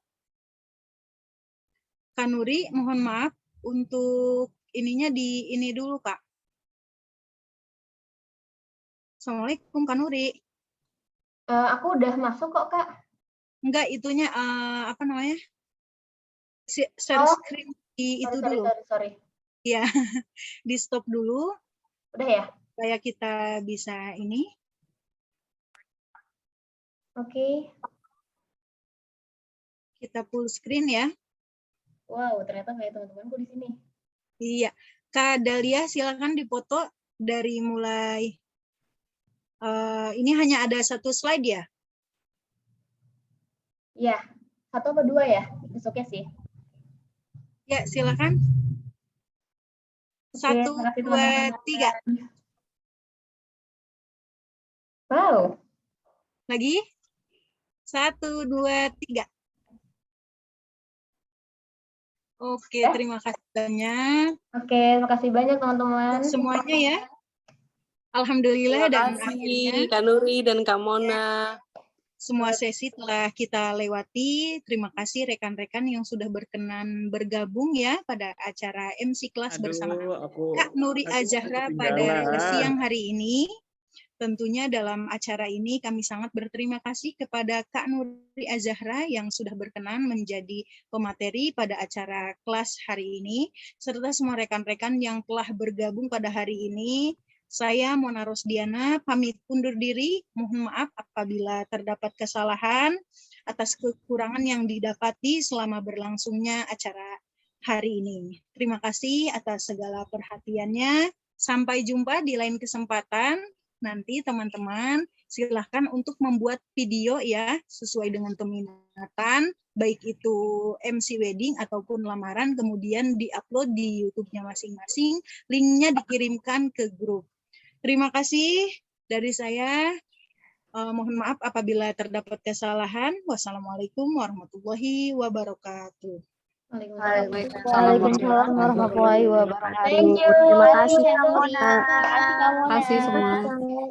Kak Nuri, mohon maaf untuk ininya di ini dulu Kak. Assalamualaikum Kak Nuri. Aku udah masuk kok Kak. Enggak, itunya share screen di itu dulu. Sorry. Ya, di stop dulu. Udah ya? Supaya kita bisa ini. Oke. Kita full screen ya. Wow, ternyata nggak ada teman-temanku di sini. Iya. Kak Dahlia, silakan dipoto dari mulai. Ini hanya ada 1 slide ya? Iya, 1 atau 2 ya? Oke sih. Ya, silakan. 1, 2, 3. Wow. Lagi? 1, 2, 3. Oke, terima kasih banyak. Oke, terima kasih banyak teman-teman. Semuanya ya. Alhamdulillah dan akhirnya Kak Nuri dan Kak Mona. Semua sesi telah kita lewati. Terima kasih rekan-rekan yang sudah berkenan bergabung ya pada acara MC Kelas bersama Kak Nuri Azahra pada siang hari ini. Tentunya dalam acara ini kami sangat berterima kasih kepada Kak Nuri Azahra yang sudah berkenan menjadi pemateri pada acara kelas hari ini, serta semua rekan-rekan yang telah bergabung pada hari ini. Saya Mona Rosdiana pamit undur diri. Mohon maaf apabila terdapat kesalahan atas kekurangan yang didapati selama berlangsungnya acara hari ini. Terima kasih atas segala perhatiannya. Sampai jumpa di lain kesempatan. Nanti teman-teman silahkan untuk membuat video ya sesuai dengan peminatan, baik itu MC wedding ataupun lamaran, kemudian diupload di YouTube-nya masing-masing, linknya dikirimkan ke grup. Terima kasih dari saya. Mohon maaf apabila terdapat kesalahan. Wassalamualaikum warahmatullahi wabarakatuh. Waalaikumsalam warahmatullahi wabarakatuh. Thank you. Terima kasih Kak Mona. Terima kasih semua.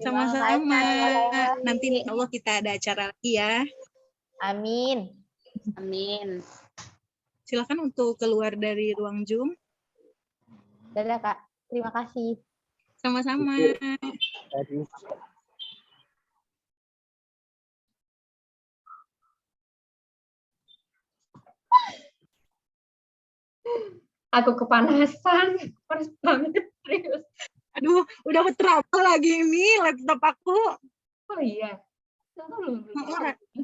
Sama-sama. Nanti insya Allah kita ada acara lagi ya. Amin. Amin. Silakan untuk keluar dari ruang Zoom. Dadah Kak. Terima kasih. Sama-sama. Aku kepanasan. Panas banget. Serius. Aduh, udah trouble lagi ini laptop aku. Oh iya.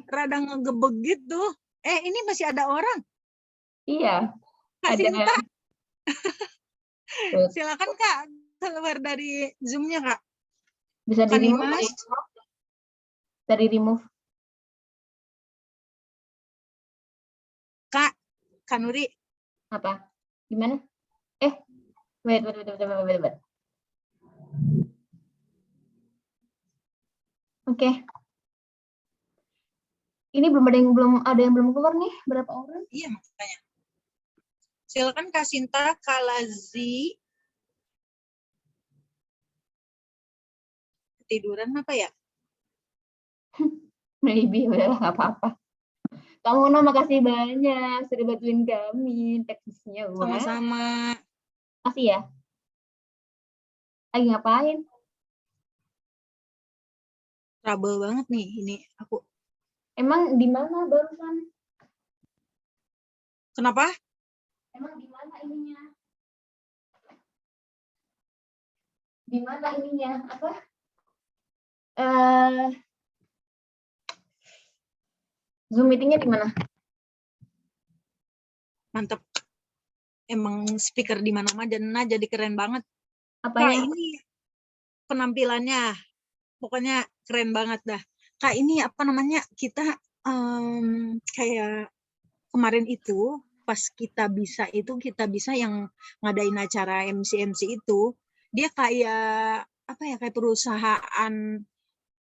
Rada ngegebeg gitu. Ini masih ada orang. Iya. Kak Sinta. Silakan Kak, keluar dari Zoom-nya Kak. Bisa di remove? Kanimas. Dari remove. Kak, Kanuri. Apa? Gimana? Wait. Oke. Ini belum ada yang belum keluar nih. Berapa orang? Iya makanya. Silakan Kak Sinta, Kak Lazi. Tiduran apa ya? Maybe, udah nggak apa-apa. Kamu makasih banyak sudah bantuin kami teknisnya. Sama-sama. Makasih ya. Lagi ngapain? Trouble banget nih ini aku. Emang di mana barusan? Kenapa? Emang di mana ininya? Di mana ininya? Apa? Zoom meetingnya di mana? Mantep. Emang speaker di mana-mana jadi keren banget. Apanya? Kak, ini penampilannya pokoknya keren banget dah. Kak, ini apa namanya? Kita kayak kemarin itu pas kita bisa yang ngadain acara MC itu, dia kayak apa ya, kayak perusahaan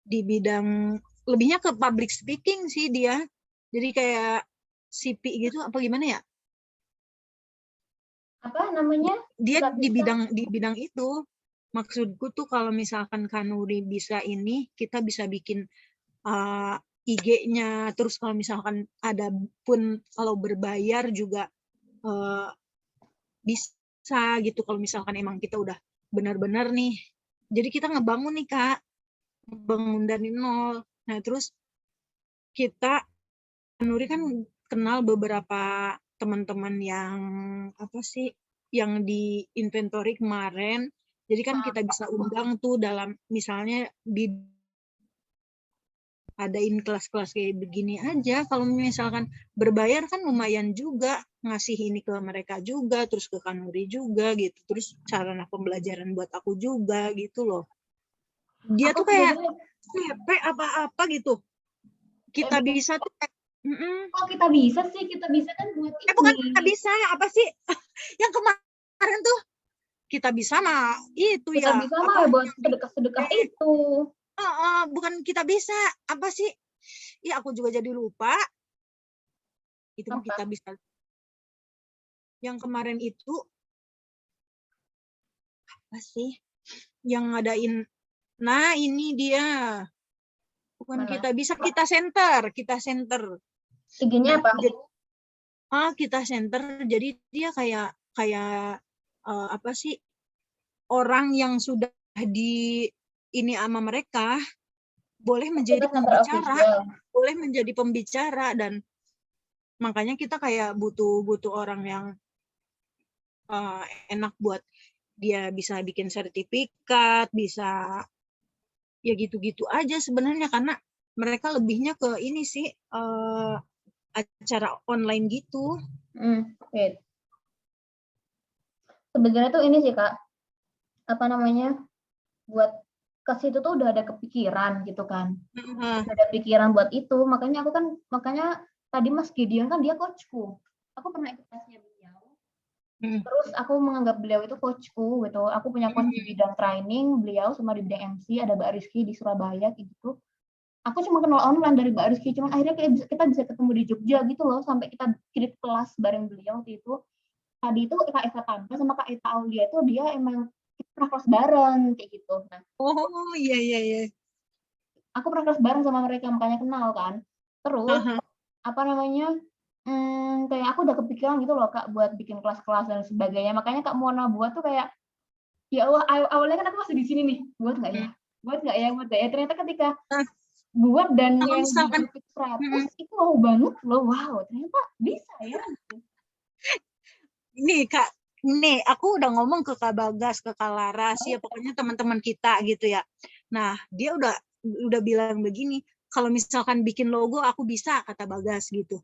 di bidang lebihnya ke public speaking sih dia. Jadi kayak CP gitu apa gimana ya? Apa namanya? Dia di bidang itu. Maksudku tuh kalau misalkan Kanuri bisa ini, kita bisa bikin IG-nya, terus kalau misalkan ada pun kalau berbayar juga bisa gitu kalau misalkan emang kita udah benar-benar nih. Jadi kita ngebangun nih Kak, ngebangun dari nol. Nah terus kita, Nuri kan kenal beberapa teman-teman yang apa sih, yang di inventory kemarin. Jadi kan kita bisa undang tuh dalam misalnya adain kelas-kelas kayak begini aja. Kalau misalkan berbayar kan lumayan juga, ngasih ini ke mereka juga, terus ke Kanuri juga gitu, terus sarana pembelajaran buat aku juga gitu loh. Dia tuh kayak apa-apa gitu. Kita bisa tuh kok kita bisa sih? Kita bisa kan buat ini. Bukan kita bisa, apa sih? Yang kemarin tuh kita bisa mah itu kita ya. Kita bisa mah buat sedekah-sedekah itu. Bukan kita bisa, apa sih? Ya aku juga jadi lupa. Itu mah kita bisa. Yang kemarin itu apa sih? Yang ngadain. Nah, ini dia. Bukan Mana? kita bisa, kita center. IG-nya apa? Kita center. Jadi dia kayak apa sih? Orang yang sudah di ini sama mereka boleh menjadi pembicara, dan makanya kita kayak butuh orang yang enak buat dia bisa bikin sertifikat, bisa ya gitu-gitu aja sebenarnya, karena mereka lebihnya ke ini sih acara online gitu. Sebenarnya tuh ini sih Kak, apa namanya, buat ke situ tuh udah ada kepikiran gitu kan. Udah ada pikiran buat itu, makanya tadi Mas Gideon kan dia coachku. Aku pernah ikut kelasnya beliau. Terus aku menganggap beliau itu coachku gitu. Aku punya coach di bidang training, beliau sama di bidang MC, ada Mbak Rizky di Surabaya gitu. Aku cuma kenal online dari Mbak Rizky, cuman akhirnya kita bisa ketemu di Jogja gitu loh, sampai kita kirim kelas bareng beliau waktu itu. Tadi itu Kak Eva Tanpa sama Kak Eta Aulia itu dia emang pernah kelas bareng kayak gitu. Nah, iya. Aku pernah kelas bareng sama mereka, makanya kenal kan. Terus apa namanya? Kayak aku udah kepikiran gitu loh Kak buat bikin kelas-kelas dan sebagainya. Makanya Kak Mona buat tuh kayak ya Allah, awalnya kan aku masih di sini nih. Buat nggak ya? Ternyata ketika buat dan yang misalkan 100 itu mau banget loh. Wow, ternyata bisa ya. Nih Kak, aku udah ngomong ke Kak Bagas, ke Kak Laras, ya pokoknya teman-teman kita gitu ya. Nah, dia udah bilang begini, kalau misalkan bikin logo aku bisa, kata Bagas gitu.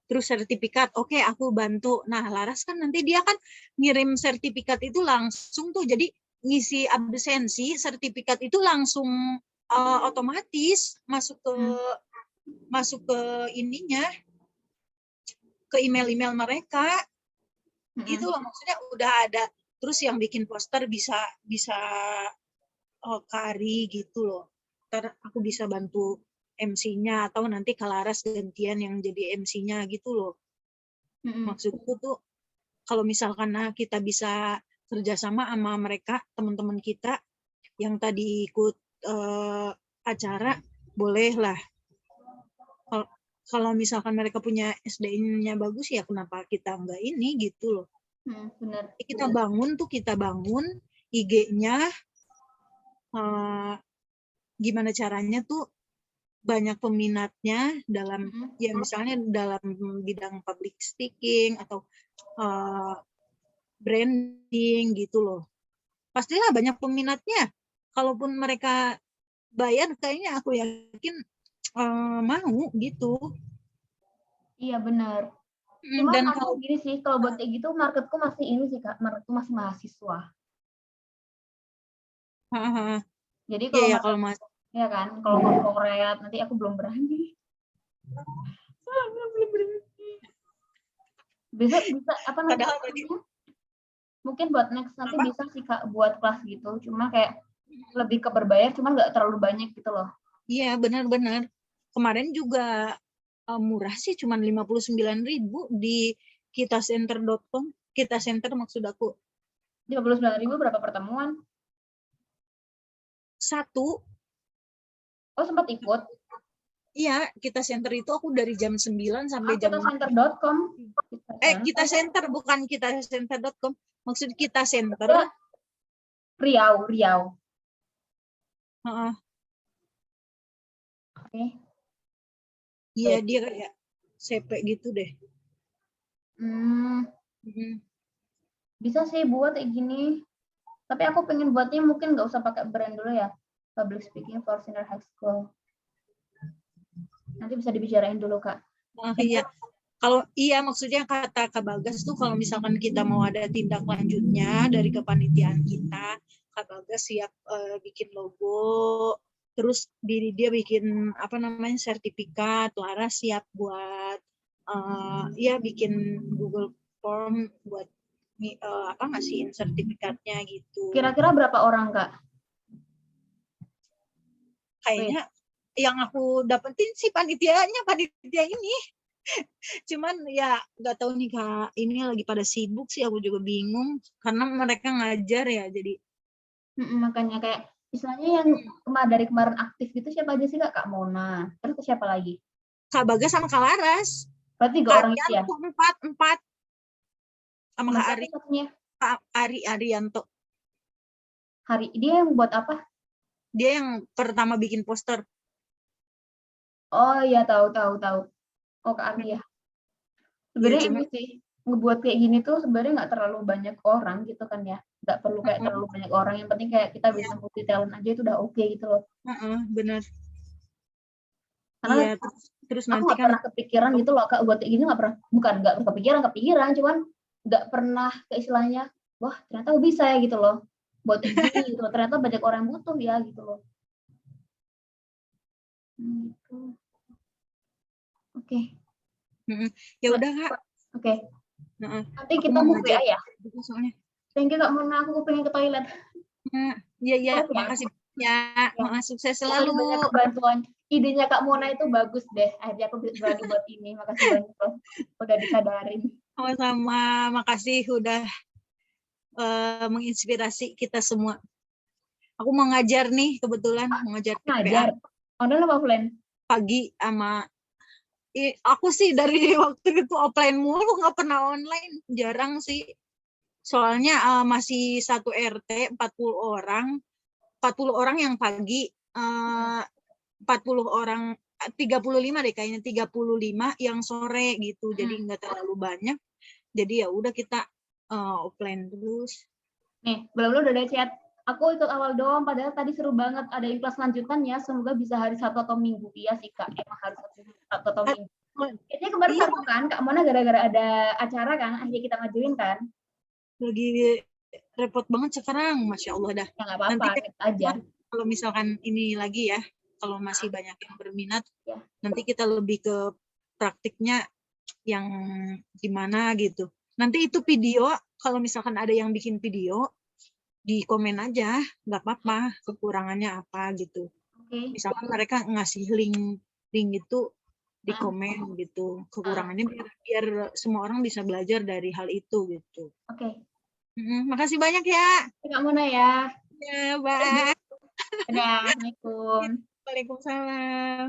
terus sertifikat, oke aku bantu. Nah Laras kan nanti dia kan ngirim sertifikat itu langsung tuh, jadi ngisi absensi sertifikat itu langsung otomatis masuk ke ininya, ke email mereka. Itu loh, maksudnya udah ada. Terus yang bikin poster bisa Kari gitu loh. Ntar aku bisa bantu MC-nya atau nanti Kalaras gantian yang jadi MC-nya gitu loh. Maksudku tuh kalau misalkan kita bisa kerjasama sama mereka, teman-teman kita yang tadi ikut acara, bolehlah. Kalau misalkan mereka punya SDM-nya bagus ya kenapa kita enggak ini gitu loh. Benar. Kita bangun IG-nya, gimana caranya tuh banyak peminatnya dalam ya misalnya dalam bidang public speaking atau branding gitu loh. Pastilah banyak peminatnya. Kalaupun mereka bayar kayaknya aku yakin mau gitu. Iya benar. Cuma Dan kalau gini sih, kalau buat kayak gitu marketku masih ini sih Kak, marketku masih mahasiswa. Jadi kalau ya kan, kalau corporate nanti aku belum berani. Bisa apa nanti? Mungkin buat next nanti bisa sih Kak buat kelas gitu, cuma kayak lebih ke berbayar, cuma nggak terlalu banyak gitu loh. Iya benar-benar. Kemarin juga murah sih, cuma 59.000 di kitacenter.com. Kita Center maksud aku. 59.000 berapa pertemuan? 1. Oh sempat ikut? Iya, Kita Center itu aku dari jam 9 sampai jam kitacenter.com. Kita Center bukan kitacenter.com. Maksud Kita Center. Riau. Oke. Iya, dia kayak CP gitu deh. Bisa sih buat kayak gini. Tapi aku pengen buatnya mungkin nggak usah pakai brand dulu ya. Public speaking for senior high school. Nanti bisa dibicarain dulu Kak. Iya. Kalau maksudnya kata Kak Bagas tuh kalau misalkan kita mau ada tindak lanjutnya dari kepanitiaan kita, Kak Bagas siap bikin logo, terus dia bikin sertifikat, Laras siap buat bikin Google Form buat ngasihin sertifikatnya gitu. Kira-kira berapa orang Kak? Kayaknya yang aku dapetin sih panitia ini. Cuman ya nggak tahu nih Kak, ini lagi pada sibuk sih, aku juga bingung karena mereka ngajar ya jadi. Makanya kayak misalnya yang dari kemarin aktif gitu siapa aja sih Kak Mona, terus siapa lagi? Kak Bagas sama Kak Laras. Berarti 3 orang ya? 4 sama Kak Ari. Kak Arianto. Dia yang buat apa? Dia yang pertama bikin poster. Oh iya tahu. Oh Kak Ari ya. Sebenarnya ini sih ngebuat kayak gini tuh sebenarnya nggak terlalu banyak orang gitu kan ya. Nggak perlu kayak terlalu banyak orang. Yang penting kayak kita bisa multi talent aja itu udah oke gitu loh. Benar. Karena terus aku nanti nggak pernah kepikiran gitu loh Kak buat kayak gini, nggak pernah. Bukan nggak kepikiran, cuman nggak pernah kayak istilahnya, wah ternyata bisa ya gitu loh. Buat kayak gini gitu. Ternyata banyak orang yang butuh ya gitu loh. Gitu. Oke. Ya udah Kak. Oke. Nanti kita mau WA ya. Thank you Kak Mona, aku pengen ke toilet. Iya, makasih ya. Sukses selalu. Banyak bantuan. Idenya Kak Mona itu bagus deh. Akhirnya aku berani buat ini. Makasih banyak loh. Udah disadarin. Sama-sama. Makasih udah menginspirasi kita semua. Aku mau ngajar nih kebetulan. Mau ngajar PPA. Ngajar? Online apa offline? Pagi sama aku sih dari waktu itu offline mulu, nggak pernah online, jarang sih. Soalnya masih satu RT 40 orang yang pagi, 40 orang 35 deh kayaknya, 35 yang sore gitu. Jadi nggak terlalu banyak. Jadi ya udah kita offline terus. Nih, belum udah ada chat. Aku ikut awal doang, padahal tadi seru banget. Ada kelas lanjutan ya, semoga bisa hari Sabtu atau Minggu. Iya sih Kak, emang harus Sabtu atau Minggu. Ini kemarin Iya. satu kan, Kak Mona gara-gara ada acara kan, akhirnya kita ngajuin kan. Lagi repot banget sekarang, Masya Allah dah. Ya nggak apa-apa, Nanti kita aja. kalau misalkan ini lagi ya, kalau masih banyak yang berminat, Ya. nanti kita lebih ke praktiknya yang gimana gitu. Nanti itu video, kalau misalkan ada yang bikin video, di komen aja, nggak apa-apa, kekurangannya apa gitu. Oke. Misalkan mereka ngasih link itu di komen gitu, kekurangannya biar semua orang bisa belajar dari hal itu gitu. Oke. Makasih banyak ya. Kak Mona ya. Ya, bye. Dadah, Assalamualaikum. Waalaikumsalam.